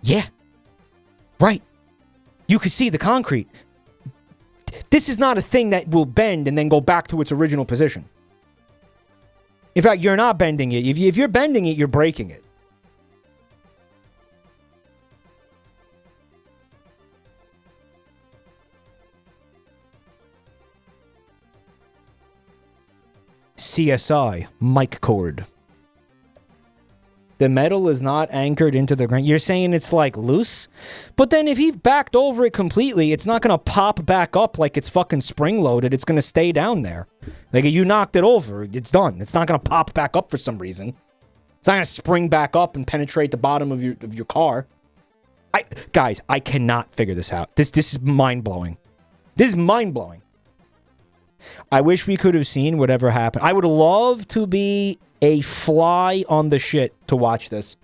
Yeah. Right. You could see the concrete. This is not a thing that will bend and then go back to its original position. In fact, you're not bending it. If you're bending it, you're breaking it. CSI, mic cord. The metal is not anchored into the ground. You're saying it's like loose? But then if he backed over it completely, it's not going to pop back up like it's fucking spring-loaded. It's going to stay down there. Like, you knocked it over. It's done. It's not going to pop back up for some reason. It's not going to spring back up and penetrate the bottom of your car. Guys, I cannot figure this out. This is mind-blowing. This is mind-blowing. I wish we could have seen whatever happened. I would love to be a fly on the shit to watch this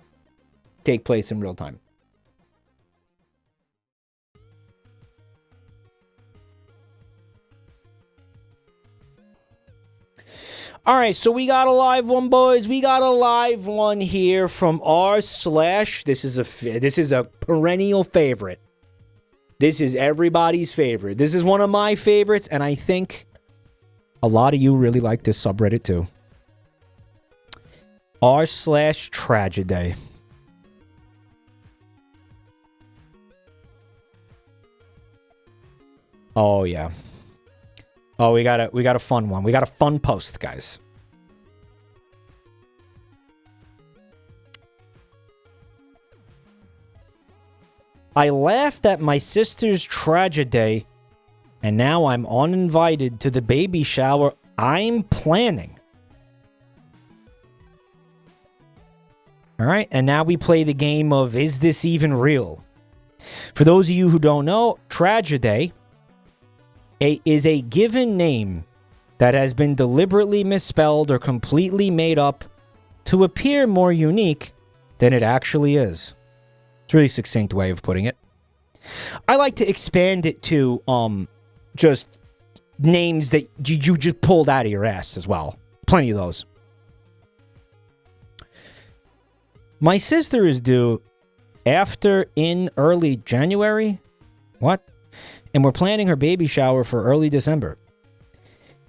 take place in real time. All right, so we got a live one, boys. We got a live one here from r/. This is a perennial favorite. This is everybody's favorite. This is one of my favorites, and I think a lot of you really like this subreddit too. r/tragedy. Oh yeah. Oh, we got a fun one. We got a fun post, guys. I laughed at my sister's tragedy, and now I'm uninvited to the baby shower I'm planning. All right, and now we play the game of, is this even real? For those of you who don't know, tragedy is a given name that has been deliberately misspelled or completely made up to appear more unique than it actually is. It's a really succinct way of putting it. I like to expand it to just names that you just pulled out of your ass as well. Plenty of those. My sister is due in early January. What? And we're planning her baby shower for early December.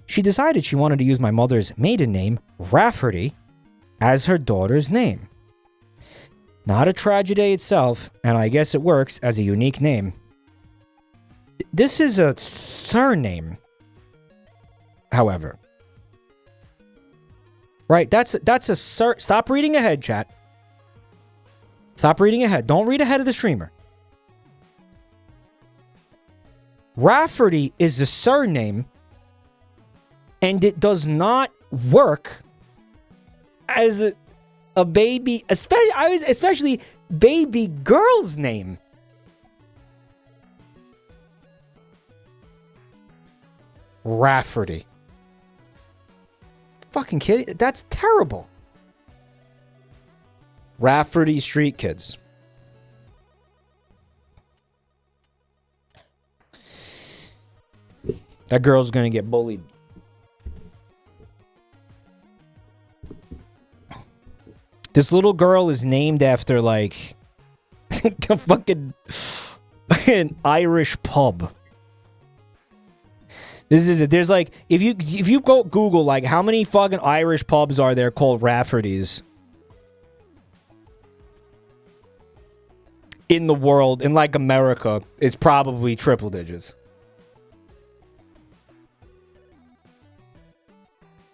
She decided she wanted to use my mother's maiden name, Rafferty, as her daughter's name. Not a tragedy itself, and I guess it works as a unique name. This is a surname, however. Right, that's a Stop reading ahead, chat. Stop reading ahead. Don't read ahead of the streamer. Rafferty is the surname, and it does not work as a baby, especially baby girl's name. Rafferty. Fucking kidding? That's terrible. Rafferty Street Kids. That girl's gonna get bullied. This little girl is named after, like, a fucking an Irish pub. This is it. There's like, if you go Google, like, how many fucking Irish pubs are there called Rafferty's in the world, in like America, it's probably triple digits.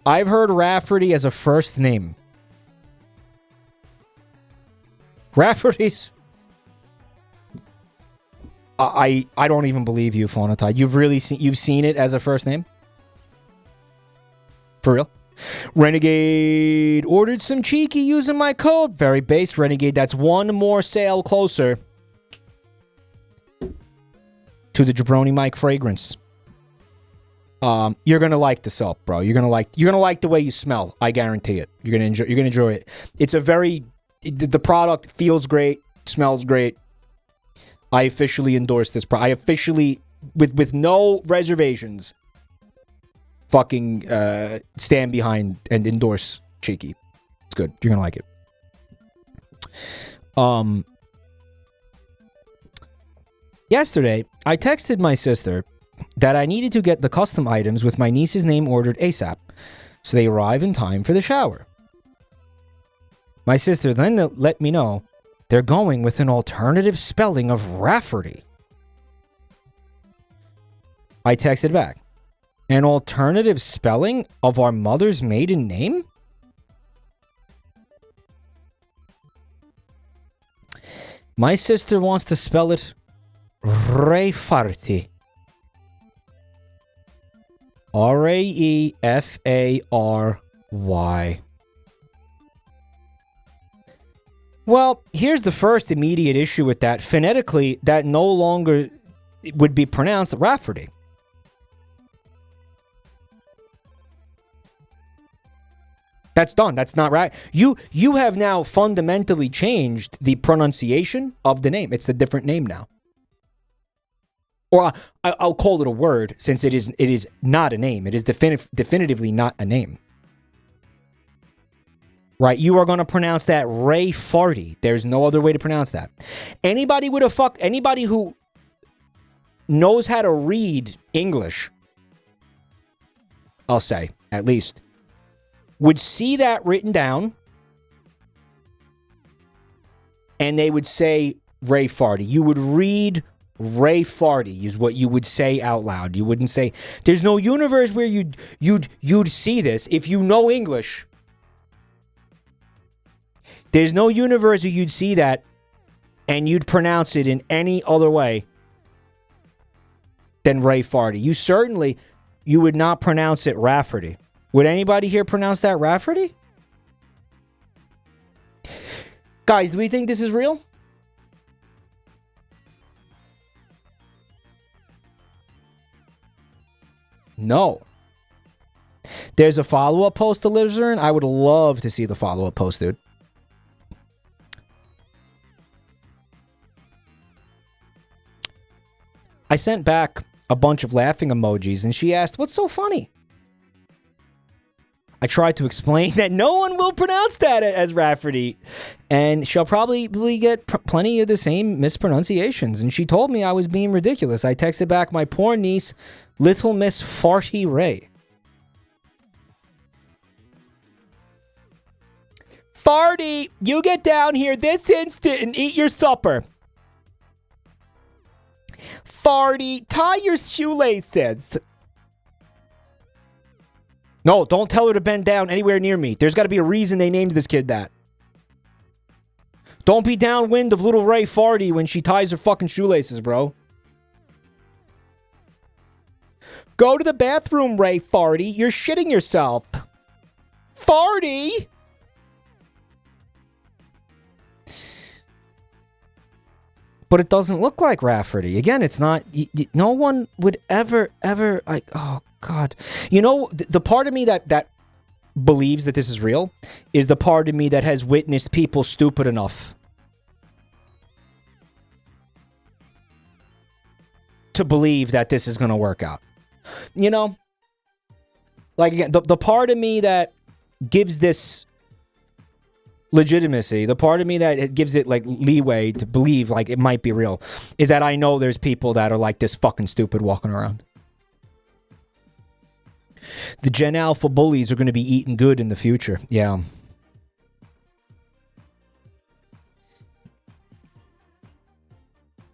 I've heard Rafferty as a first name. Rafferty's. I don't even believe you, Phonotai. You've seen it as a first name? For real? Renegade ordered some cheeky using my code. Very base, Renegade. That's one more sale closer to the Jabronimike fragrance. You're gonna like the soap, bro. You're gonna like the way you smell. I guarantee it. You're gonna enjoy it. It's a the product feels great, smells great. I officially endorse this. I officially, with no reservations, fucking stand behind and endorse Cheeky. It's good. You're gonna like it. Yesterday, I texted my sister that I needed to get the custom items with my niece's name ordered ASAP, so they arrive in time for the shower. My sister then let me know they're going with an alternative spelling of Rafferty. I texted back, an alternative spelling of our mother's maiden name? My sister wants to spell it Rayfarty. R-A-E-F-A-R-Y. Well, here's the first immediate issue with that. Phonetically, that no longer would be pronounced Rafferty. That's done. That's not right. You have now fundamentally changed the pronunciation of the name. It's a different name now. Or I'll call it a word, since it is not a name. It is definitively not a name. Right? You are going to pronounce that Ray Farty. There's no other way to pronounce that. Anybody who knows how to read English, I'll say, at least, would see that written down, and they would say Ray Farty. You would read Ray Farty is what you would say out loud. You wouldn't say, there's no universe where you'd see this. If you know English, there's no universe where you'd see that and you'd pronounce it in any other way than Ray Farty. You would not pronounce it Rafferty. Would anybody here pronounce that Rafferty? Guys, do we think this is real? No. There's a follow-up post to Livzern. I would love to see the follow-up post, dude. I sent back a bunch of laughing emojis, and she asked, what's so funny? I tried to explain that no one will pronounce that as Rafferty, and she'll probably get plenty of the same mispronunciations. And she told me I was being ridiculous. I texted back, my poor niece, Little Miss Farty Ray. Farty, you get down here this instant and eat your supper. Farty, tie your shoelaces. No, don't tell her to bend down anywhere near me. There's got to be a reason they named this kid that. Don't be downwind of little Ray Farty when she ties her fucking shoelaces, bro. Go to the bathroom, Ray Farty. You're shitting yourself. Farty! But it doesn't look like Rafferty. Again, it's not... no one would ever, like... Oh, God. You know, the part of me that believes that this is real is the part of me that has witnessed people stupid enough to believe that this is going to work out. You know? Like, again, the part of me that gives this legitimacy, the part of me that it gives it, like, leeway to believe, like, it might be real, is that I know there's people that are, like, this fucking stupid walking around. The Gen Alpha bullies are going to be eating good in the future. Yeah.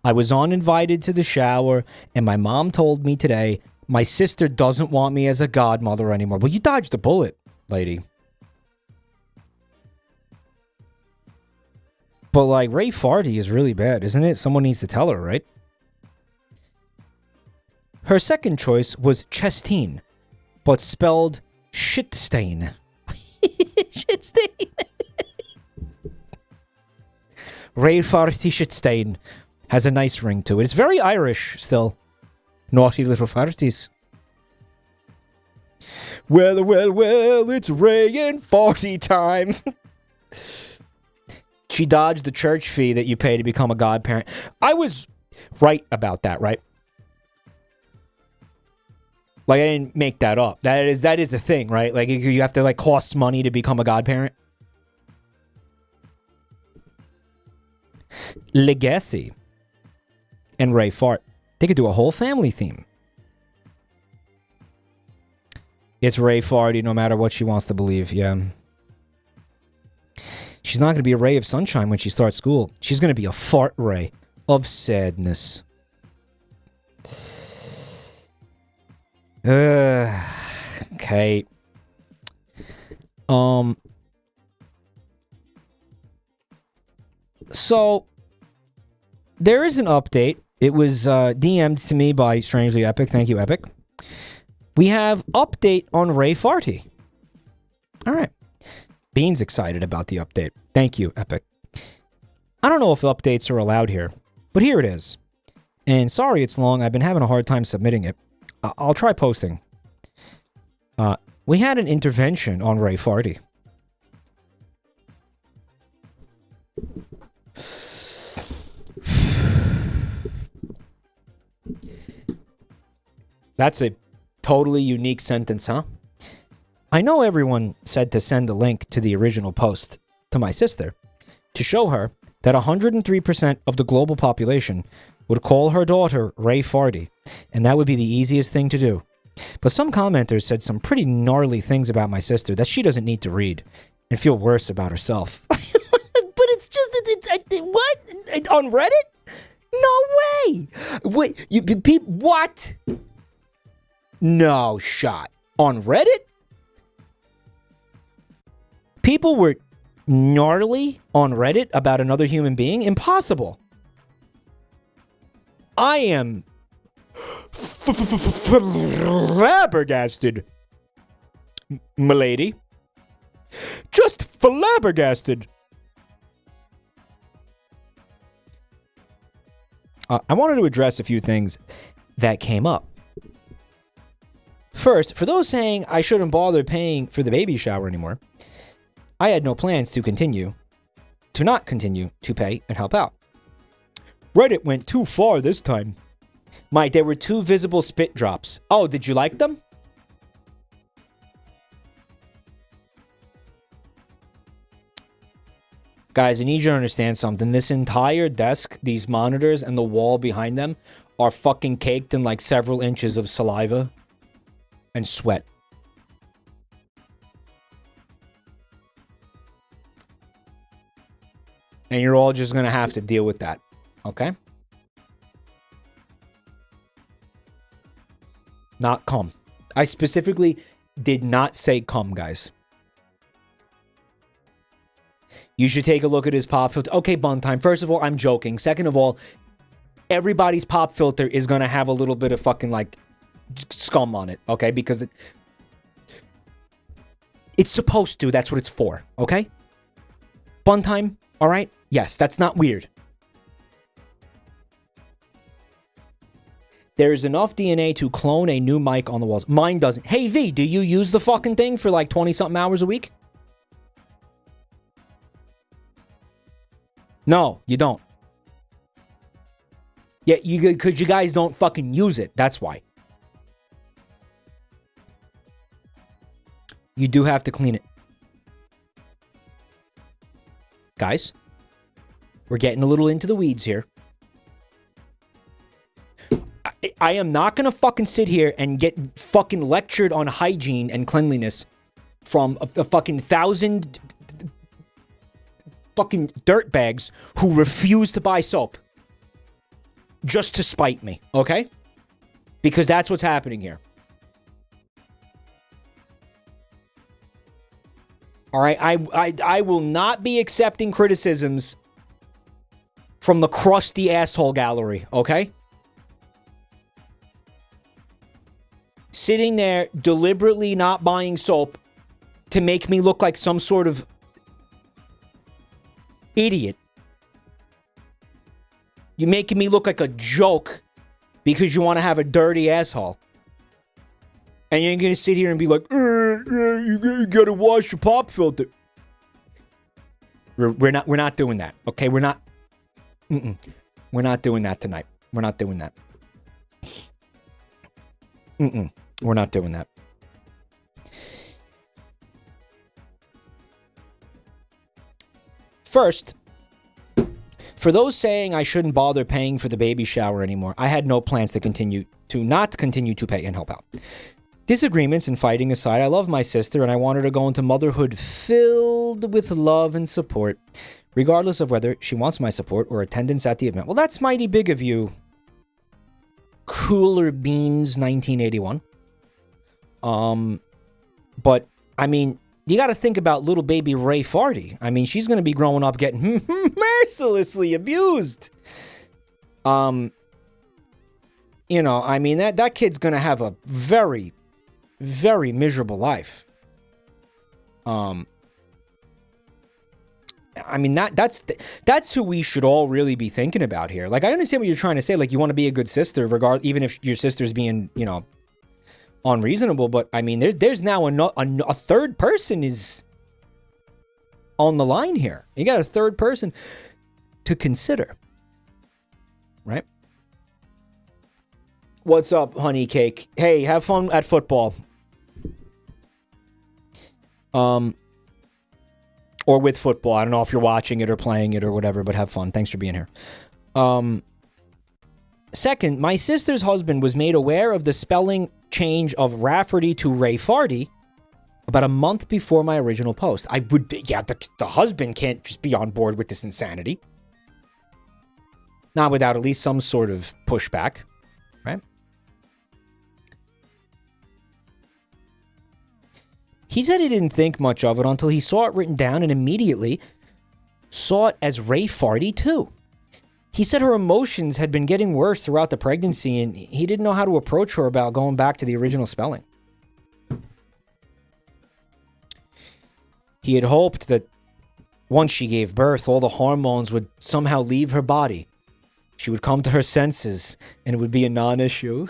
I was uninvited to the shower, and my mom told me today my sister doesn't want me as a godmother anymore. Well, you dodged a bullet, lady. But, like, Ray Farty is really bad, isn't it? Someone needs to tell her, right? Her second choice was Chestine, but spelled shitstain. Shitstain. Ray Farty Shitstain has a nice ring to it. It's very Irish still. Naughty little farties. Well, well, well, it's Ray and Farty time. She dodged the church fee that you pay to become a godparent. I was right about that, right? Like, I didn't make that up. That is a thing, right? Like, you have to, like, cost money to become a godparent. Legacy and Ray Fart. They could do a whole family theme. It's Ray Farty no matter what she wants to believe, yeah. She's not going to be a ray of sunshine when she starts school. She's going to be a fart ray of sadness. Okay. So, there is an update. It was DM'd to me by Strangely Epic. Thank you, Epic. We have update on Ray Farty. All right. Bean's excited about the update. Thank you, Epic. I don't know if updates are allowed here, but here it is. And sorry it's long. I've been having a hard time submitting it. I'll try posting. We had an intervention on Ray Farty. That's a totally unique sentence, huh? I know everyone said to send a link to the original post to my sister to show her that 103% of the global population would call her daughter Ray Farty, and that would be the easiest thing to do. But some commenters said some pretty gnarly things about my sister that she doesn't need to read and feel worse about herself. But it's just, what? On Reddit? No way! Wait, what? No shot. On Reddit? People were gnarly on Reddit about another human being? Impossible. I am flabbergasted, m'lady. Just flabbergasted. I wanted to address a few things that came up. First, for those saying I shouldn't bother paying for the baby shower anymore, I had no plans to not continue to pay and help out. Reddit went too far this time. Mike, there were 2 visible spit drops. Oh, did you like them? Guys, I need you to understand something. This entire desk, these monitors, and the wall behind them are fucking caked in like several inches of saliva and sweat. And you're all just going to have to deal with that. Okay? Not cum. I specifically did not say cum, guys. You should take a look at his pop filter. Okay, Bun Time. First of all, I'm joking. Second of all, everybody's pop filter is going to have a little bit of fucking, like, scum on it. Okay? Because it's supposed to. That's what it's for. Okay? Bun Time. All right? Yes, that's not weird. There is enough DNA to clone a new mic on the walls. Mine doesn't. Hey, V, do you use the fucking thing for like 20-something hours a week? No, you don't. Yeah, because you guys don't fucking use it. That's why. You do have to clean it. Guys, we're getting a little into the weeds here. I am not going to fucking sit here and get fucking lectured on hygiene and cleanliness from a fucking 1,000 fucking dirtbags who refuse to buy soap just to spite me, okay? Because that's what's happening here. All right, I will not be accepting criticisms from the crusty asshole gallery, okay? Sitting there deliberately not buying soap to make me look like some sort of idiot. You're making me look like a joke because you want to have a dirty asshole. And you're going to sit here and be like, you got to wash your pop filter. We're not doing that, okay? We're not doing that tonight. We're not doing that. We're not doing that. First, for those saying I shouldn't bother paying for the baby shower anymore, I had no plans to not continue to pay and help out. Disagreements and fighting aside, I love my sister and I want her to go into motherhood filled with love and support, regardless of whether she wants my support or attendance at the event. Well, that's mighty big of you, Cooler Beans 1981. But, I mean, you got to think about little baby Ray Farty. I mean, she's going to be growing up getting mercilessly abused. You know, I mean, that kid's going to have a very, very miserable life. I mean, that's who we should all really be thinking about here. Like, I understand what you're trying to say. Like, you want to be a good sister, even if your sister's being, you know, unreasonable. But I mean, there's now a third person is on the line here. You got a third person to consider, right? What's up, honey cake? Hey, have fun at football. Or with football. I don't know if you're watching it or playing it or whatever, but have fun. Thanks for being here. Second, my sister's husband was made aware of the spelling change of Rafferty to Ray Farty about a month before my original post. The husband can't just be on board with this insanity. Not without at least some sort of pushback, right? He said he didn't think much of it until he saw it written down and immediately saw it as Ray Farty too. He said her emotions had been getting worse throughout the pregnancy and he didn't know how to approach her about going back to the original spelling. He had hoped that once she gave birth, all the hormones would somehow leave her body. She would come to her senses and it would be a non-issue.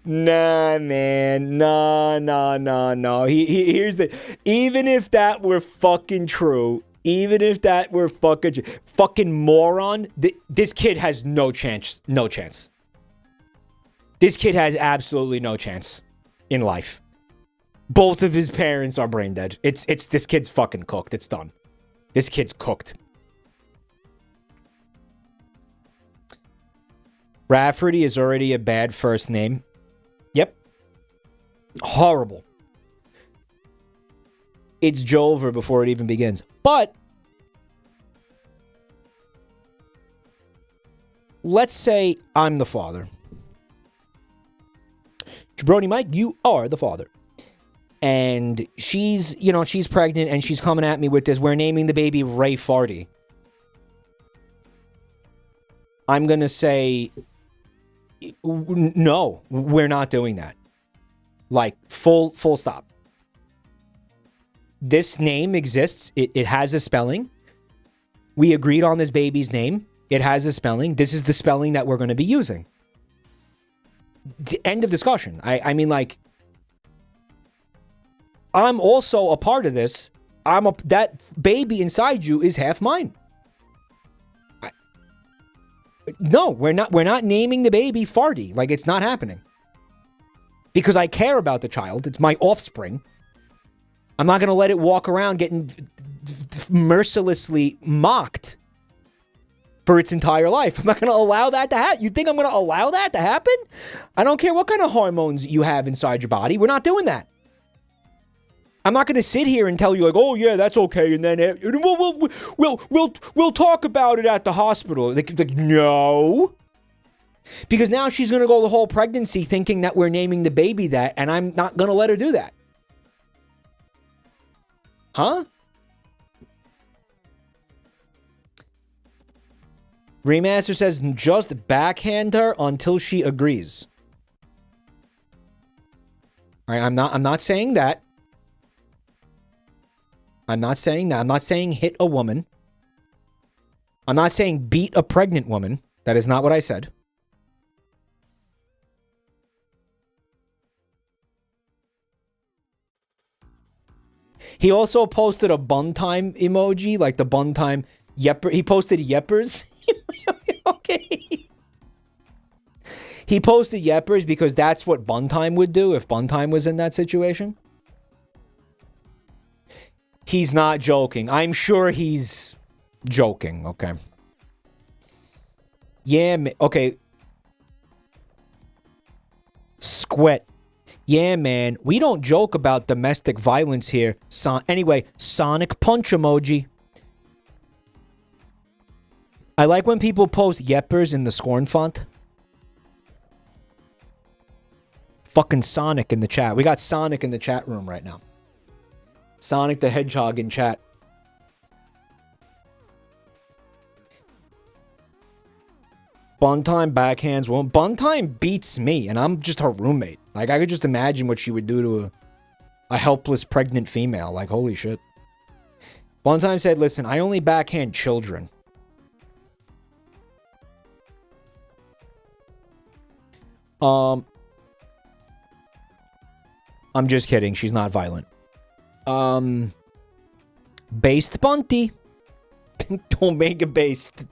Nah, man. No. Here's the... Even if that were fucking true, fucking moron, this kid has no chance. No chance. This kid has absolutely no chance in life. Both of his parents are brain dead. It's this kid's fucking cooked. It's done. This kid's cooked. Rafferty is already a bad first name. Yep. Horrible. It's Jover before it even begins. But let's say I'm the father. Jabronimike, you are the father. And she's pregnant and she's coming at me with this. We're naming the baby Ray Farty. I'm going to say, no, we're not doing that. Like, full stop. This name exists. It has a spelling. We agreed on this baby's name. It has a spelling. This is the spelling that we're going to be using. End of discussion. I mean, like, I'm also a part of this. That baby inside you is half mine. No, we're not naming the baby Farty. Like, it's not happening. Because I care about the child. It's my offspring. I'm not going to let it walk around getting mercilessly mocked for its entire life. I'm not going to allow that to happen. You think I'm going to allow that to happen? I don't care what kind of hormones you have inside your body. We're not doing that. I'm not going to sit here and tell you like, oh yeah, that's okay, and then we'll talk about it at the hospital. Like no, because now she's going to go the whole pregnancy thinking that we're naming the baby that, and I'm not going to let her do that. Huh? Remaster says, just backhand her until she agrees. All right, I'm not saying that. I'm not saying that. I'm not saying hit a woman. I'm not saying beat a pregnant woman. That is not what I said. He also posted a bun time emoji, like the bun time yepper. He posted yeppers. Okay. He posted yeppers because that's what bun time would do if bun time was in that situation. He's not joking. I'm sure he's joking. Okay. Yeah, okay. Squat. Yeah, man. We don't joke about domestic violence here. Anyway, Sonic Punch emoji. I like when people post yeppers in the scorn font. Fucking Sonic in the chat. We got Sonic in the chat room right now. Sonic the Hedgehog in chat. Buntime backhands. Well, Buntime beats me, and I'm just her roommate. Like, I could just imagine what she would do to a helpless pregnant female. Like, holy shit. Buntime said, listen, I only backhand children. I'm just kidding. She's not violent. Based Bunty. Don't make it based.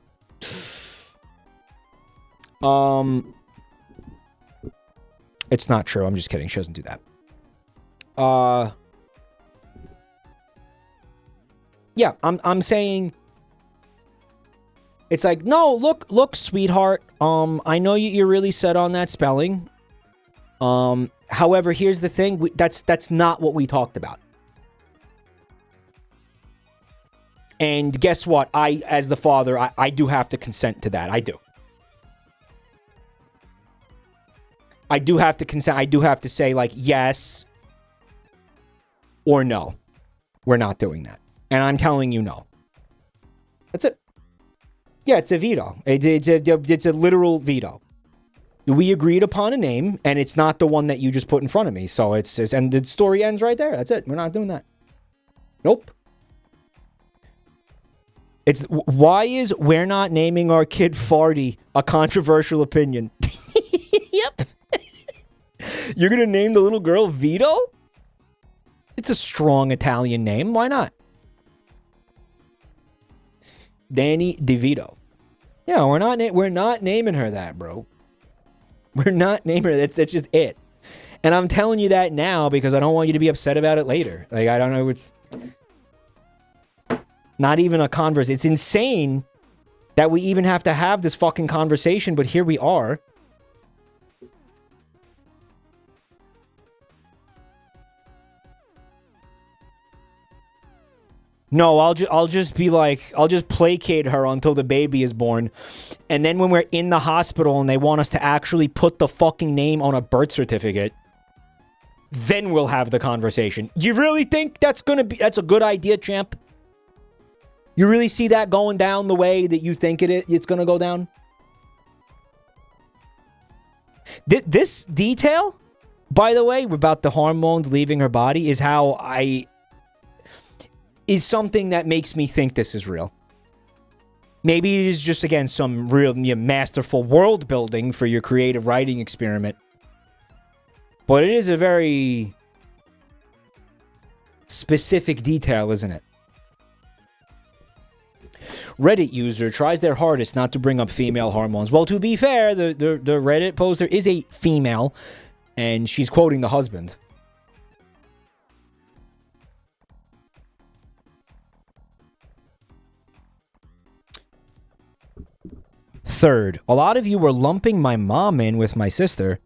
It's not true. I'm just kidding. She doesn't do that. Yeah, I'm saying it's like, no, look, sweetheart. I know you're really set on that spelling. However, here's the thing. That's not what we talked about. And guess what? As the father, I do have to consent to that. I do. I do have to consent. I do have to say, like, yes or no. We're not doing that. And I'm telling you no. That's it. Yeah, it's a veto. It's a literal veto. We agreed upon a name, and it's not the one that you just put in front of me. So and the story ends right there. That's it. We're not doing that. Nope. Why is we're not naming our kid Farty a controversial opinion? Yep. You're going to name the little girl Vito? It's a strong Italian name. Why not? Danny DeVito. Yeah, we're not naming her that, bro. We're not naming her. That's just it. And I'm telling you that now because I don't want you to be upset about it later. Like, I don't know. It's not even a conversation. It's insane that we even have to have this fucking conversation, but here we are. No, I'll just be like, I'll just placate her until the baby is born. And then when we're in the hospital and they want us to actually put the fucking name on a birth certificate, then we'll have the conversation. You really think that's a good idea, champ? You really see that going down the way that you think it's gonna go down? This detail, by the way, about the hormones leaving her body is something that makes me think this is real. Maybe it is just, again, some real masterful world building for your creative writing experiment. But it is a very specific detail, isn't it? Reddit user tries their hardest not to bring up female hormones. Well, to be fair, the Reddit poster is a female, and she's quoting the husband. Third, a lot of you were lumping my mom in with my sister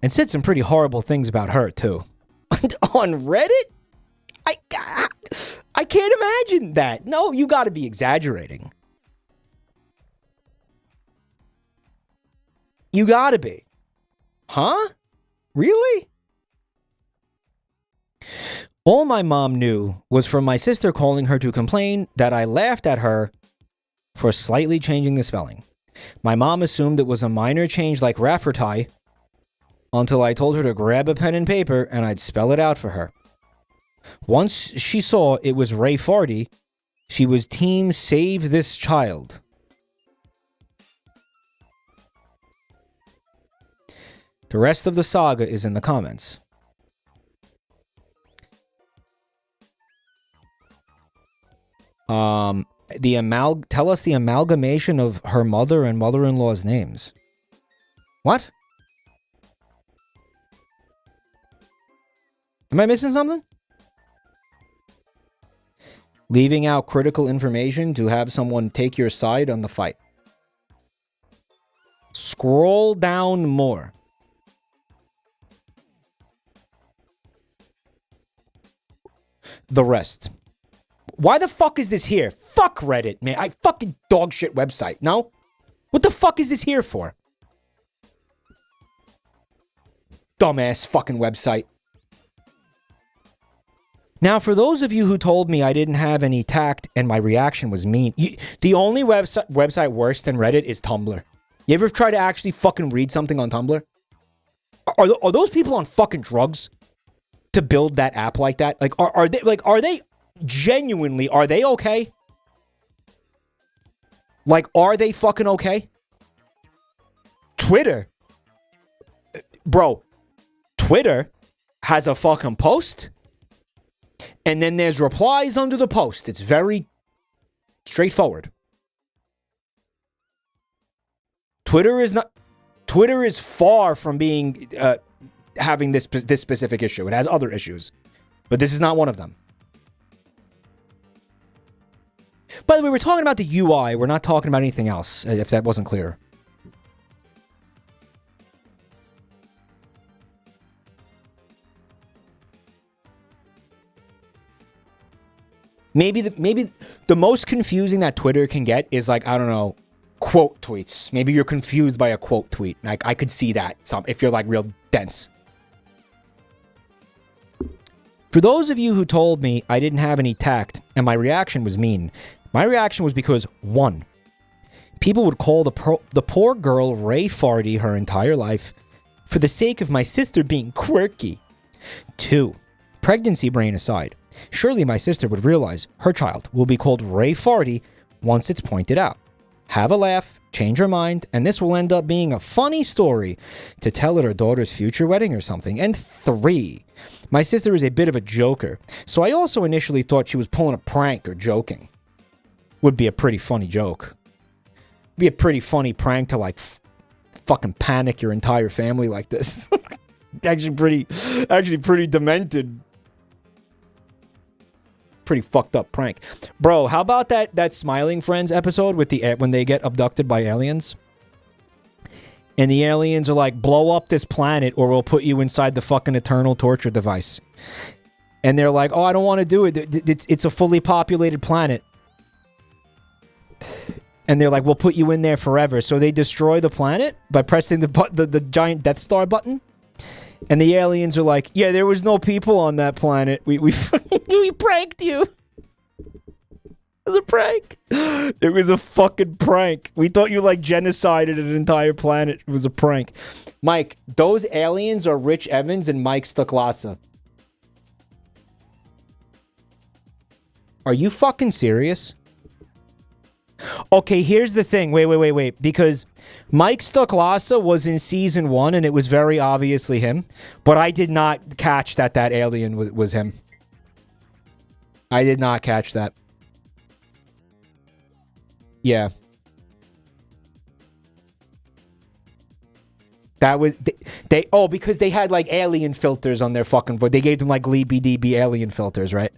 and said some pretty horrible things about her, too. On Reddit? I can't imagine that. No, you got to be exaggerating. You got to be. Huh? Really? All my mom knew was from my sister calling her to complain that I laughed at her for slightly changing the spelling. My mom assumed it was a minor change like Rafferty until I told her to grab a pen and paper and I'd spell it out for her. Once she saw it was Ray Farty, she was team save this child. The rest of the saga is in the comments. Tell us the amalgamation of her mother and mother-in-law's names. What? Am I missing something? Leaving out critical information to have someone take your side on the fight. Scroll down more. The rest. Why the fuck is this here? Fuck Reddit, man. I fucking dog shit website. No? What the fuck is this here for? Dumbass fucking website. Now, for those of you who told me I didn't have any tact and my reaction was mean, the only website worse than Reddit is Tumblr. You ever try to actually fucking read something on Tumblr? Are those people on fucking drugs to build that app like that? Like, are they genuinely, are they okay? Like, are they fucking okay? Twitter. Bro, Twitter has a fucking post. And then there's replies under the post. It's very straightforward. Twitter is far from being having this specific issue. It has other issues, but this is not one of them. By the way, we're talking about the UI. We're not talking about anything else, if that wasn't clear. Maybe the most confusing that Twitter can get is like, I don't know, quote tweets. Maybe you're confused by a quote tweet. Like, I could see that if you're like real dense. For those of you who told me I didn't have any tact and my reaction was mean, my reaction was because, 1, people would call the poor girl Ray Farty her entire life for the sake of my sister being quirky. 2, pregnancy brain aside, surely my sister would realize her child will be called Ray Farty once it's pointed out. Have a laugh, change her mind, and this will end up being a funny story to tell at her daughter's future wedding or something. And 3, my sister is a bit of a joker, so I also initially thought she was pulling a prank or joking. Would be a pretty funny joke. Be a pretty funny prank to like fucking panic your entire family like this. actually pretty demented. Pretty fucked up prank. Bro, how about that Smiling Friends episode with when they get abducted by aliens? And the aliens are like, blow up this planet or we'll put you inside the fucking eternal torture device. And they're like, oh, I don't want to do it. It's a fully populated planet. And they're like, we'll put you in there forever. So they destroy the planet by pressing the giant Death Star button. And the aliens are like, yeah, there was no people on that planet. We pranked you. It was a prank. It was a fucking prank. We thought you like genocided an entire planet. It was a prank. Mike, those aliens are Rich Evans and Mike Stuklasa. Are you fucking serious? Okay, here's the thing. Wait. Because Mike Stuklasa was in season 1 and it was very obviously him. But I did not catch that alien was him. I did not catch that. Yeah. That was... because they had like alien filters on their fucking voice. They gave them like Leeby DB alien filters, right?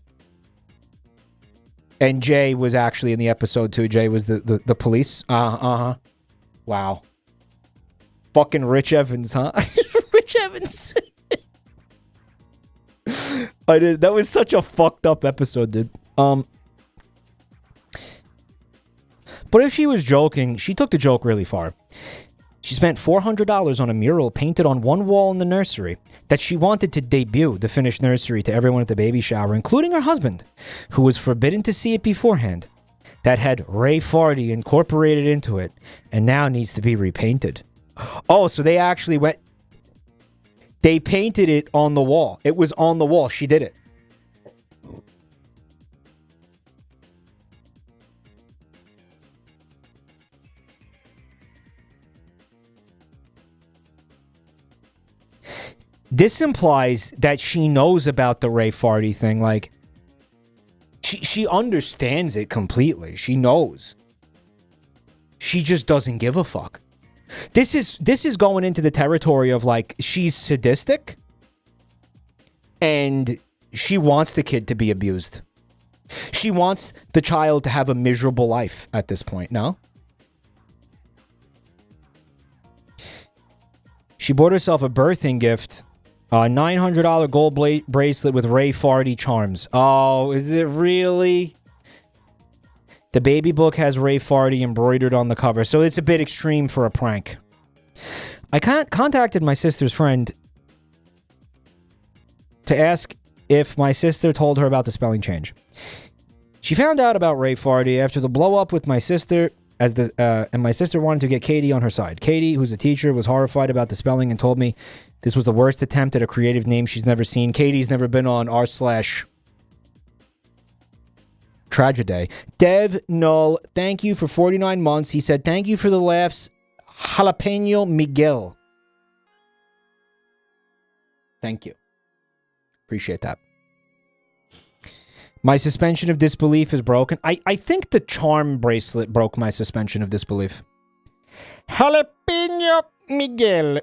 And Jay was actually in the episode too. Jay was the police. Wow. Fucking Rich Evans, huh? Rich Evans. I did. That was such a fucked up episode, dude. But if she was joking, she took the joke really far. She spent $400 on a mural painted on one wall in the nursery that she wanted to debut the finished nursery to everyone at the baby shower, including her husband, who was forbidden to see it beforehand. That had Ray Farty incorporated into it and now needs to be repainted. Oh, so they actually went... They painted it on the wall. It was on the wall. She did it. This implies that she knows about the Ray Farty thing. Like, she understands it completely. She knows. She just doesn't give a fuck. This is going into the territory of, like, she's sadistic and she wants the kid to be abused. She wants the child to have a miserable life at this point, no? She bought herself a birthing gift, a $900 gold bracelet with Ray Farty charms. Oh, is it really? The baby book has Ray Farty embroidered on the cover, so it's a bit extreme for a prank. I contacted my sister's friend to ask if my sister told her about the spelling change. She found out about Ray Farty after the blow up with my sister, and my sister wanted to get Katie on her side. Katie, who's a teacher, was horrified about the spelling and told me this was the worst attempt at a creative name she's never seen. Katie's never been on r/Tragedy. Dev Null, thank you for 49 months. He said, thank you for the laughs. Jalapeno Miguel. Thank you. Appreciate that. My suspension of disbelief is broken. I think the charm bracelet broke my suspension of disbelief. Jalapeno Miguel.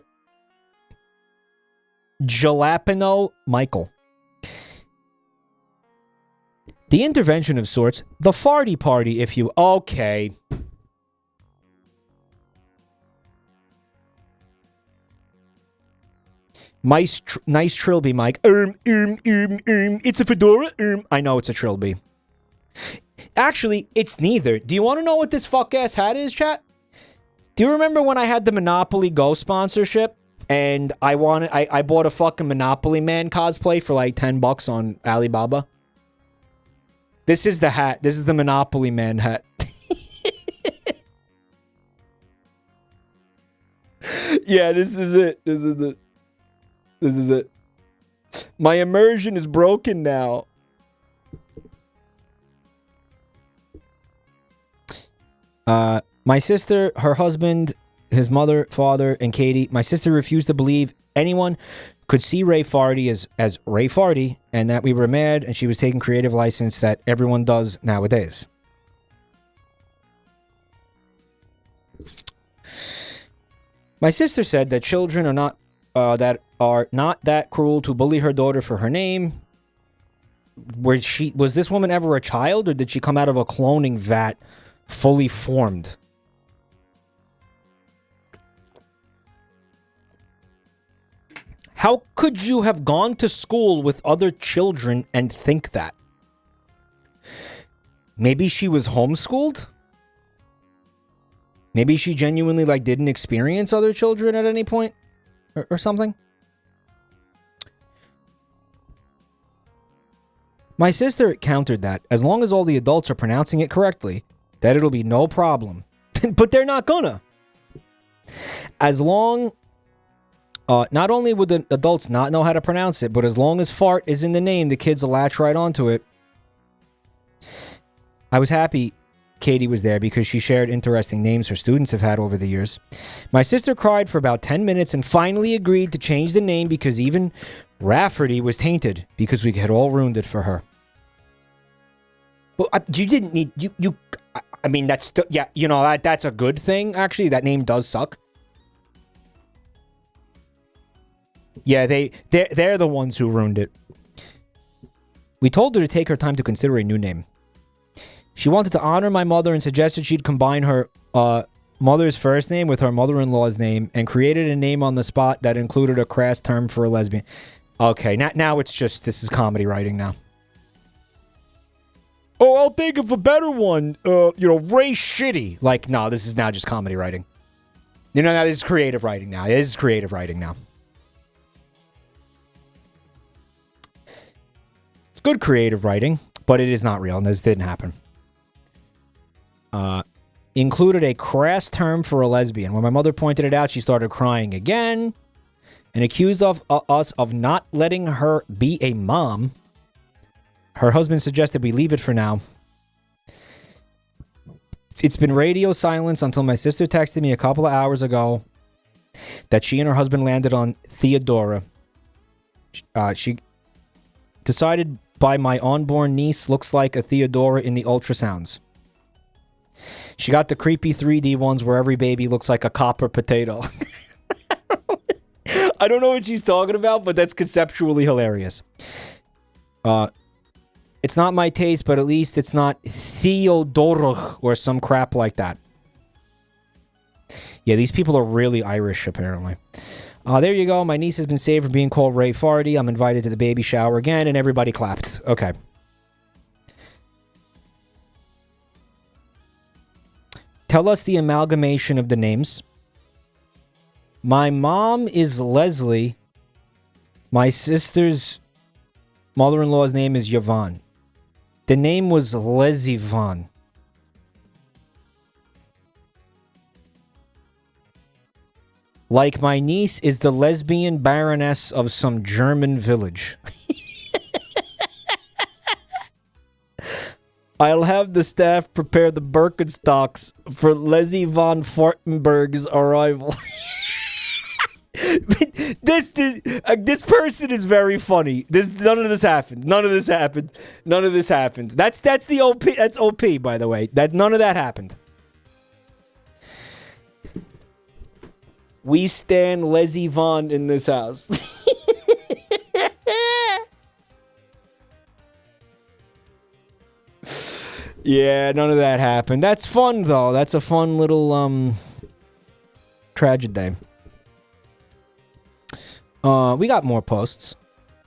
Jalapeno Michael. The intervention of sorts. The farty party, if you... Okay. Nice trilby, Mike. It's a fedora. I know it's a trilby. Actually, it's neither. Do you want to know what this fuck-ass hat is, chat? Do you remember when I had the Monopoly Go sponsorship? And I bought a fucking Monopoly Man cosplay for like $10 on Alibaba? This is the hat. This is the Monopoly Man hat. Yeah, this is it. This is it. This is it. My immersion is broken now. My sister, her husband, his mother, father, and Katie. My sister refused to believe anyone could see Ray Farty as Ray Farty, and that we were mad, and she was taking creative license that everyone does nowadays. My sister said that children are not that cruel to bully her daughter for her name. Was this woman ever a child, or did she come out of a cloning vat fully formed? How could you have gone to school with other children and think that? Maybe she was homeschooled? Maybe she genuinely, like, didn't experience other children at any point? Or something? My sister countered that, as long as all the adults are pronouncing it correctly, that it'll be no problem. But they're not gonna. As long... not only would the adults not know how to pronounce it, but as long as fart is in the name, the kids will latch right onto it. I was happy Katie was there because she shared interesting names her students have had over the years. My sister cried for about 10 minutes and finally agreed to change the name because even Rafferty was tainted because we had all ruined it for her. Well, you didn't need... I mean, that's... Yeah, you know, that's a good thing, actually. That name does suck. Yeah, they're the ones who ruined it. We told her to take her time to consider a new name. She wanted to honor my mother and suggested she'd combine her mother's first name with her mother-in-law's name and created a name on the spot that included a crass term for a lesbian. Okay, now it's just, this is comedy writing now. Oh, I'll think of a better one. Ray Shitty. Like, no, this is now just comedy writing. Now this is creative writing now. This is creative writing now. It's good creative writing, but it is not real, and this didn't happen. Included a crass term for a lesbian. When my mother pointed it out, she started crying again and accused us of not letting her be a mom. Her husband suggested we leave it for now. It's been radio silence until my sister texted me a couple of hours ago that she and her husband landed on Theodora. She decided by my unborn niece looks like a Theodora in the ultrasounds. She got the creepy 3D ones where every baby looks like a copper potato. I don't know what she's talking about, but that's conceptually hilarious. It's not my taste, but at least it's not Theodora or some crap like that. Yeah, these people are really Irish, apparently. There you go. My niece has been saved from being called Ray Farty. I'm invited to the baby shower again, and everybody clapped. Okay. Tell us the amalgamation of the names. My mom is Leslie. My sister's mother-in-law's name is Yvonne. The name was Lesivon. Like my niece is the lesbian baroness of some German village. I'll have the staff prepare the Birkenstocks for Leslie von Fortenberg's arrival. This person is very funny. None of this happened. None of this happened. None of this happened. That's the OP. That's OP, by the way. None of that happened. We stand Leslie Von in this house. Yeah, none of that happened. That's fun, though. That's a fun little, tragedy. We got more posts.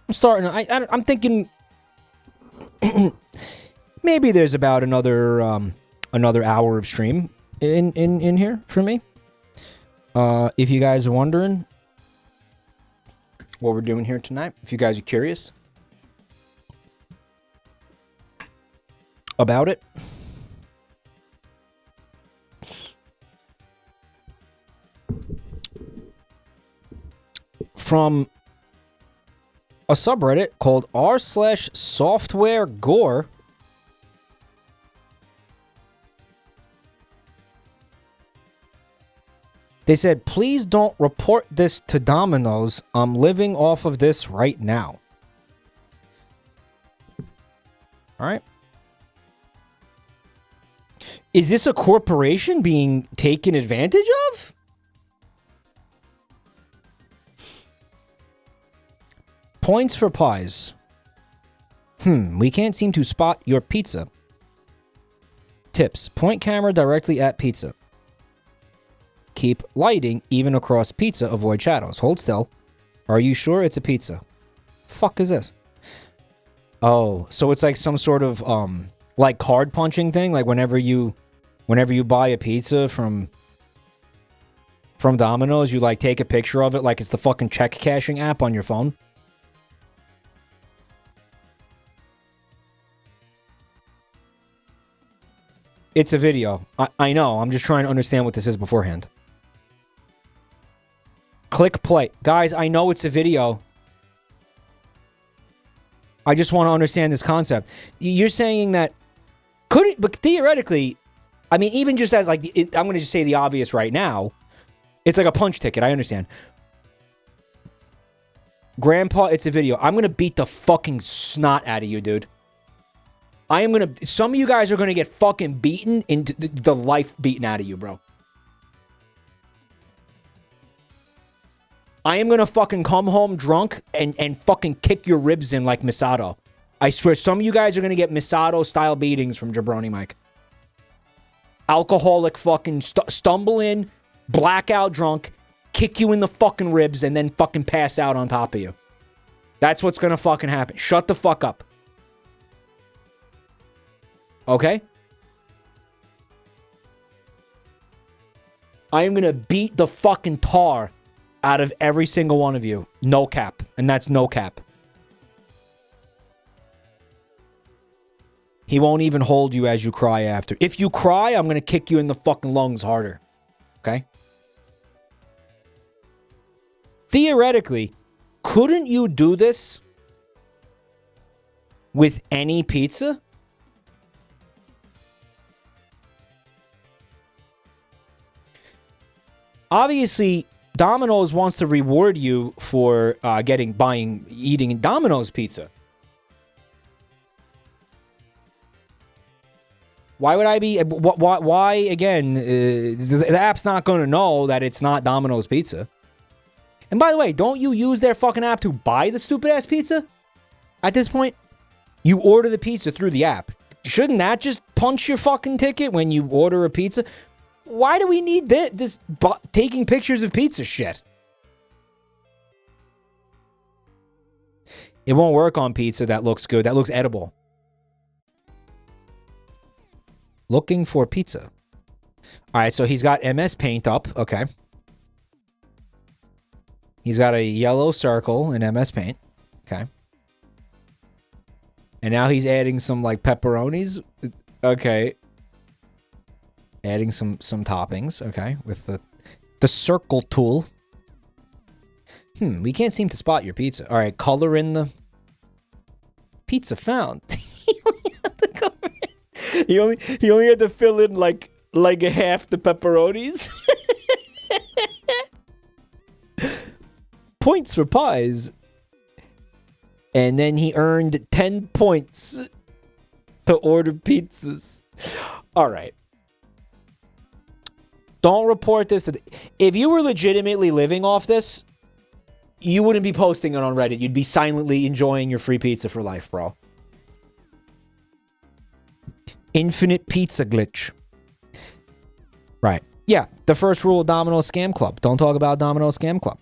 I'm starting, I'm thinking, maybe there's about another hour of stream in here for me. If you guys are wondering what we're doing here tonight, if you guys are curious about it. From a subreddit called r/softwaregore. They said, please don't report this to Domino's. I'm living off of this right now. All right. Is this a corporation being taken advantage of? Points for pies. We can't seem to spot your pizza. Tips. Point camera directly at pizza. Keep lighting even across pizza. Avoid shadows. Hold still. Are you sure it's a pizza? Fuck is this? Oh, so it's like some sort of like card punching thing. Like whenever you buy a pizza from Domino's, you like take a picture of it like it's the fucking check cashing app on your phone. It's a video. I know. I'm just trying to understand what this is beforehand. Click play. Guys, I know it's a video. I just want to understand this concept. You're saying that... Could it... But theoretically... I mean, even just as like... I'm going to just say the obvious right now. It's like a punch ticket. I understand. Grandpa, it's a video. I'm going to beat the fucking snot out of you, dude. I am going to... Some of you guys are going to get fucking beaten into the life beaten out of you, bro. I am going to fucking come home drunk and fucking kick your ribs in like Misato. I swear, some of you guys are going to get Misato-style beatings from Jabroni Mike. alcoholic fucking stumble in, blackout drunk, kick you in the fucking ribs, and then fucking pass out on top of you. That's what's gonna fucking happen. Shut the fuck up. Okay? I am gonna beat the fucking tar out of every single one of you. No cap. And that's no cap. He won't even hold you as you cry after. If you cry, I'm gonna kick you in the fucking lungs harder. Okay? Theoretically, couldn't you do this with any pizza? Obviously, Domino's wants to reward you for eating Domino's pizza. Why would I be... Why again, the app's not going to know that it's not Domino's pizza. And by the way, don't you use their fucking app to buy the stupid-ass pizza? At this point, you order the pizza through the app. Shouldn't that just punch your fucking ticket when you order a pizza? Why do we need this taking pictures of pizza shit? It won't work on pizza that looks good. That looks edible. Looking for pizza. All right, so he's got MS Paint up. Okay. He's got a yellow circle in MS Paint. Okay. And now he's adding some, like, pepperonis. Okay. Adding some toppings. Okay. With the circle tool. We can't seem to spot your pizza. All right, color in the pizza found. He only had to fill in like a half the pepperonis. Points for pies. And then he earned 10 points to order pizzas. All right. Don't report this to... If you were legitimately living off this, you wouldn't be posting it on Reddit. You'd be silently enjoying your free pizza for life, bro. Infinite pizza glitch. Right. Yeah, the first rule of Domino's Scam Club. Don't talk about Domino's Scam Club.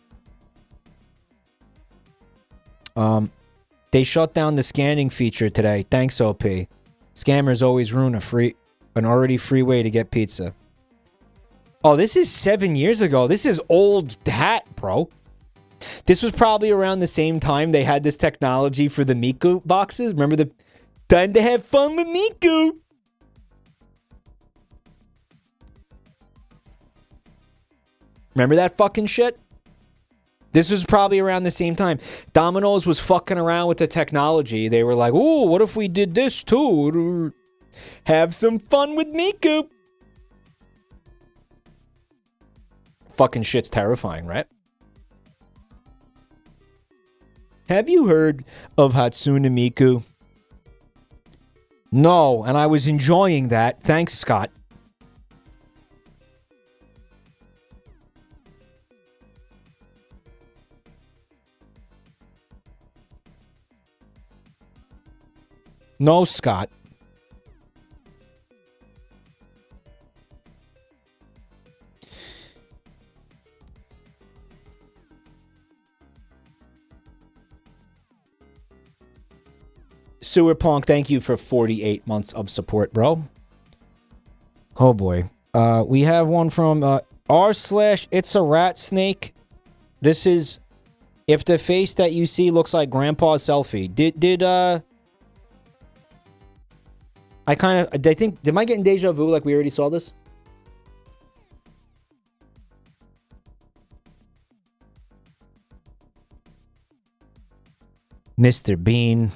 They shut down the scanning feature today. Thanks, OP. Scammers always ruin an already free way to get pizza. Oh, this is 7 years ago. This is old hat, bro. This was probably around the same time they had this technology for the Miku boxes. Remember the time to have fun with Miku? Remember that fucking shit? This was probably around the same time. Domino's was fucking around with the technology. They were like, ooh, what if we did this too? Have some fun with Miku. Fucking shit's terrifying, right? Have you heard of Hatsune Miku? No, and I was enjoying that. Thanks, Scott. No, Scott. Sewer Punk, thank you for 48 months of support, bro. Oh, boy. We have one from r/It's a Rat Snake. This is if the face that you see looks like Grandpa's selfie. I think, am I getting deja vu like we already saw this? Mr. Bean.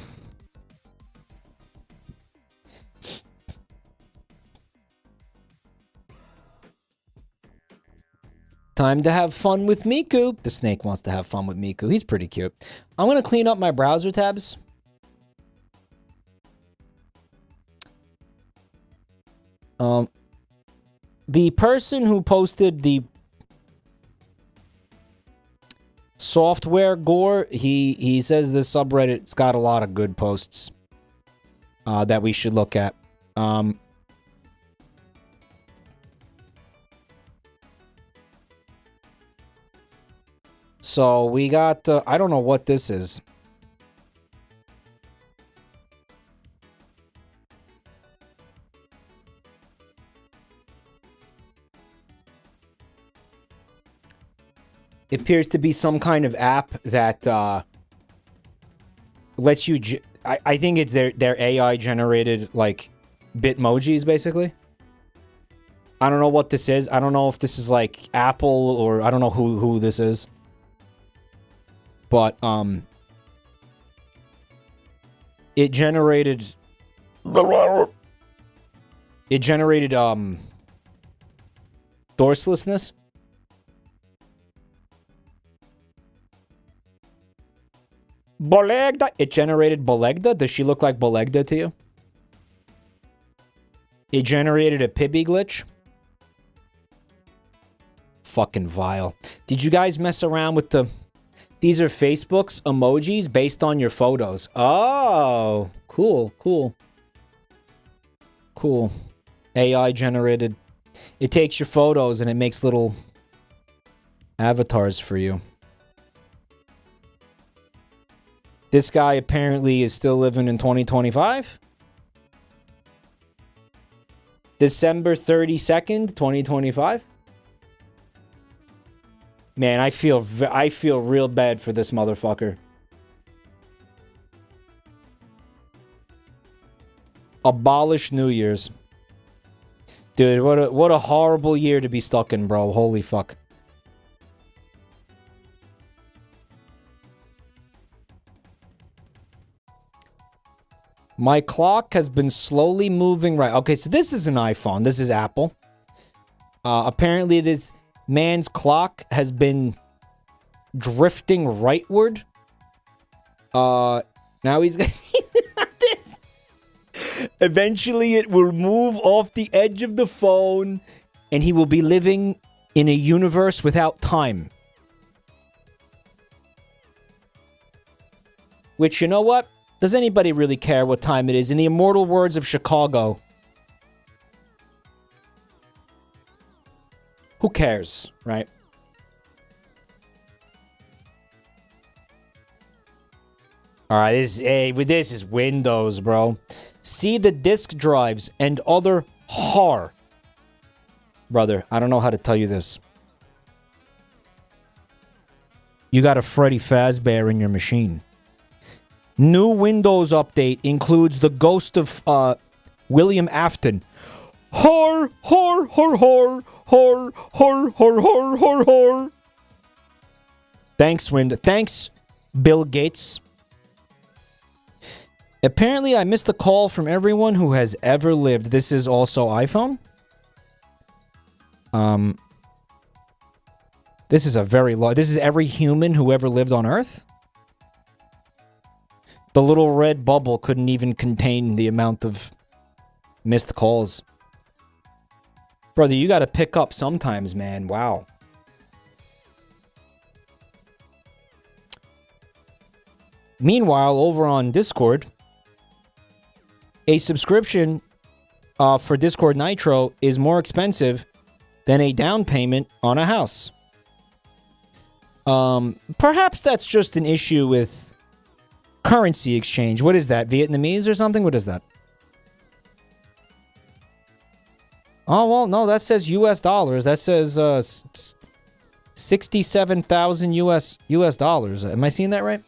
Time to have fun with Miku. The snake wants to have fun with Miku. He's pretty cute. I'm going to clean up my browser tabs. The person who posted the software gore, he says this subreddit's got a lot of good posts that we should look at. So we got, I don't know what this is. It appears to be some kind of app that lets you... I think it's their AI generated, like, Bitmojis, basically. I don't know what this is. I don't know if this is, like, Apple or... I don't know who this is. But, it generated... It generated, dorselessness. Bolegda. It generated Bolegda. Does she look like Bolegda to you? It generated a Pibby glitch. Fucking vile. Did you guys mess around with the... These are Facebook's emojis based on your photos. Oh, cool, cool. Cool. AI generated. It takes your photos and it makes little avatars for you. This guy apparently is still living in 2025. December 32nd, 2025. Man, I feel real bad for this motherfucker. Abolish New Year's. Dude, what a horrible year to be stuck in, bro. Holy fuck. My clock has been slowly moving right. Okay, so this is an iPhone. This is Apple. Apparently this man's clock has been drifting rightward. Now he's got this. Eventually it will move off the edge of the phone and he will be living in a universe without time. Which, you know what? Does anybody really care what time it is? In the immortal words of Chicago, who cares, right? Alright, this is Windows, bro. See the disk drives and other har. Brother, I don't know how to tell you this. You got a Freddy Fazbear in your machine. New Windows update includes the ghost of William Afton. Hor, hor, hor, hor, hor, hor, hor, hor, hor, hor. Thanks, Thanks, Bill Gates. Apparently, I missed a call from everyone who has ever lived. This is also iPhone. This is a very large... This is every human who ever lived on Earth. The little red bubble couldn't even contain the amount of missed calls. Brother, you gotta pick up sometimes, man. Wow. Meanwhile, over on Discord, a subscription for Discord Nitro is more expensive than a down payment on a house. Perhaps that's just an issue with currency exchange. What is that? Vietnamese or something? What is that? Oh, well, no, that says US dollars. That says 67,000 US dollars. Am I seeing that right?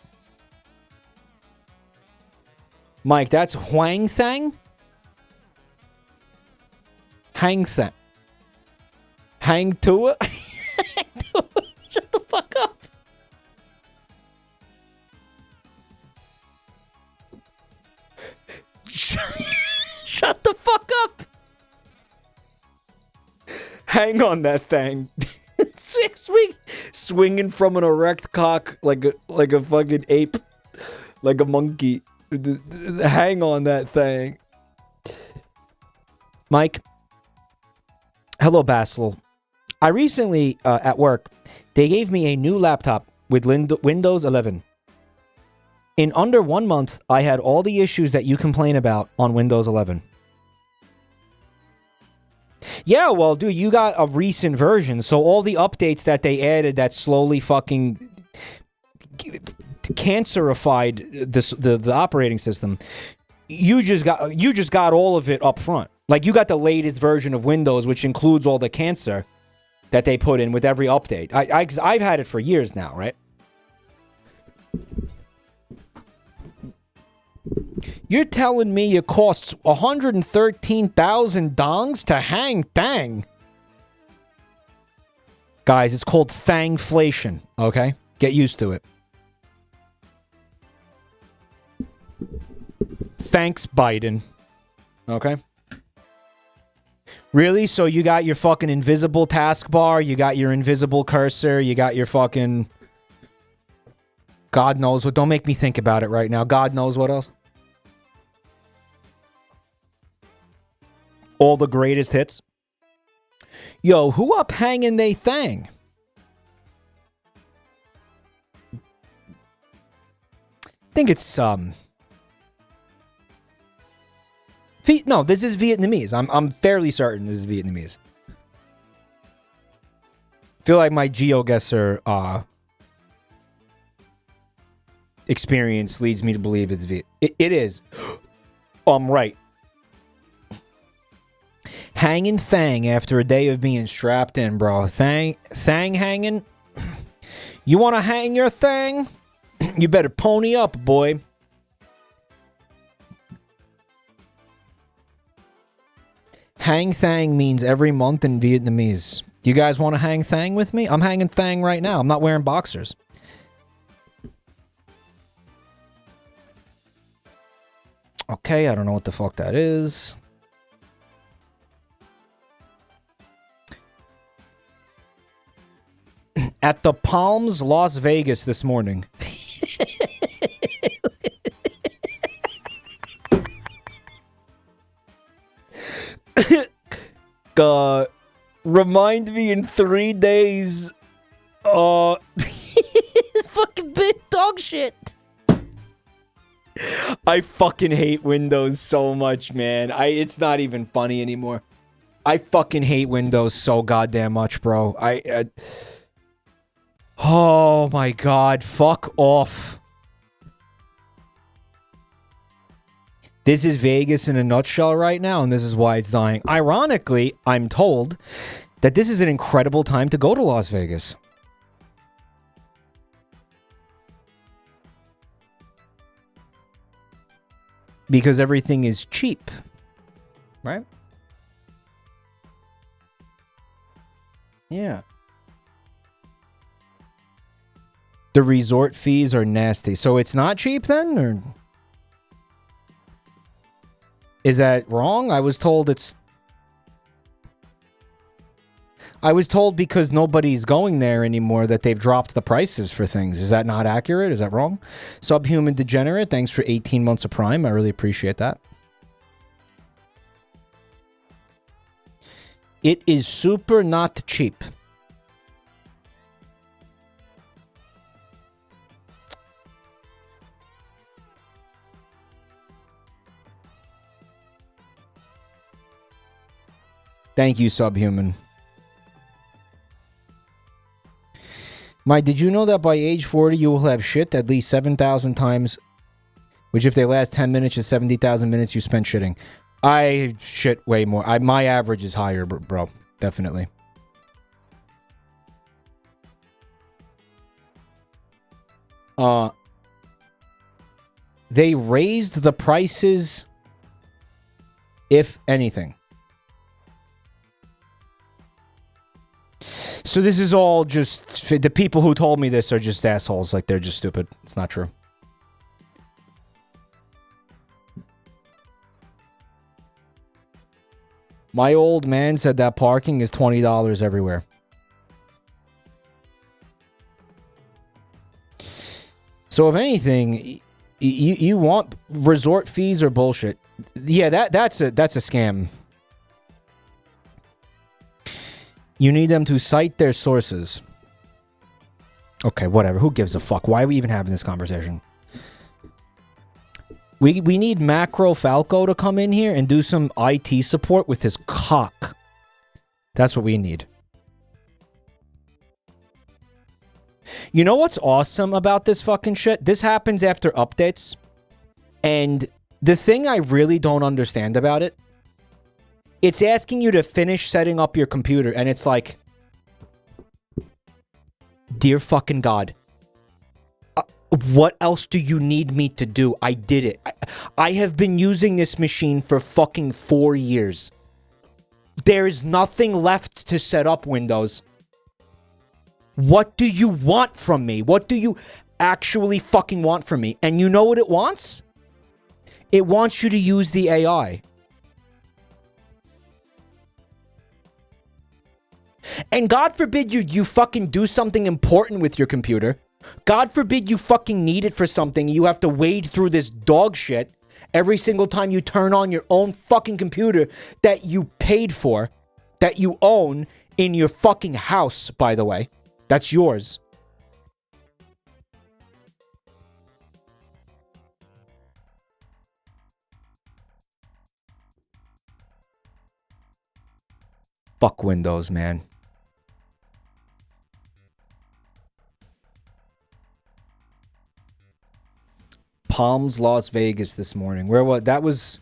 Mike, that's Huang Thang? Hang Thang. Hang Tua? Shut the fuck up. Shut the fuck up. Hang on that thing. Swinging from an erect cock like a fucking ape. Like a monkey. Hang on that thing. Mike. Hello, Basil. I recently, at work, they gave me a new laptop with Windows 11. In under 1 month, I had all the issues that you complain about on Windows 11. Yeah, well, dude, you got a recent version, so all the updates that they added that slowly fucking cancerified the operating system. You just got all of it up front. Like, you got the latest version of Windows, which includes all the cancer that they put in with every update. I've had it for years now, right? You're telling me it costs 113,000 dongs to hang Thang? Guys, it's called Thangflation, okay? Get used to it. Thanks, Biden. Okay? Really? So you got your fucking invisible taskbar, you got your invisible cursor, you got your fucking... God knows what. Don't make me think about it right now. God knows what else. All the greatest hits. Yo, who up hanging they thang? I think it's no, this is Vietnamese. I'm fairly certain this is Vietnamese. Feel like my GeoGuessr experience leads me to believe it's Viet. It is. I'm right. Hanging Thang after a day of being strapped in, bro. Thang hanging. You want to hang your thing? You better pony up, boy. Hang Thang means every month in Vietnamese. Do you guys want to hang Thang with me? I'm hanging Thang right now. I'm not wearing boxers. Okay, I don't know what the fuck that is. At the Palms, Las Vegas this morning. Remind me in 3 days. Fucking big dog shit. I fucking hate Windows so much, man. It's not even funny anymore. I fucking hate Windows so goddamn much, bro. Oh my god, fuck off. This is Vegas in a nutshell right now, and this is why it's dying. Ironically, I'm told that this is an incredible time to go to Las Vegas. Because everything is cheap, right? Yeah. The resort fees are nasty. So it's not cheap then? Or is that wrong? I was told because nobody's going there anymore that they've dropped the prices for things. Is that not accurate? Is that wrong? Subhuman Degenerate, thanks for 18 months of Prime. I really appreciate that. It is super not cheap. Thank you, Subhuman. Mike, did you know that by age 40 you will have shit at least 7,000 times, which if they last 10 minutes is 70,000 minutes you spent shitting? I shit way more. My average is higher, bro. Definitely. They raised the prices, if anything. So this is all just... The people who told me this are just assholes. Like, they're just stupid. It's not true. My old man said that parking is $20 everywhere. So if anything, you want... Resort fees are bullshit. Yeah, that's a scam. You need them to cite their sources. Okay, whatever. Who gives a fuck? Why are we even having this conversation? We need Macro Falco to come in here and do some IT support with his cock. That's what we need. You know what's awesome about this fucking shit? This happens after updates. And the thing I really don't understand about it, it's asking you to finish setting up your computer. And it's like, dear fucking God, what else do you need me to do? I did it. I have been using this machine for fucking 4 years. There is nothing left to set up, Windows. What do you want from me? What do you actually fucking want from me? And you know what it wants? It wants you to use the AI. And God forbid you fucking do something important with your computer. God forbid you fucking need it for something. You have to wade through this dog shit every single time you turn on your own fucking computer that you paid for, that you own in your fucking house, by the way. That's yours. Fuck Windows, man. Palms, Las Vegas this morning. Where was that? Was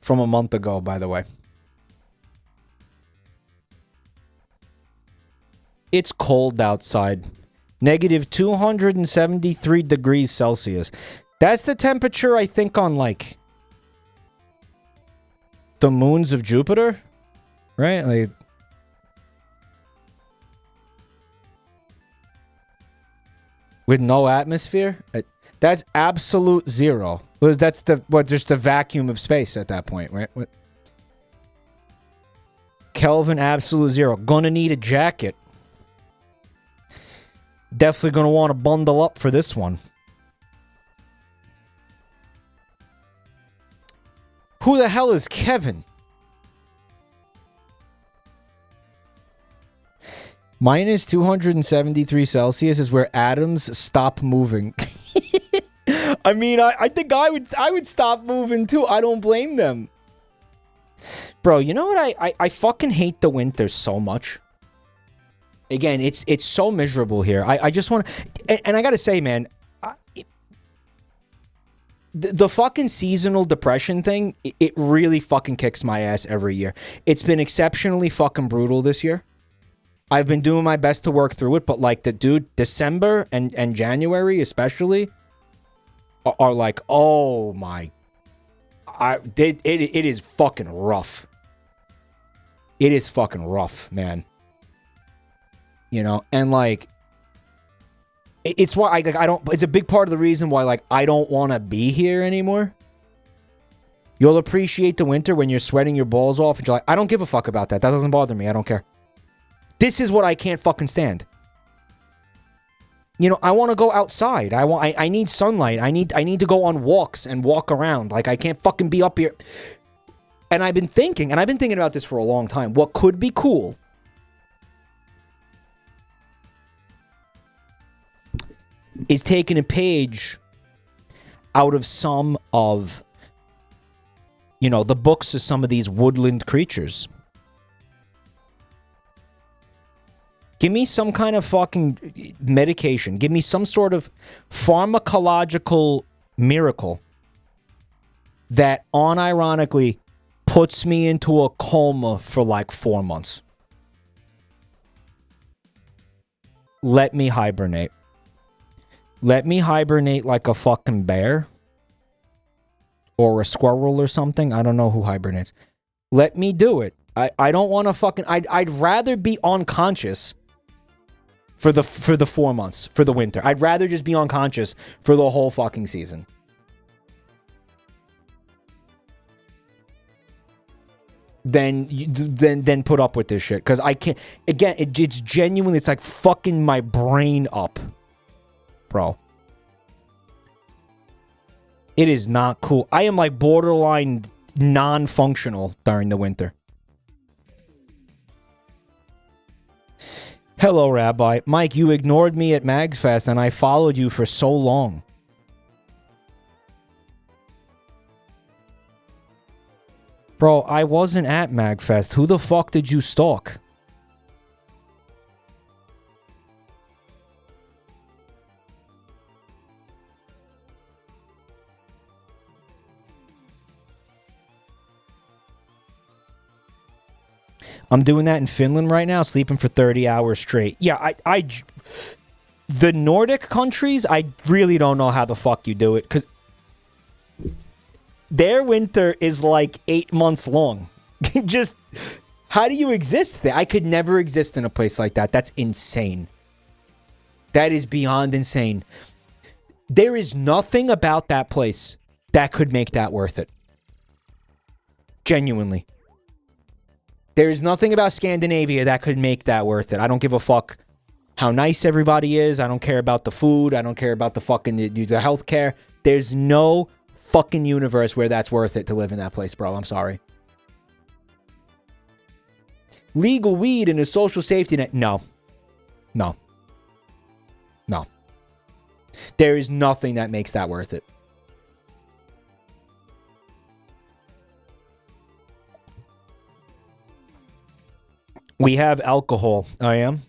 from a month ago, by the way. It's cold outside. Negative 273 degrees Celsius. That's the temperature, I think, on, like, the moons of Jupiter. Right? Like, with no atmosphere? That's absolute zero. That's just the vacuum of space at that point, right? Kelvin, absolute zero. Gonna need a jacket. Definitely gonna want to bundle up for this one. Who the hell is Kevin? Minus 273 Celsius is where atoms stop moving. I mean, I think I would stop moving too. I don't blame them. Bro, you know what? I fucking hate the winter so much. Again, it's so miserable here. I just want to... And I gotta say, man... The fucking seasonal depression thing, it really fucking kicks my ass every year. It's been exceptionally fucking brutal this year. I've been doing my best to work through it, but like December and January especially are like, oh my... It is fucking rough. It is fucking rough, man. You know, and like... It's why I don't... It's a big part of the reason why, like, I don't want to be here anymore. You'll appreciate the winter when you're sweating your balls off and you're like, I don't give a fuck about that. That doesn't bother me. I don't care. This is what I can't fucking stand. You know, I want to go outside. I need sunlight. I need to go on walks and walk around. Like, I can't fucking be up here. And I've been thinking about this for a long time. What could be cool is taking a page out of some of, you know, the books of some of these woodland creatures. Give me some kind of fucking medication. Give me some sort of pharmacological miracle that unironically puts me into a coma for like 4 months. Let me hibernate. Let me hibernate like a fucking bear. Or a squirrel or something. I don't know who hibernates. Let me do it. I don't want to fucking... I'd rather be unconscious for the 4 months. For the winter. I'd rather just be unconscious for the whole fucking season. Then put up with this shit. Because I can't... Again, it's genuinely... It's like fucking my brain up. Bro. It is not cool. I am like borderline non-functional during the winter. Hello, Rabbi. Mike, you ignored me at MagFest and I followed you for so long. Bro, I wasn't at MagFest. Who the fuck did you stalk? I'm doing that in Finland right now, sleeping for 30 hours straight. Yeah, the Nordic countries, I really don't know how the fuck you do it, because their winter is like 8 months long. Just, how do you exist there? I could never exist in a place like that. That's insane. That is beyond insane. There is nothing about that place that could make that worth it. Genuinely. There is nothing about Scandinavia that could make that worth it. I don't give a fuck how nice everybody is. I don't care about the food. I don't care about the fucking the healthcare. There's no fucking universe where that's worth it to live in that place, bro. I'm sorry. Legal weed and a social safety net. No. No. No. There is nothing that makes that worth it. We have alcohol. I am.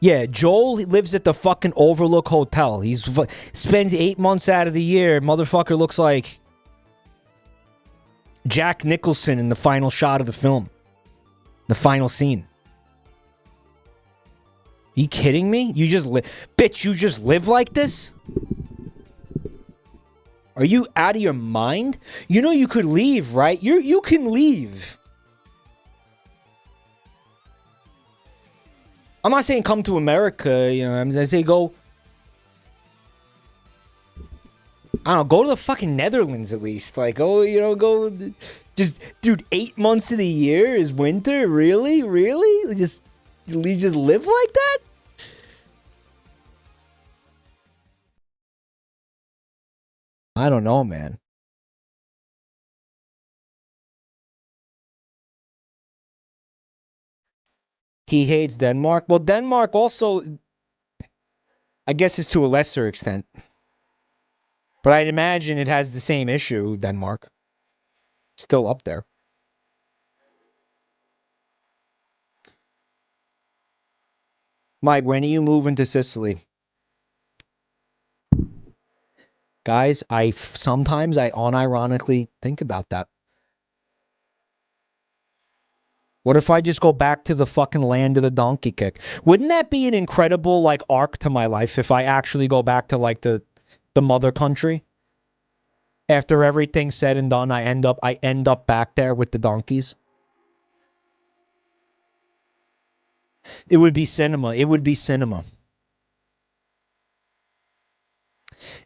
Yeah, Joel lives at the fucking Overlook Hotel. He's spends 8 months out of the year. Motherfucker looks like Jack Nicholson in the final shot of the film. The final scene. Are you kidding me? You just bitch, you just live like this? Are you out of your mind? You know you could leave, right? You can leave. I'm not saying come to America, you know, I say go, I don't know, go to the fucking Netherlands at least. Like, go, you know, go, just, dude, 8 months of the year is winter? Really? Really? You just live like that? I don't know, man. He hates Denmark. Well, Denmark also, I guess, is to a lesser extent. But I'd imagine it has the same issue, Denmark. Still up there. Mike, when are you moving to Sicily? Guys, sometimes I unironically think about that. What if I just go back to the fucking land of the donkey kick? Wouldn't that be an incredible, like, arc to my life if I actually go back to, like, the mother country? After everything's said and done, I end up back there with the donkeys. It would be cinema. It would be cinema.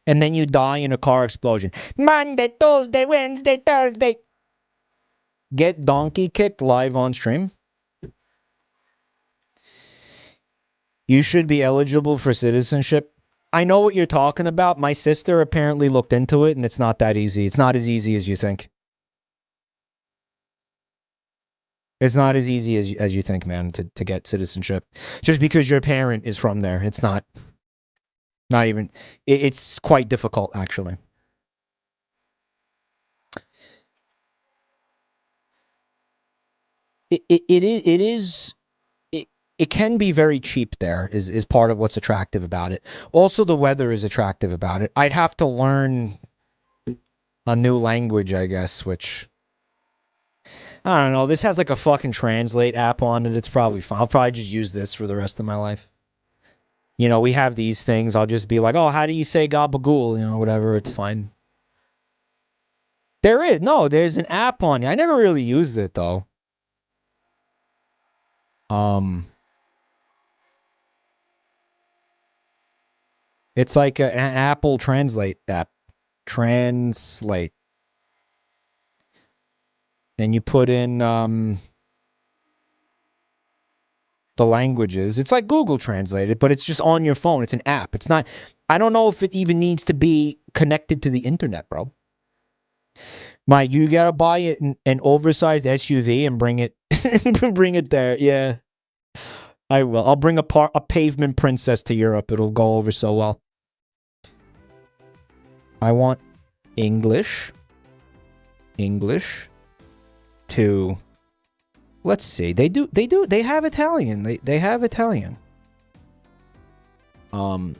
And then you die in a car explosion. Monday, Tuesday, Wednesday, Thursday. Get donkey kicked live on stream. You should be eligible for citizenship. I know what you're talking about. My sister apparently looked into it, and it's not that easy. It's not as easy as you think. It's not as easy as you think, man, to get citizenship. Just because your parent is from there. It's not even... It's quite difficult, actually. It can be very cheap there, is part of what's attractive about it. Also, the weather is attractive about it. I'd have to learn a new language, I guess, which... I don't know. This has like a fucking translate app on it. It's probably fine. I'll probably just use this for the rest of my life. You know, we have these things. I'll just be like, oh, how do you say gabagool? You know, whatever. It's fine. There is. No, there's an app on it. I never really used it, though. It's like an Apple Translate app. Translate. And you put in the languages. It's like Google Translated, but it's just on your phone. It's an app. It's not... I don't know if it even needs to be connected to the internet, bro. Mike, you gotta buy it an oversized SUV and bring it bring it there. Yeah. I will. I'll bring a pavement princess to Europe. It'll go over so well. I want English to... Let's see. They have Italian. They have Italian. Hello.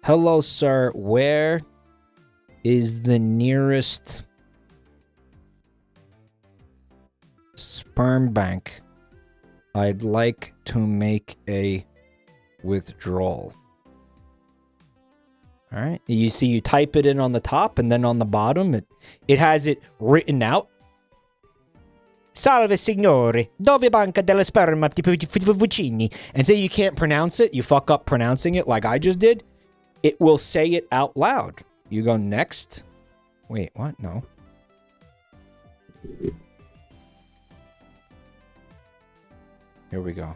Hello, sir. Where is the nearest sperm bank? I'd like to make a withdrawal. All right. You see, you type it in on the top, and then on the bottom, it has it written out. Salve signore, dove banca della sperma vicini? And say you can't pronounce it, you fuck up pronouncing it like I just did, it will say it out loud. You go next. Wait, what? No. Here we go.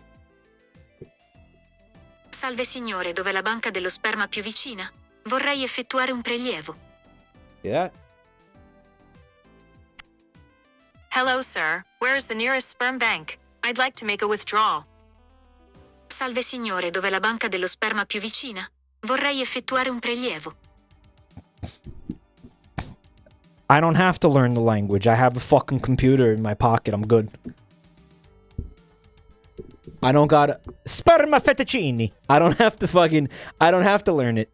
Salve signore, dove la banca dello sperma più vicina? Vorrei effettuare un prelievo. Yeah. Hello, sir. Where is the nearest sperm bank? I'd like to make a withdrawal. Salve signore, dove la banca dello sperma più vicina? Vorrei effettuare un prelievo. I don't have to learn the language. I have a fucking computer in my pocket. I'm good. I don't gotta... Sperma fettuccini. I don't have to learn it.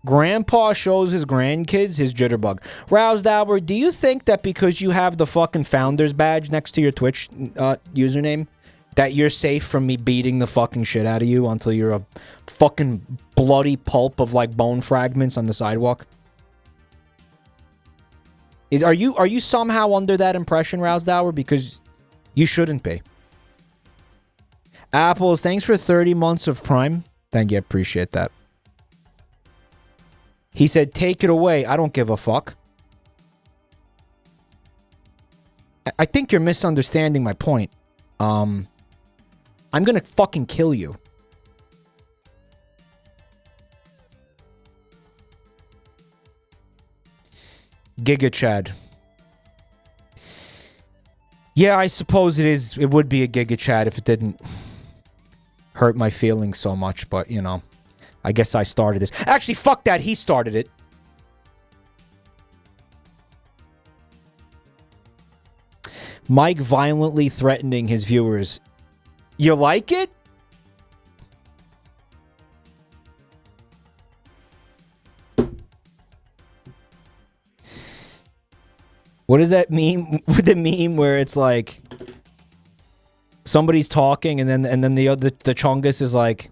Grandpa shows his grandkids his jitterbug. Roused Albert, do you think that because you have the fucking founder's badge next to your Twitch username, that you're safe from me beating the fucking shit out of you until you're a fucking bloody pulp of like bone fragments on the sidewalk? Are you somehow under that impression, Roused Albert? Because you shouldn't be. Apples, thanks for 30 months of Prime. Thank you, appreciate that. He said, take it away. I don't give a fuck. I think you're misunderstanding my point. I'm gonna fucking kill you. Giga Chad. Yeah, I suppose it is. It would be a Giga Chad if it didn't hurt my feelings so much, but you know. I guess I started this. Actually, fuck that. He started it. Mike violently threatening his viewers. You like it? What is that meme? The meme where it's like somebody's talking and then the chungus is like,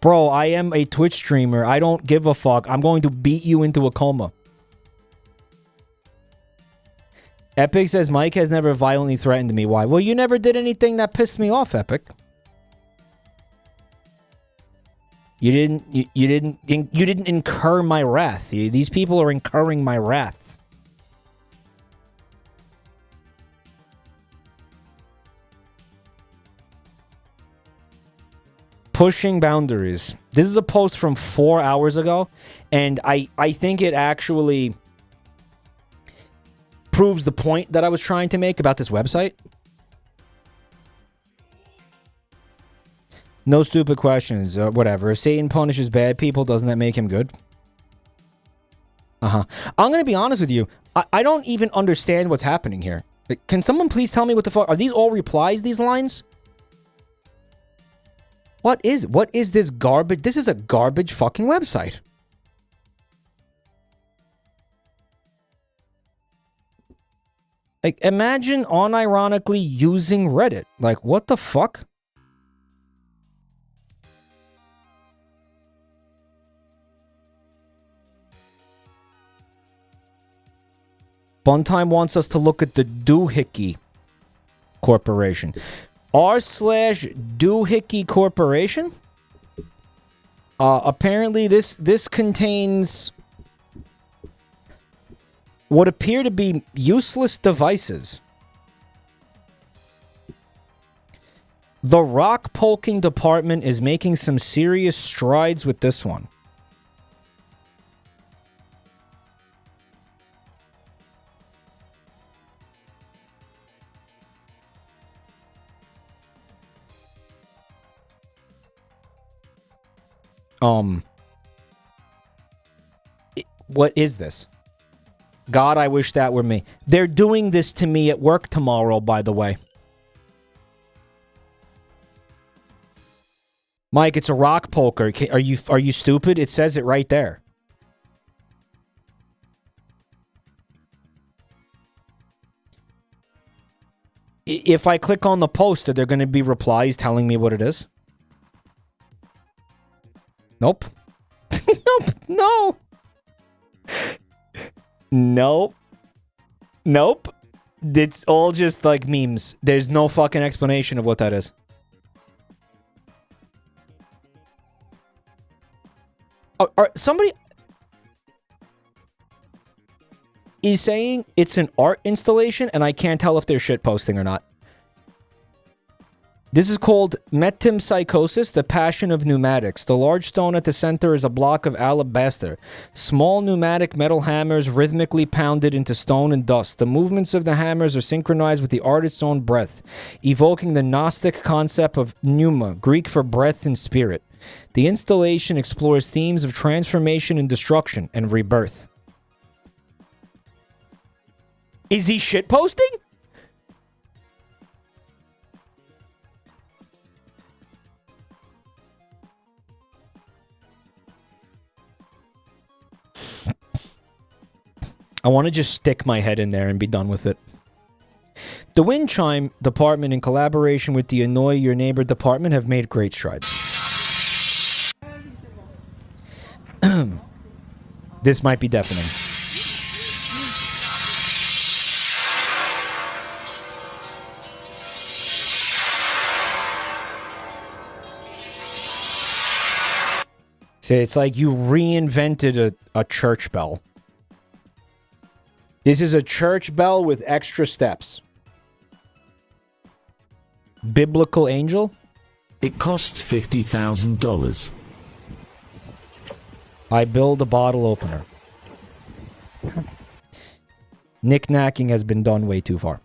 bro, I am a Twitch streamer. I don't give a fuck. I'm going to beat you into a coma. Epic says Mike has never violently threatened me. Why? Well, you never did anything that pissed me off, Epic. You didn't incur my wrath. These people are incurring my wrath. Pushing boundaries. This is a post from 4 hours ago, and I think it actually proves the point that I was trying to make about this website. No stupid questions. Whatever. If Satan punishes bad people, doesn't that make him good? I'm going to be honest with you. I don't even understand what's happening here. Like, can someone please tell me what the fuck? Are these all replies, these lines? What is this garbage? This is a garbage fucking website. Like, imagine unironically using Reddit. Like, what the fuck? Funtime wants us to look at the Doohickey Corporation. r/Doohickey Corporation. Apparently this contains what appear to be useless devices. The rock poking department is making some serious strides with this one. What is this? God, I wish that were me. They're doing this to me at work tomorrow, by the way. Mike, it's a rock poker. Are you stupid? It says it right there. If I click on the post, are there going to be replies telling me what it is? Nope. Nope. No. Nope. Nope. It's all just like memes. There's no fucking explanation of what that is. Somebody is saying it's an art installation, and I can't tell if they're shitposting or not. This is called Metempsychosis, the Passion of Pneumatics. The large stone at the center is a block of alabaster. Small pneumatic metal hammers rhythmically pounded into stone and dust. The movements of the hammers are synchronized with the artist's own breath, evoking the Gnostic concept of pneuma, Greek for breath and spirit. The installation explores themes of transformation and destruction and rebirth. Is he shitposting? I want to just stick my head in there and be done with it. The Wind Chime Department, in collaboration with the Annoy Your Neighbor Department, have made great strides. This might be deafening. See, it's like you reinvented a church bell. This is a church bell with extra steps. Biblical angel? It costs $50,000. I build a bottle opener. Knick-knacking has been done way too far.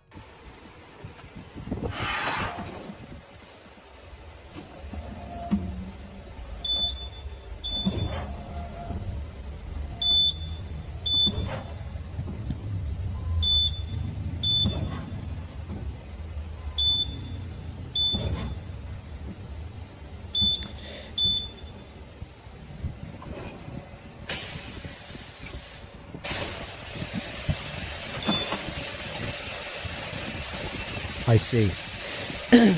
I see.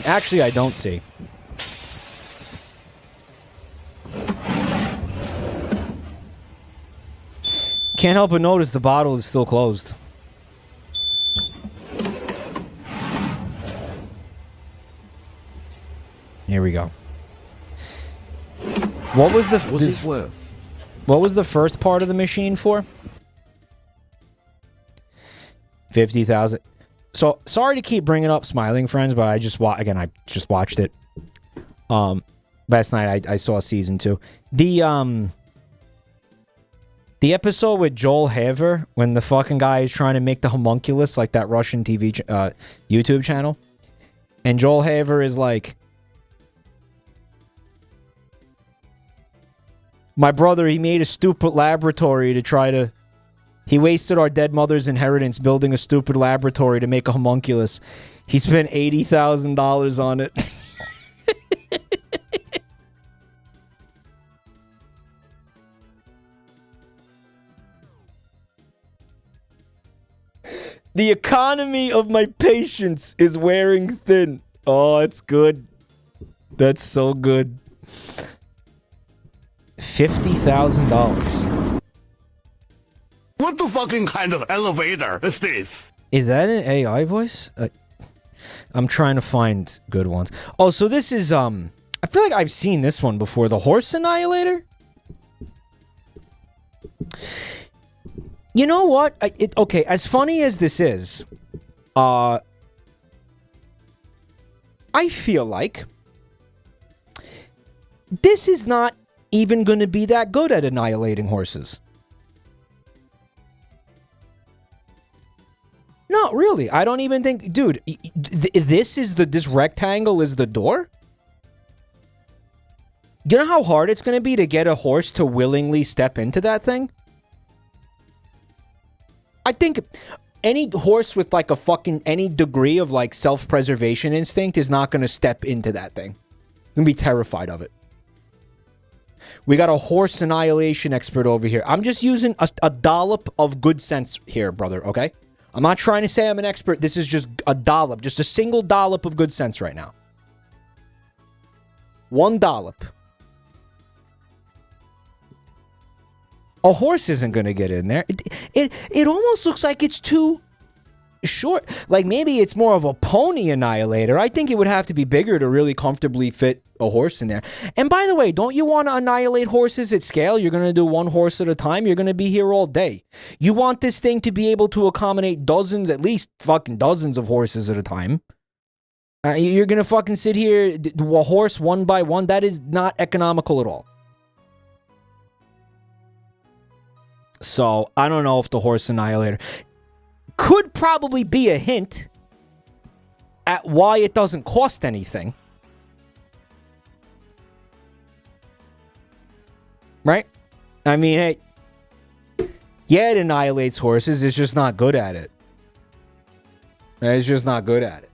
Actually, I don't see. Can't help but notice the bottle is still closed. Here we go. What was the... What's it worth? What was the first part of the machine for? 50,000. So, sorry to keep bringing up Smiling Friends, but I just I just watched it. Last night I saw season 2. The episode with Joel Haver, when the fucking guy is trying to make the homunculus, like that Russian TV YouTube channel, and Joel Haver is like, my brother, he made a stupid laboratory to try to... He wasted our dead mother's inheritance building a stupid laboratory to make a homunculus. He spent $80,000 on it. The economy of my patience is wearing thin. Oh, it's good. That's so good. $50,000. What the fucking kind of elevator is this? Is that an AI voice? I'm trying to find good ones. Oh, so this is, I feel like I've seen this one before. The Horse Annihilator? You know what? Okay, as funny as this is, I feel like this is not even going to be that good at annihilating horses. Not really. I don't even think... Dude, this rectangle is the door? You know how hard it's going to be to get a horse to willingly step into that thing? I think any horse with like a fucking... any degree of like self-preservation instinct is not going to step into that thing. Going to be terrified of it. We got a horse annihilation expert over here. I'm just using a dollop of good sense here, brother, okay? I'm not trying to say I'm an expert. This is just a dollop, just a single dollop of good sense right now. One dollop. A horse isn't going to get in there. It almost looks like it's too short. Like maybe it's more of a pony annihilator. I think it would have to be bigger to really comfortably fit a horse in there. And by the way, don't you want to annihilate horses at scale? You're going to do one horse at a time. You're going to be here all day. You want this thing to be able to accommodate dozens, at least fucking dozens of horses at a time. You're going to fucking sit here, a horse one by one. That is not economical at all. So I don't know if the horse annihilator could probably be a hint at why it doesn't cost anything. Right? I mean, hey, yeah, it annihilates horses. It's just not good at it. It's just not good at it.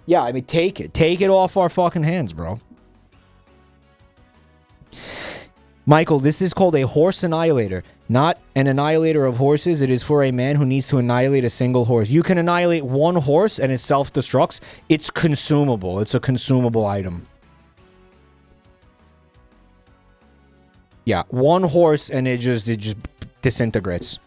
Yeah, I mean, take it. Take it off our fucking hands, bro. Michael, this is called a horse annihilator, not an annihilator of horses. It is for a man who needs to annihilate a single horse. You can annihilate one horse and it self-destructs. It's consumable. It's a consumable item. Yeah, one horse and it just disintegrates.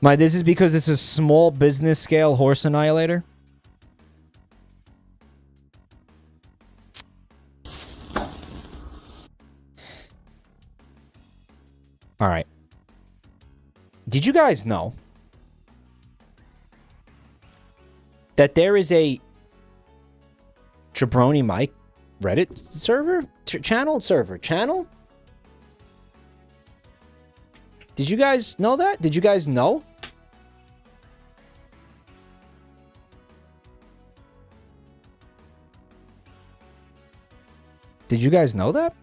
This is because this is small business scale horse annihilator. All right. Did you guys know that there is a Jabronimike Reddit server? Channel? Did you guys know that? Did you guys know? Did you guys know that?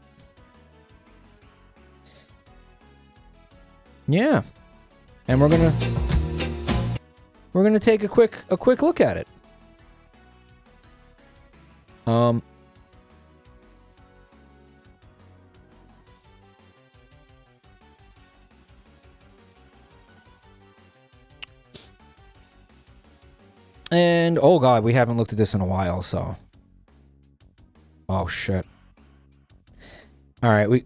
Yeah. And we're gonna take a quick look at it. And oh god, we haven't looked at this in a while, so oh shit. All right,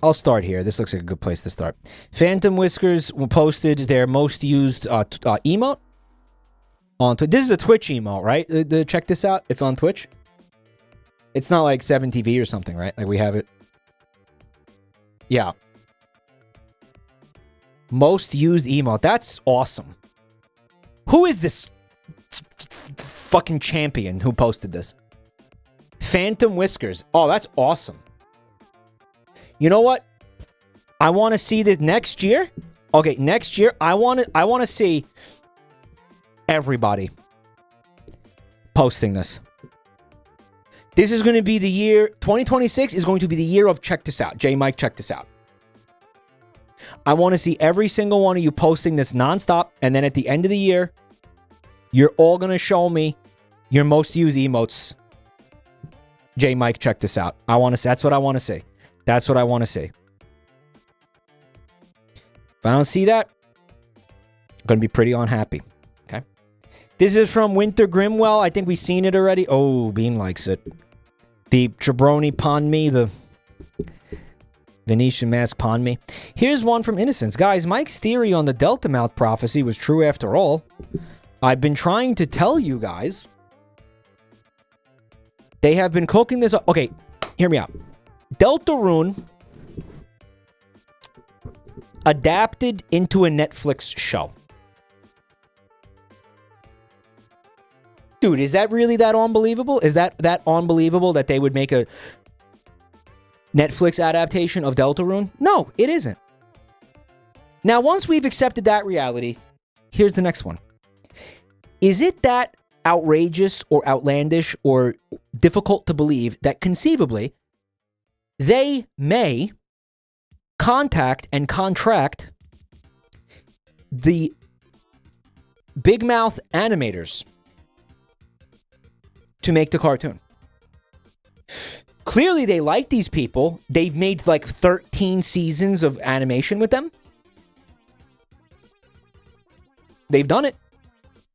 I'll start here. This looks like a good place to start. Phantom Whiskers posted their most used emote on Twitch. This is a Twitch emote, right? Check this out. It's on Twitch. It's not like 7TV or something, right? Like we have it. Yeah. Most used emote. That's awesome. Who is this fucking champion who posted this? Phantom Whiskers. Oh, that's awesome. You know what? I want to see this next year. Okay, next year I want to see everybody posting this. This is going to be the year 2026 is going to be the year of check this out. J-Mike, check this out. I want to see every single one of you posting this nonstop, and then at the end of the year, you're all going to show me your most used emotes. J-Mike, check this out. That's what I want to see. That's what I want to see. If I don't see that, I'm going to be pretty unhappy. Okay. This is from Winter Grimwell. I think we've seen it already. Oh, Bean likes it. The Jabroni Pond Me, the Venetian Mask Pond Me. Here's one from Innocence. Guys, Mike's theory on the Delta Mouth prophecy was true after all. I've been trying to tell you guys. They have been cooking this up. Okay, hear me out. Deltarune adapted into a Netflix show. Dude, is that really that unbelievable? Is that unbelievable that they would make a Netflix adaptation of Deltarune? No, it isn't. Now, once we've accepted that reality, here's the next one. Is it that outrageous or outlandish or difficult to believe that conceivably they may contact and contract the big mouth animators to make the cartoon. Clearly, they like these people. They've made like 13 seasons of animation with them. They've done it.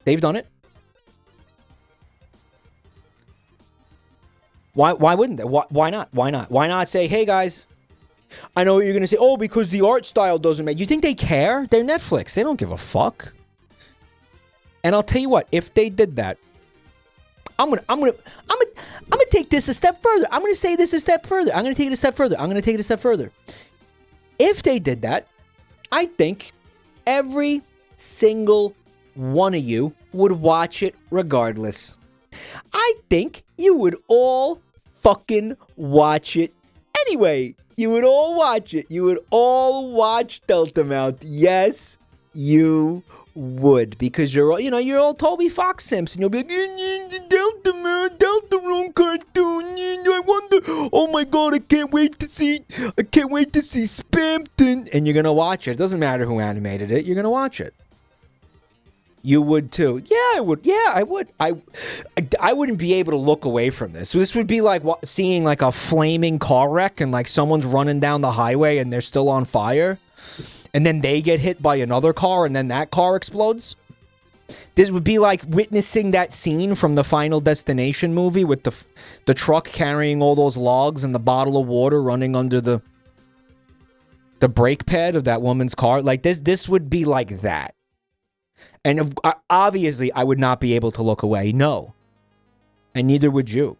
They've done it. Why wouldn't they? Why not? Why not? Why not say, hey, guys, I know what you're going to say. Oh, because the art style doesn't make... You think they care? They're Netflix. They don't give a fuck. And I'll tell you what, if they did that, I'm gonna take this a step further. I'm gonna say this a step further. I'm gonna take it a step further. I'm gonna take it a step further. If they did that, I think every single one of you would watch it regardless. I think you would all fucking watch it anyway. You would all watch it. You would all watch Delta Mount. Yes, you would, because you're all, you're all Toby Fox Simpson. You'll be like, Delta Man, Delta Room cartoon. I wonder. Oh my God, I can't wait to see Spampton. And you're gonna watch it. It doesn't matter who animated it. You're gonna watch it. You would too. Yeah, I would. Yeah, I would. I wouldn't be able to look away from this. So this would be like seeing like a flaming car wreck and like someone's running down the highway and they're still on fire. And then they get hit by another car, and then that car explodes. This would be like witnessing that scene from the Final Destination movie with the truck carrying all those logs and the bottle of water running under the brake pad of that woman's car. Like this would be like that. And obviously, I would not be able to look away. No. And neither would you.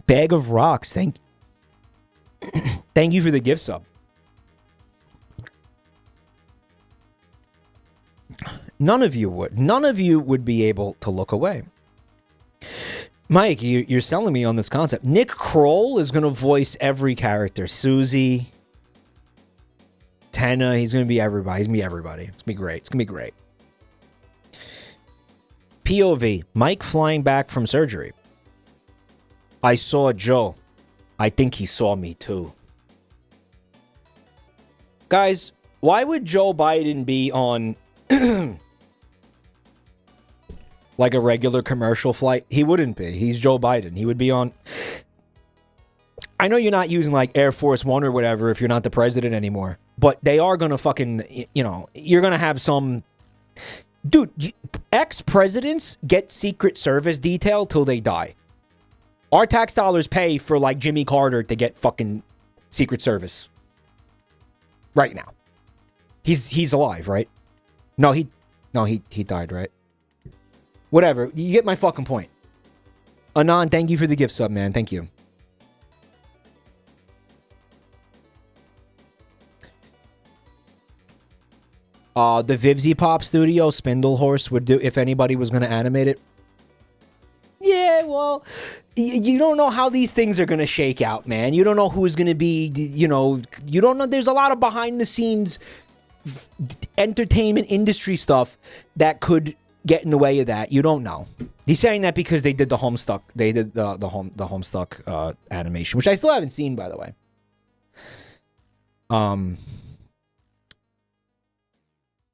Bag of Rocks, thank you for the gift sub. None of you would. None of you would be able to look away. Mike, you're selling me on this concept. Nick Kroll is going to voice every character. Susie, Tenna, he's going to be everybody. He's going to be everybody. It's going to be great. It's going to be great. POV, Mike flying back from surgery. I saw Joe. I think he saw me too. Guys, why would Joe Biden be on... like a regular commercial flight? He wouldn't be. He's Joe Biden. He would be on... I know you're not using like Air Force One or whatever if you're not the president anymore, but they are going to fucking, you're going to have some... Dude, ex-presidents get Secret Service detail till they die. Our tax dollars pay for like Jimmy Carter to get fucking Secret Service. Right now. He's alive, right? No, he died, right? Whatever. You get my fucking point. Anon, thank you for the gift sub, man. Thank you. The Vivzy Pop Studio Spindle Horse would do if anybody was going to animate it. Yeah, well, you don't know how these things are going to shake out, man. You don't know who's going to be, you don't know. There's a lot of behind the scenes entertainment industry stuff that could get in the way of that. You don't know. He's saying that because they did the Homestuck. They did the Homestuck animation, which I still haven't seen, by the way.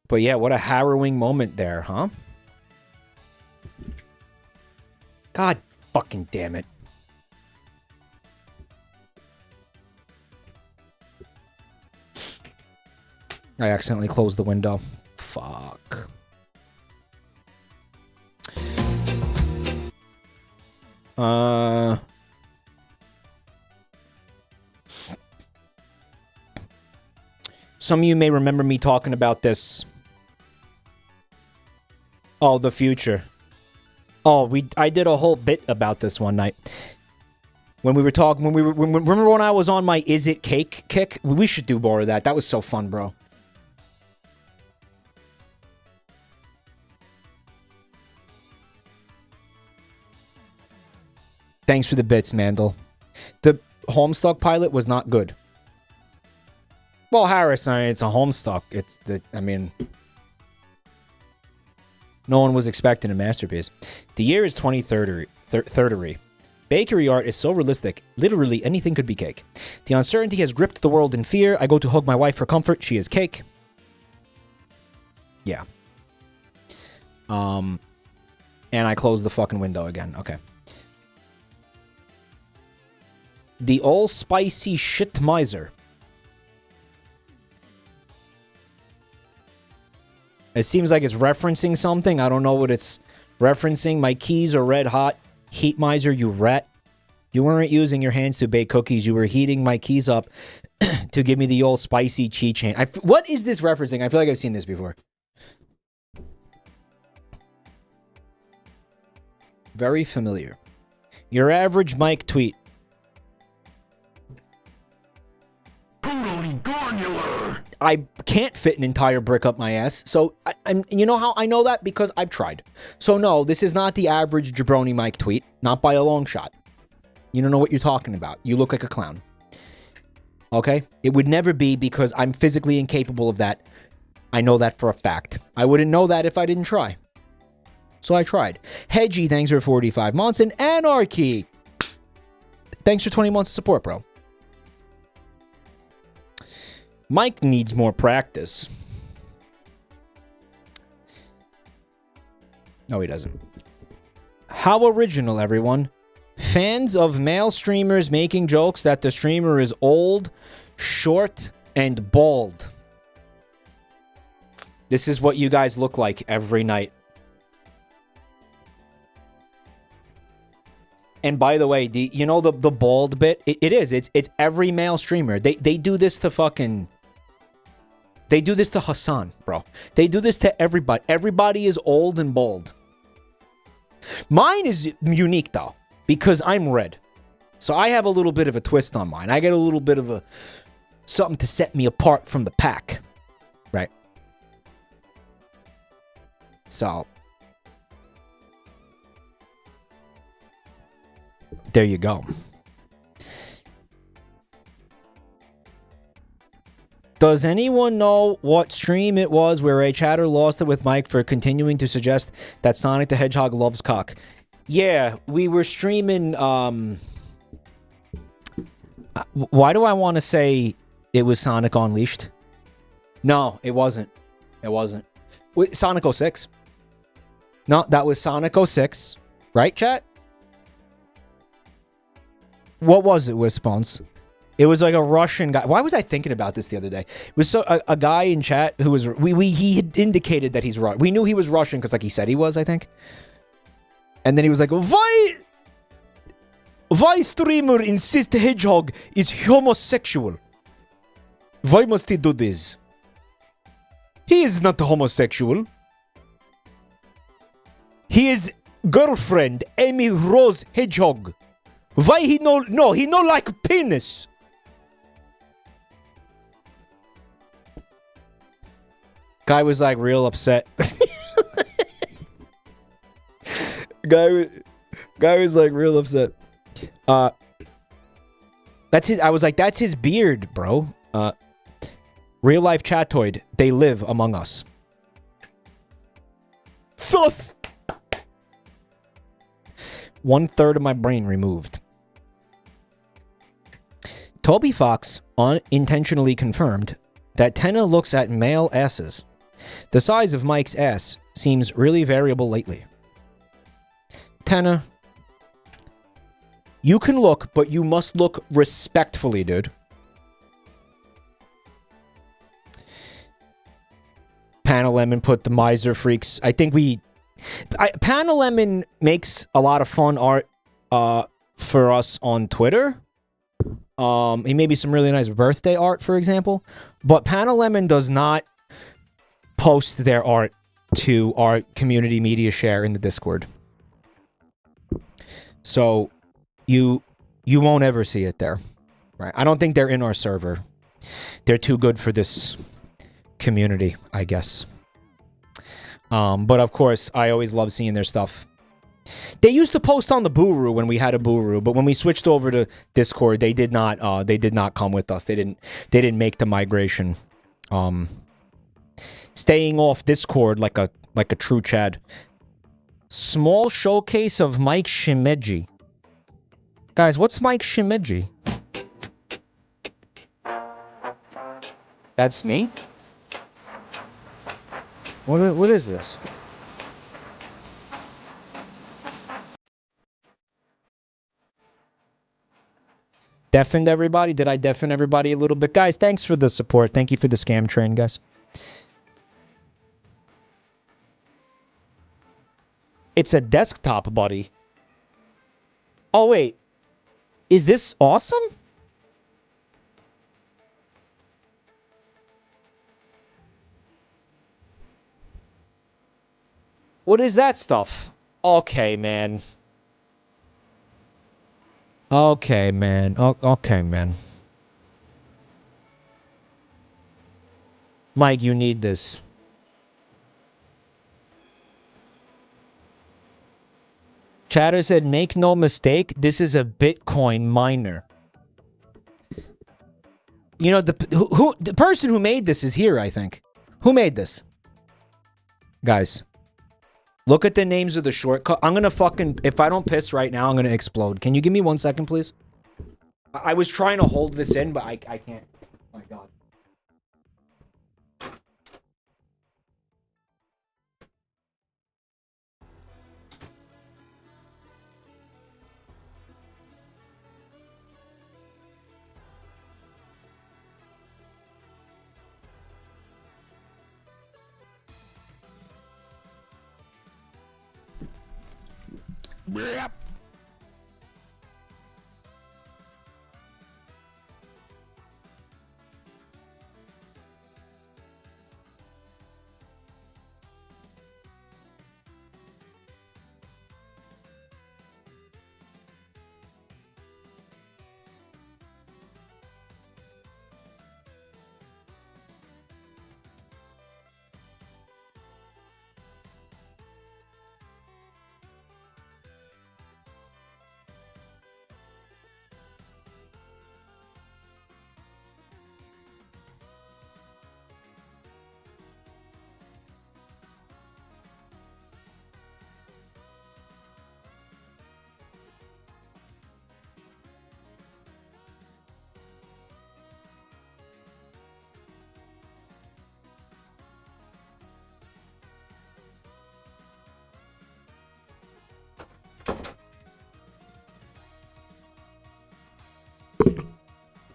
But yeah, what a harrowing moment there, huh? God fucking damn it. I accidentally closed the window. Fuck. Some of you may remember me talking about this. Oh, the future. Oh, I did a whole bit about this one night. When we were talking, remember when I was on my Is It Cake kick? We should do more of that. That was so fun, bro. Thanks for the bits, Mandel. The Homestuck pilot was not good. Well, Harris, I mean, it's a Homestuck. No one was expecting a masterpiece. The year is 2030. Bakery art is so realistic, literally anything could be cake. The uncertainty has gripped the world in fear. I go to hug my wife for comfort. She is cake. Yeah. And I closed the fucking window again. Okay. The all spicy shit miser. It seems like it's referencing something. I don't know what it's referencing. My keys are red hot. Heat miser, you rat. You weren't using your hands to bake cookies. You were heating my keys up to give me the old spicy cheat chain. What is this referencing? I feel like I've seen this before. Very familiar. Your average Mike tweet. I can't fit an entire brick up my ass. So, you know how I know that? Because I've tried. So, no, this is not the average Jabroni Mike tweet. Not by a long shot. You don't know what you're talking about. You look like a clown. Okay? It would never be because I'm physically incapable of that. I know that for a fact. I wouldn't know that if I didn't try. So I tried. Hedgie, thanks for 45 months. And Anarchy, thanks for 20 months of support, bro. Mike needs more practice. No, he doesn't. How original, everyone. Fans of male streamers making jokes that the streamer is old, short, and bald. This is what you guys look like every night. And by the way, you know the bald bit? It is. It's every male streamer. They do this to fucking... They do this to Hassan, bro. They do this to everybody. Everybody is old and bald. Mine is unique, though, because I'm red. So I have a little bit of a twist on mine. I get a little bit of a... something to set me apart from the pack. Right? So... there you go. Does anyone know what stream it was where a chatter lost it with Mike for continuing to suggest that Sonic the Hedgehog loves cock? Yeah, we were streaming, why do I want to say it was Sonic Unleashed? No, it wasn't. It wasn't. Sonic 06. No, that was Sonic 06. Right, chat? What was it, Wispons? It was like a Russian guy. Why was I thinking about this the other day? It was a guy in chat who was... he had indicated that he's Russian. We knew he was Russian because like he said he was, I think. And then he was like, Why streamer insist Hedgehog is homosexual? Why must he do this? He is not homosexual. His girlfriend, Amy Rose Hedgehog. Why he no, he no like penis. Guy was like real upset. guy was like real upset. That's his. I was like, that's his beard, bro. Real life chatoid. They live among us. Sus. 1/3 of my brain removed. Toby Fox unintentionally confirmed that Tenna looks at male asses. The size of Mike's ass seems really variable lately. Tenna, you can look, but you must look respectfully, dude. Panalemon put the miser freaks. I think Panalemon makes a lot of fun art for us on Twitter. He made me some really nice birthday art, for example. But Panalemon does not post their art to our community media share in the Discord. So you won't ever see it there. Right? I don't think they're in our server. They're too good for this community, I guess. But of course, I always love seeing their stuff. They used to post on the Buru when we had a Buru, but when we switched over to Discord, they did not come with us. They didn't make the migration. Staying off Discord like a true Chad. Small showcase of Mike Shimeji. Guys, what's Mike Shimeji? That's me? What is this? Deafened everybody? Did I deafen everybody a little bit? Guys, thanks for the support. Thank you for the scam train, guys. It's a desktop, buddy. Oh, wait. Is this awesome? What is that stuff? Okay, man. Okay, man. Okay, man. Mike, you need this. Chatter said, make no mistake, this is a Bitcoin miner. You know, the person who made this is here, I think. Who made this? Guys, look at the names of the shortcut. I'm gonna fucking... If I don't piss right now, I'm gonna explode. Can you give me 1 second, please? I was trying to hold this in, but I can't. Oh my god. Yep.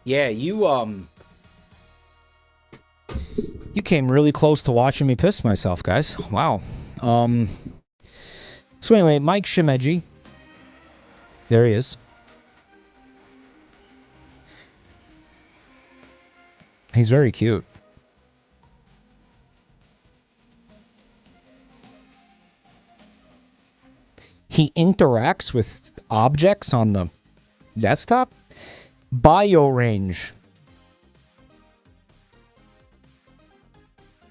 Yeah, you came really close to watching me piss myself, guys. Wow. So anyway, Mike Shimeji. There he is. He's very cute. He interacts with objects on the desktop. Bio range.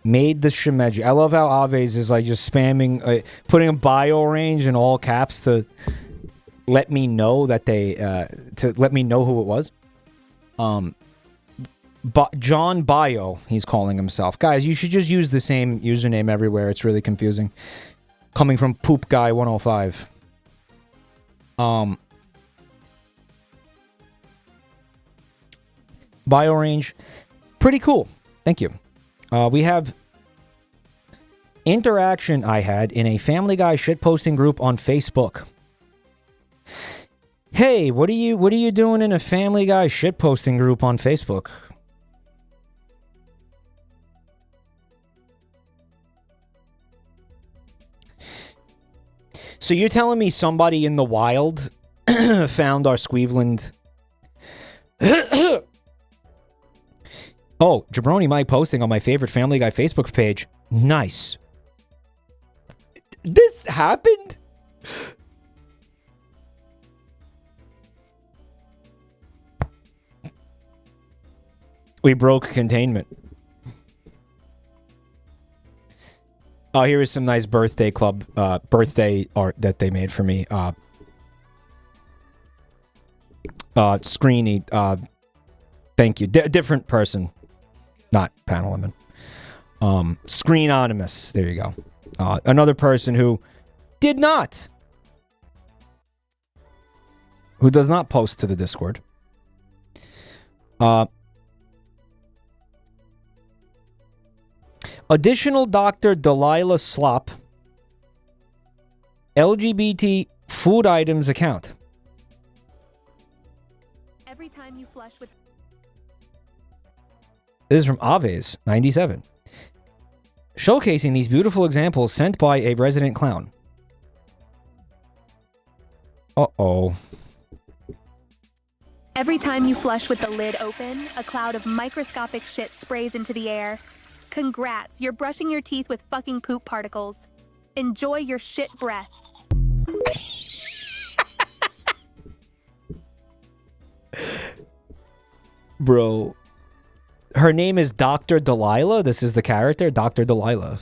Made the Shimeji. I love how Aves is like just spamming, putting a bio range in all caps to let me know that they, to let me know who it was. John Bio, he's calling himself. Guys, you should just use the same username everywhere. It's really confusing. Coming from Poop Guy 105. Bio range. Pretty cool. Thank you. We have interaction I had in a Family Guy shitposting group on Facebook. Hey, what are you doing in a Family Guy shitposting group on Facebook? So you're telling me somebody in the wild found our Squeveland... Oh, Jabroni Mike posting on my favorite Family Guy Facebook page. Nice. This happened? We broke containment. Oh, here is some nice birthday club, birthday art that they made for me. Screeny, thank you. Different person. Not Panel Lemon. Screenonymous. There you go. Another person who did not. Who does not post to the Discord. Additional Dr. Delilah Slop. LGBT food items account. Every time you flush with... This is from Aves 97. Showcasing these beautiful examples sent by a resident clown. Uh-oh. Every time you flush with the lid open, a cloud of microscopic shit sprays into the air. Congrats, you're brushing your teeth with fucking poop particles. Enjoy your shit breath. Bro. Her name is Dr. Delilah. This is the character, Dr. Delilah.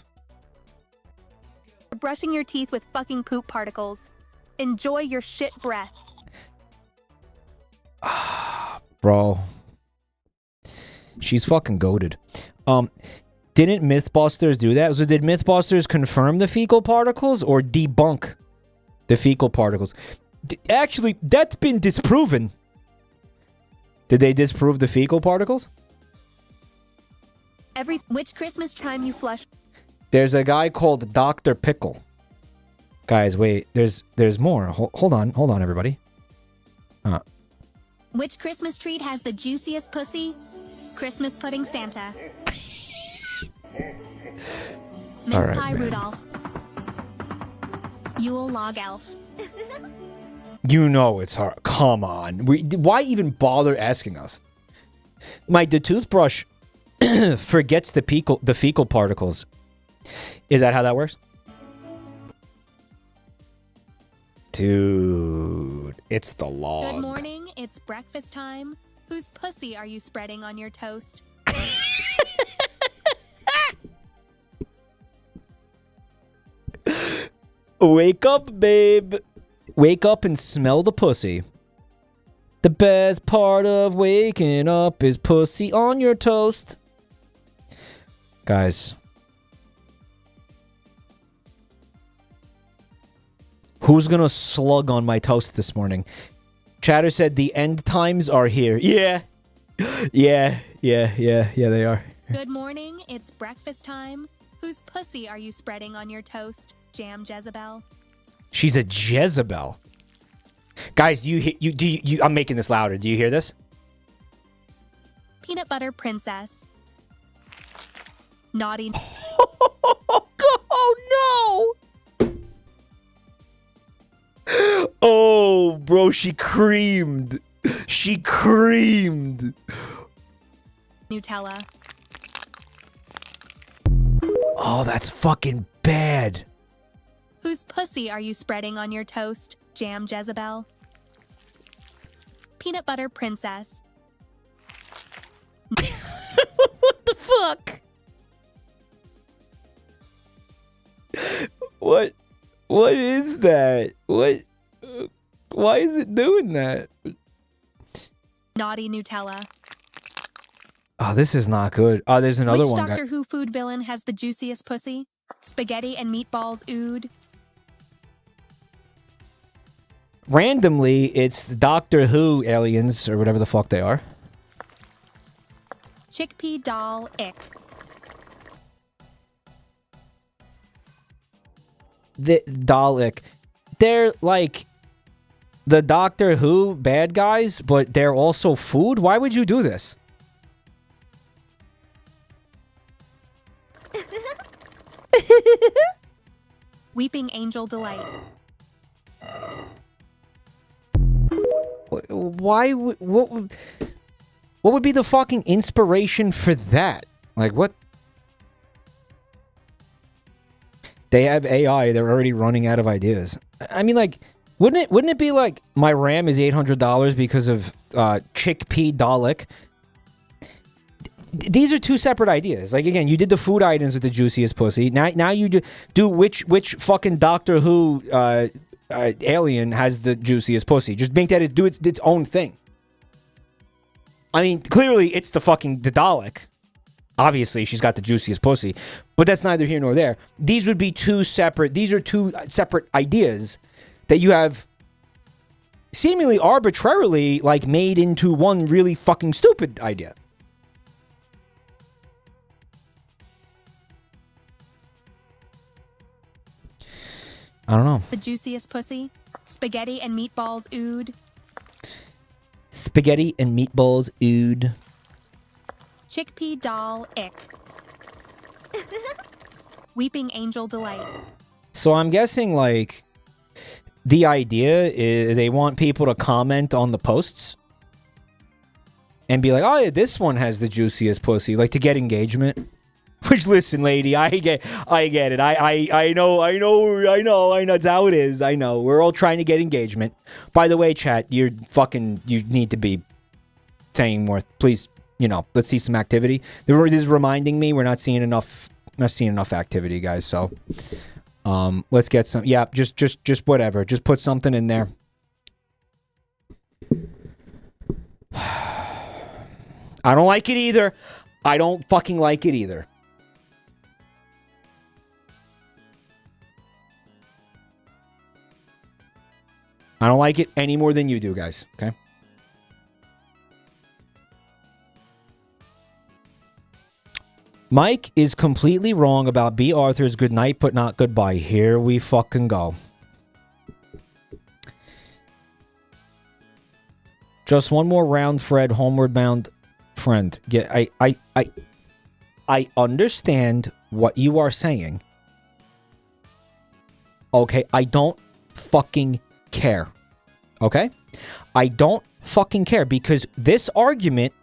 You're brushing your teeth with fucking poop particles. Enjoy your shit breath. Bro. She's fucking goated. Didn't Mythbusters do that? So did Mythbusters confirm the fecal particles or debunk the fecal particles? Actually, that's been disproven. Did they disprove the fecal particles? Which Christmas time you flush? There's a guy called Dr. Pickle. Guys, wait. There's more. Hold on, everybody. Which Christmas treat has the juiciest pussy? Christmas pudding Santa. Mince All right, pie man. Rudolph. Yule log elf. You know it's hard. Come on. Why even bother asking us? The toothbrush forgets the fecal particles. Is that how that works? Dude, it's the log. Good morning, it's breakfast time. Whose pussy are you spreading on your toast? Wake up, babe. Wake up and smell the pussy. The best part of waking up is pussy on your toast. Guys. Who's gonna slug on my toast this morning? Chatter said the end times are here. Yeah. Yeah, they are. Good morning, it's breakfast time. Whose pussy are you spreading on your toast? Jam Jezebel. She's a Jezebel. Guys, I'm making this louder. Do you hear this? Peanut butter princess. Naughty. Oh no! Oh, bro, she creamed. She creamed. Nutella. Oh, that's fucking bad. Whose pussy are you spreading on your toast? Jam Jezebel. Peanut butter princess. What the fuck? What is that? Why is it doing that? Naughty Nutella. Oh, this is not good. Oh, there's another Which one. Doctor Who food villain has the juiciest pussy? Spaghetti and meatballs ood. Randomly, it's Doctor Who aliens, or whatever the fuck they are. Chickpea doll ick. The Dalek. They're like the Doctor Who bad guys, but they're also food? Why would you do this? Weeping Angel Delight. Why would... What would be the fucking inspiration for that? Like, what? They have AI. They're already running out of ideas. I mean, like, wouldn't it be like my RAM is $800 because of chickpea Dalek? These are two separate ideas. Like, again, you did the food items with the juiciest pussy. Now you do which fucking Doctor Who alien has the juiciest pussy. Just make that do its own thing. I mean, clearly it's the Dalek. Obviously, she's got the juiciest pussy, but that's neither here nor there. These are two separate ideas that you have seemingly arbitrarily, like, made into one really fucking stupid idea. I don't know. The juiciest pussy. Spaghetti and meatballs ood. Spaghetti and meatballs, ood. Chickpea doll, ick. Weeping angel delight. So I'm guessing, like, the idea is they want people to comment on the posts and be like, oh, yeah, this one has the juiciest pussy, like, to get engagement. Which, listen, lady, I get it. I know. That's how it is. I know. We're all trying to get engagement. By the way, chat, you need to be saying more. Please, let's see some activity. This is reminding me we're not seeing enough activity, guys. So, let's get some. Yeah, just whatever. Just put something in there. I don't like it either. I don't fucking like it either. I don't like it any more than you do, guys. Okay? Mike is completely wrong about B. Arthur's good night but not goodbye. Here we fucking go. Just one more round, Fred. Homeward bound friend. Yeah, I understand what you are saying. Okay? I don't fucking care. Okay? I don't fucking care because this argument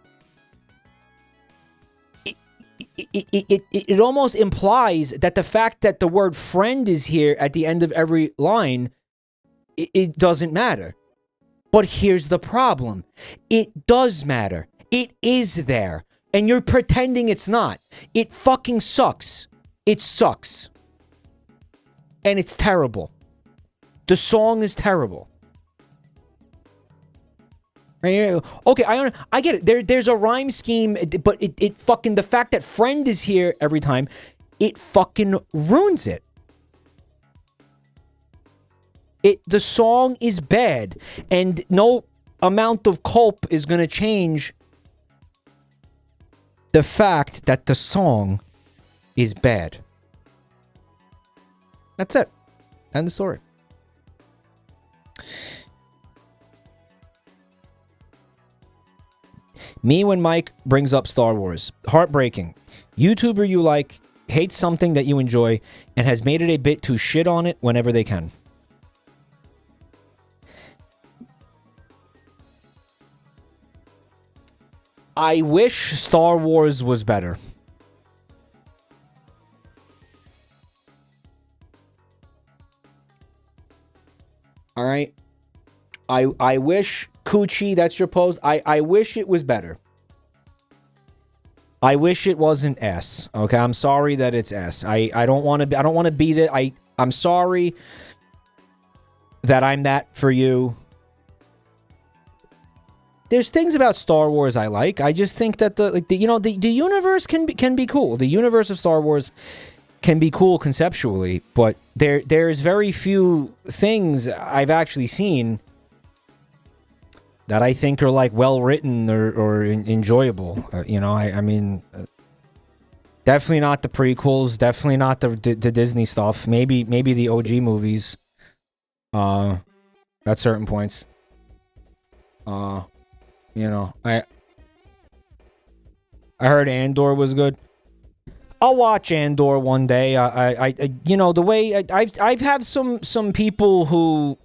it almost implies that the fact that the word friend is here at the end of every line it doesn't matter. But here's the problem. It does matter. It is there. And you're pretending it's not. It fucking sucks. It sucks. And it's terrible. The song is terrible. Okay, I get it. There's a rhyme scheme, but it fucking, the fact that friend is here every time, it fucking ruins it. The song is bad, and no amount of culp is gonna change the fact that the song is bad. That's it. End the story. Me when Mike brings up Star Wars. Heartbreaking. YouTuber you like hates something that you enjoy and has made it a bit to shit on it whenever they can. I wish Star Wars was better. All right? I wish... Coochie, that's your post. I wish it was better. I wish it wasn't S. Okay, I'm sorry that it's S. I don't want to be that. I'm sorry that I'm that for you. There's things about Star Wars I like. I just think that the universe can be cool. The universe of Star Wars can be cool conceptually, but there's very few things I've actually seen that I think are like well written or enjoyable. I mean, definitely not the prequels. Definitely not the Disney stuff. Maybe the OG movies. At certain points. I heard Andor was good. I'll watch Andor one day. The way I've had some people who,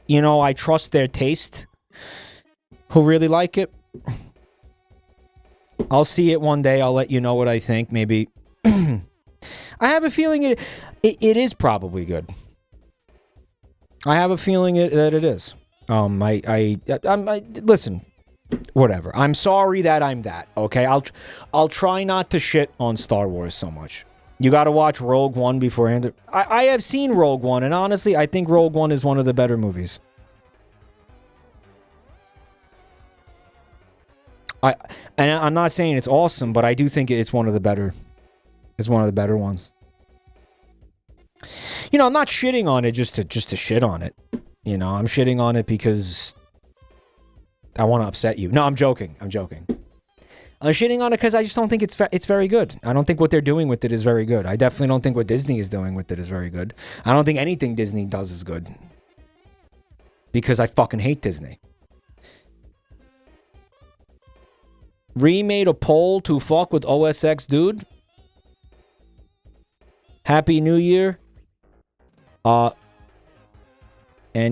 I trust their taste, who really like it. I'll see it one day. I'll let you know what I think. Maybe. I have a feeling it is probably good. I have a feeling that it is. Listen, whatever. I'm sorry that I'm that. Okay, I'll try not to shit on Star Wars so much. You got to watch Rogue One before Andor. I have seen Rogue One, and honestly, I think Rogue One is one of the better movies. I'm not saying it's awesome, but I do think it's one of the better. It's one of the better ones. I'm not shitting on it just to shit on it. I'm shitting on it because I want to upset you. No, I'm joking. I'm shitting on it because I just don't think it's very good. I don't think what they're doing with it is very good. I definitely don't think what Disney is doing with it is very good. I don't think anything Disney does is good. Because I fucking hate Disney. remade a poll to fuck with OSX dude. Happy New Year. And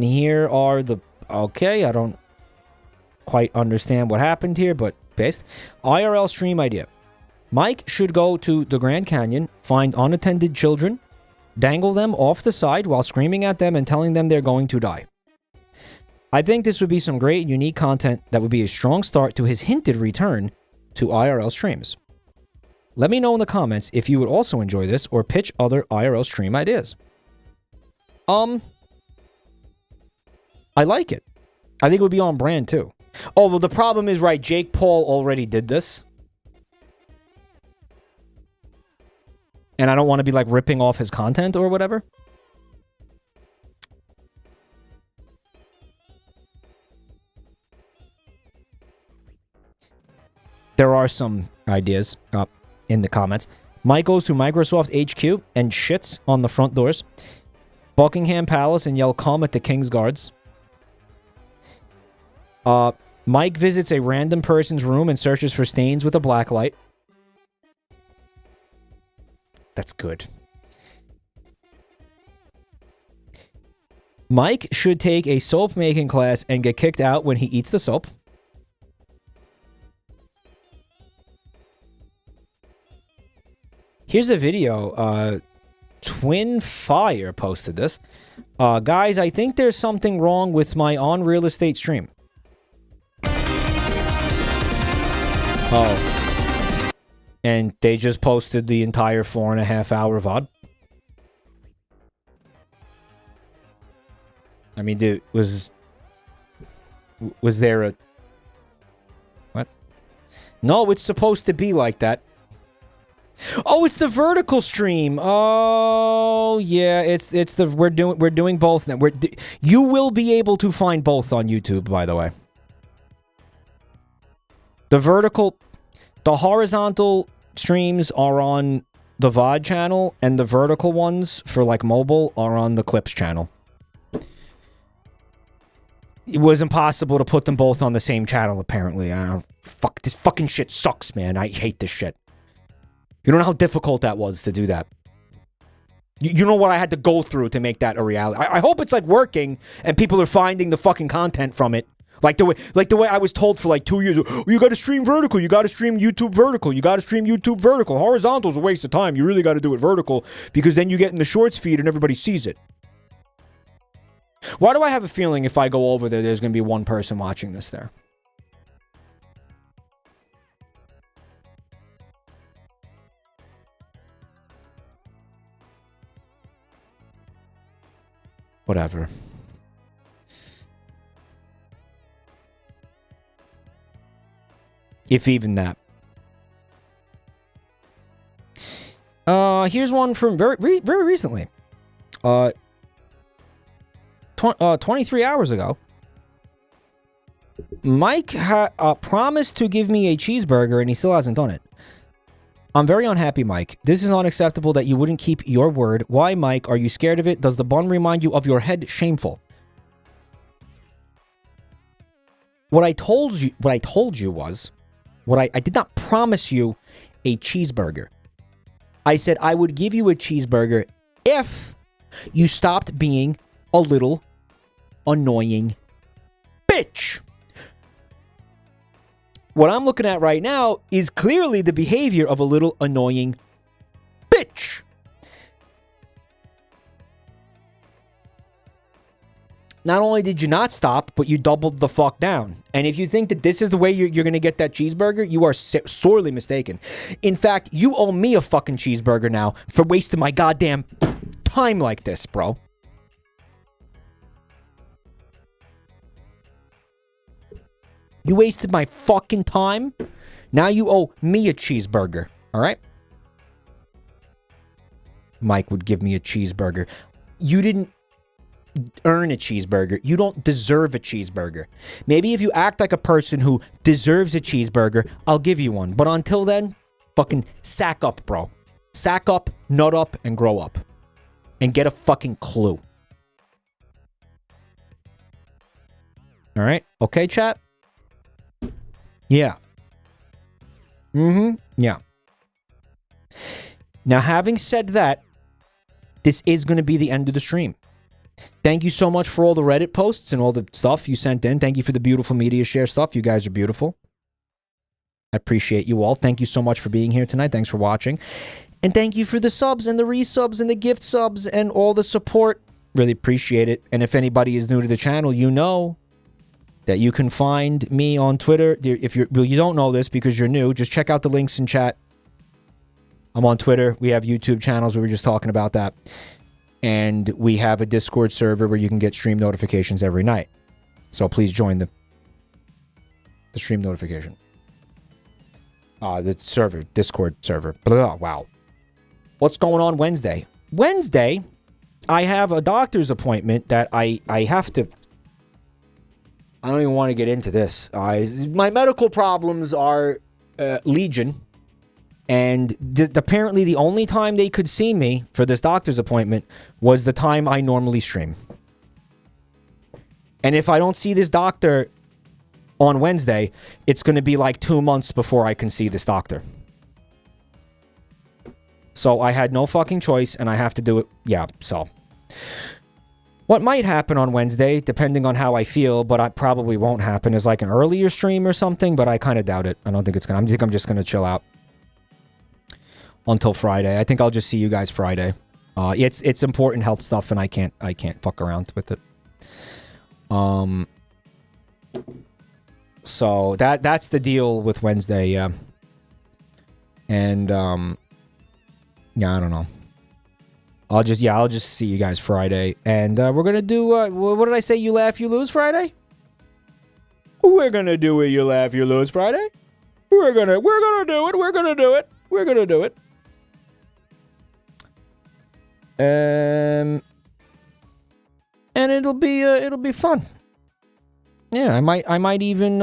here are the... Okay, I don't quite understand what happened here, but paste. IRL stream idea. Mike should go to the Grand Canyon, find unattended children, dangle them off the side while screaming at them and telling them they're going to die. I think this would be some great, unique content that would be a strong start to his hinted return to IRL streams. Let me know in the comments if you would also enjoy this or pitch other IRL stream ideas. I like it. I think it would be on brand too. Oh, well, the problem is, right, Jake Paul already did this. And I don't want to be, like, ripping off his content or whatever. There are some ideas up in the comments. Mike goes to Microsoft HQ and shits on the front doors. Buckingham Palace and yell "come" at the King's Guards. Mike visits a random person's room and searches for stains with a blacklight. That's good. Mike should take a soap making class and get kicked out when he eats the soap. Here's a video. Twin Fire posted this. Guys, I think there's something wrong with my on real estate stream. Oh. And they just posted the entire 4.5-hour VOD. I mean, dude, was there a... What? No, it's supposed to be like that. Oh, it's the vertical stream. Oh, yeah, it's the we're doing both now. You will be able to find both on YouTube, by the way. The horizontal streams are on the VOD channel, and the vertical ones for like mobile are on the Clips channel. It was impossible to put them both on the same channel, apparently. I don't... Fuck, this fucking shit sucks, man. I hate this shit. You don't know how difficult that was to do that. You know what I had to go through to make that a reality. I hope it's like working and people are finding the fucking content from it. Like the way I was told for like 2 years. Oh, you got to stream vertical. You got to stream YouTube vertical. You got to stream YouTube vertical. Horizontal's a waste of time. You really got to do it vertical because then you get in the shorts feed and everybody sees it. Why do I have a feeling if I go over there, there's going to be one person watching this there? Whatever. If even that. Here's one from very recently. 23 hours ago. Mike promised to give me a cheeseburger and he still hasn't done it. I'm very unhappy, Mike. This is unacceptable that you wouldn't keep your word. Why, Mike? Are you scared of it? Does the bun remind you of your head? Shameful. What I told you was, I did not promise you a cheeseburger. I said I would give you a cheeseburger if you stopped being a little annoying bitch. What I'm looking at right now is clearly the behavior of a little annoying bitch. Not only did you not stop, but you doubled the fuck down. And if you think that this is the way you're going to get that cheeseburger, you are sorely mistaken. In fact, you owe me a fucking cheeseburger now for wasting my goddamn time like this, bro. You wasted my fucking time. Now you owe me a cheeseburger. All right? Mike would give me a cheeseburger. You didn't earn a cheeseburger. You don't deserve a cheeseburger. Maybe if you act like a person who deserves a cheeseburger, I'll give you one. But until then, fucking sack up, bro. Sack up, nut up, and grow up. And get a fucking clue. All right? Okay, chat? Yeah. Yeah. Now, having said that, this is going to be the end of the stream. Thank you so much for all the Reddit posts and all the stuff you sent in. Thank you for the beautiful media share stuff. You guys are beautiful. I appreciate you all. Thank you so much for being here tonight. Thanks for watching. And thank you for the subs and the resubs and the gift subs and all the support. Really appreciate it. And if anybody is new to the channel, you know that you can find me on Twitter. If you don't know this because you're new, just check out the links in chat. I'm on Twitter. We have YouTube channels. We were just talking about that. And we have a Discord server where you can get stream notifications every night. So please join the stream notification. The server, Discord server. Blah, wow. What's going on Wednesday? Wednesday, I have a doctor's appointment that I have to... I don't even want to get into this. My medical problems are legion. And apparently the only time they could see me for this doctor's appointment was the time I normally stream. And if I don't see this doctor on Wednesday, it's going to be like 2 months before I can see this doctor. So I had no fucking choice, and I have to do it. Yeah, so. What might happen on Wednesday, depending on how I feel, but it probably won't happen, is like an earlier stream or something, but I kind of doubt it. I don't think it's going to. I think I'm just going to chill out until Friday. I think I'll just see you guys Friday. It's important health stuff, and I can't fuck around with it. So that's the deal with Wednesday, yeah. And yeah, I don't know. I'll just see you guys Friday, and we're gonna do what did I say? You laugh, you lose Friday. We're gonna do it. You laugh, you lose Friday. We're gonna do it. We're gonna do it. We're gonna do it. And it'll be fun. Yeah, I might even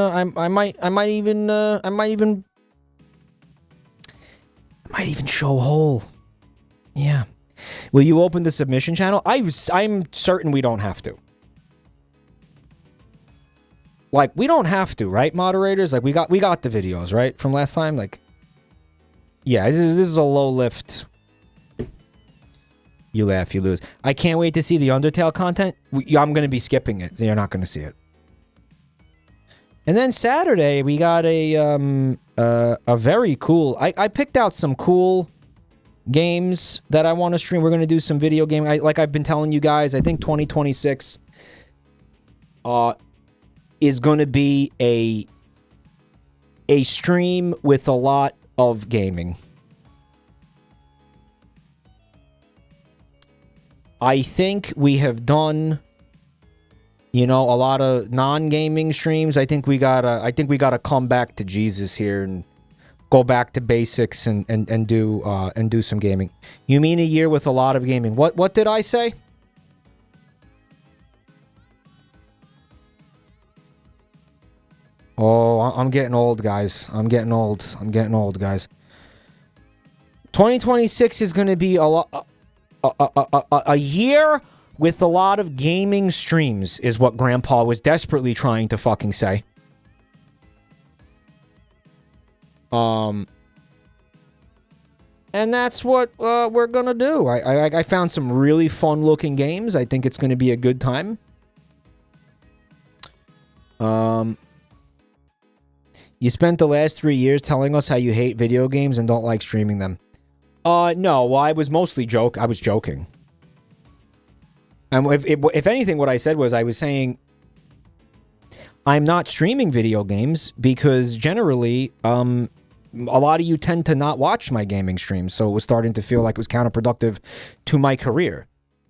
show whole. Yeah. Will you open the submission channel? I'm certain we don't have to. Like, we don't have to, right, moderators? Like, we got the videos, right, from last time? Like, yeah, this is a low lift. You laugh, you lose. I can't wait to see the Undertale content. I'm going to be skipping it. You're not going to see it. And then Saturday, we got a very cool... I picked out some cool games that I want to stream. We're going to do some video game. Like I've been telling you guys, I think 2026 is going to be a stream with a lot of gaming. I think we have done, you know, a lot of non-gaming streams. I think we gotta come back to Jesus here and go back to basics and do some gaming. You mean a year with a lot of gaming? What did I say? Oh, I'm getting old, guys. I'm getting old, guys. 2026 is going to be a year with a lot of gaming streams, is what Grandpa was desperately trying to fucking say. And that's what we're gonna do. I found some really fun looking games. I think it's gonna be a good time. You spent the last 3 years telling us how you hate video games and don't like streaming them. No, well, I was mostly I was joking. And if anything, what I said was, I was saying I'm not streaming video games because generally, a lot of you tend to not watch my gaming streams, so it was starting to feel like it was counterproductive to my career.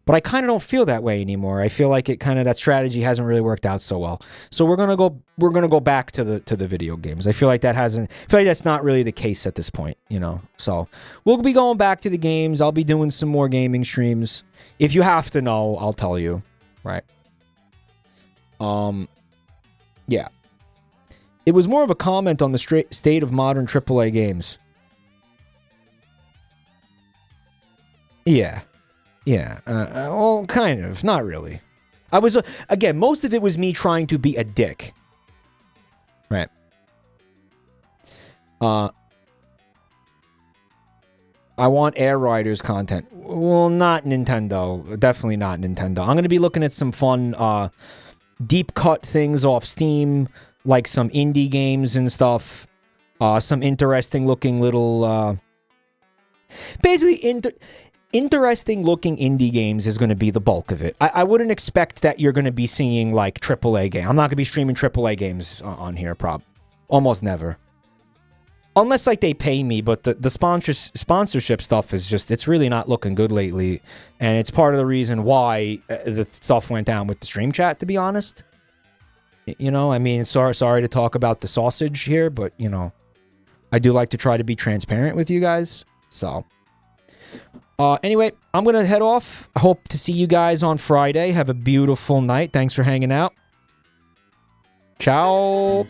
But I kind of don't feel that way anymore. I feel like that strategy hasn't really worked out so well. So we're gonna go back to the video games. I feel like that's not really the case at this point, you know. So we'll be going back to the games. I'll be doing some more gaming streams. If you have to know, I'll tell you, right? Yeah. It was more of a comment on the state of modern AAA games. Yeah. Yeah, well, kind of. Not really. I was, again, most of it was me trying to be a dick. Right. I want Air Riders content. Well, not Nintendo. Definitely not Nintendo. I'm going to be looking at some fun deep cut things off Steam, like some indie games and stuff. Some interesting looking little... basically, interesting looking indie games is going to be the bulk of it. I wouldn't expect that you're going to be seeing like AAA game. I'm not going to be streaming AAA games on here, almost never. Unless like they pay me, but the sponsorship stuff is just, it's really not looking good lately. And it's part of the reason why the stuff went down with the stream chat, to be honest. You know, I mean, sorry to talk about the sausage here, but you know, I do like to try to be transparent with you guys. So, anyway, I'm going to head off. I hope to see you guys on Friday. Have a beautiful night. Thanks for hanging out. Ciao.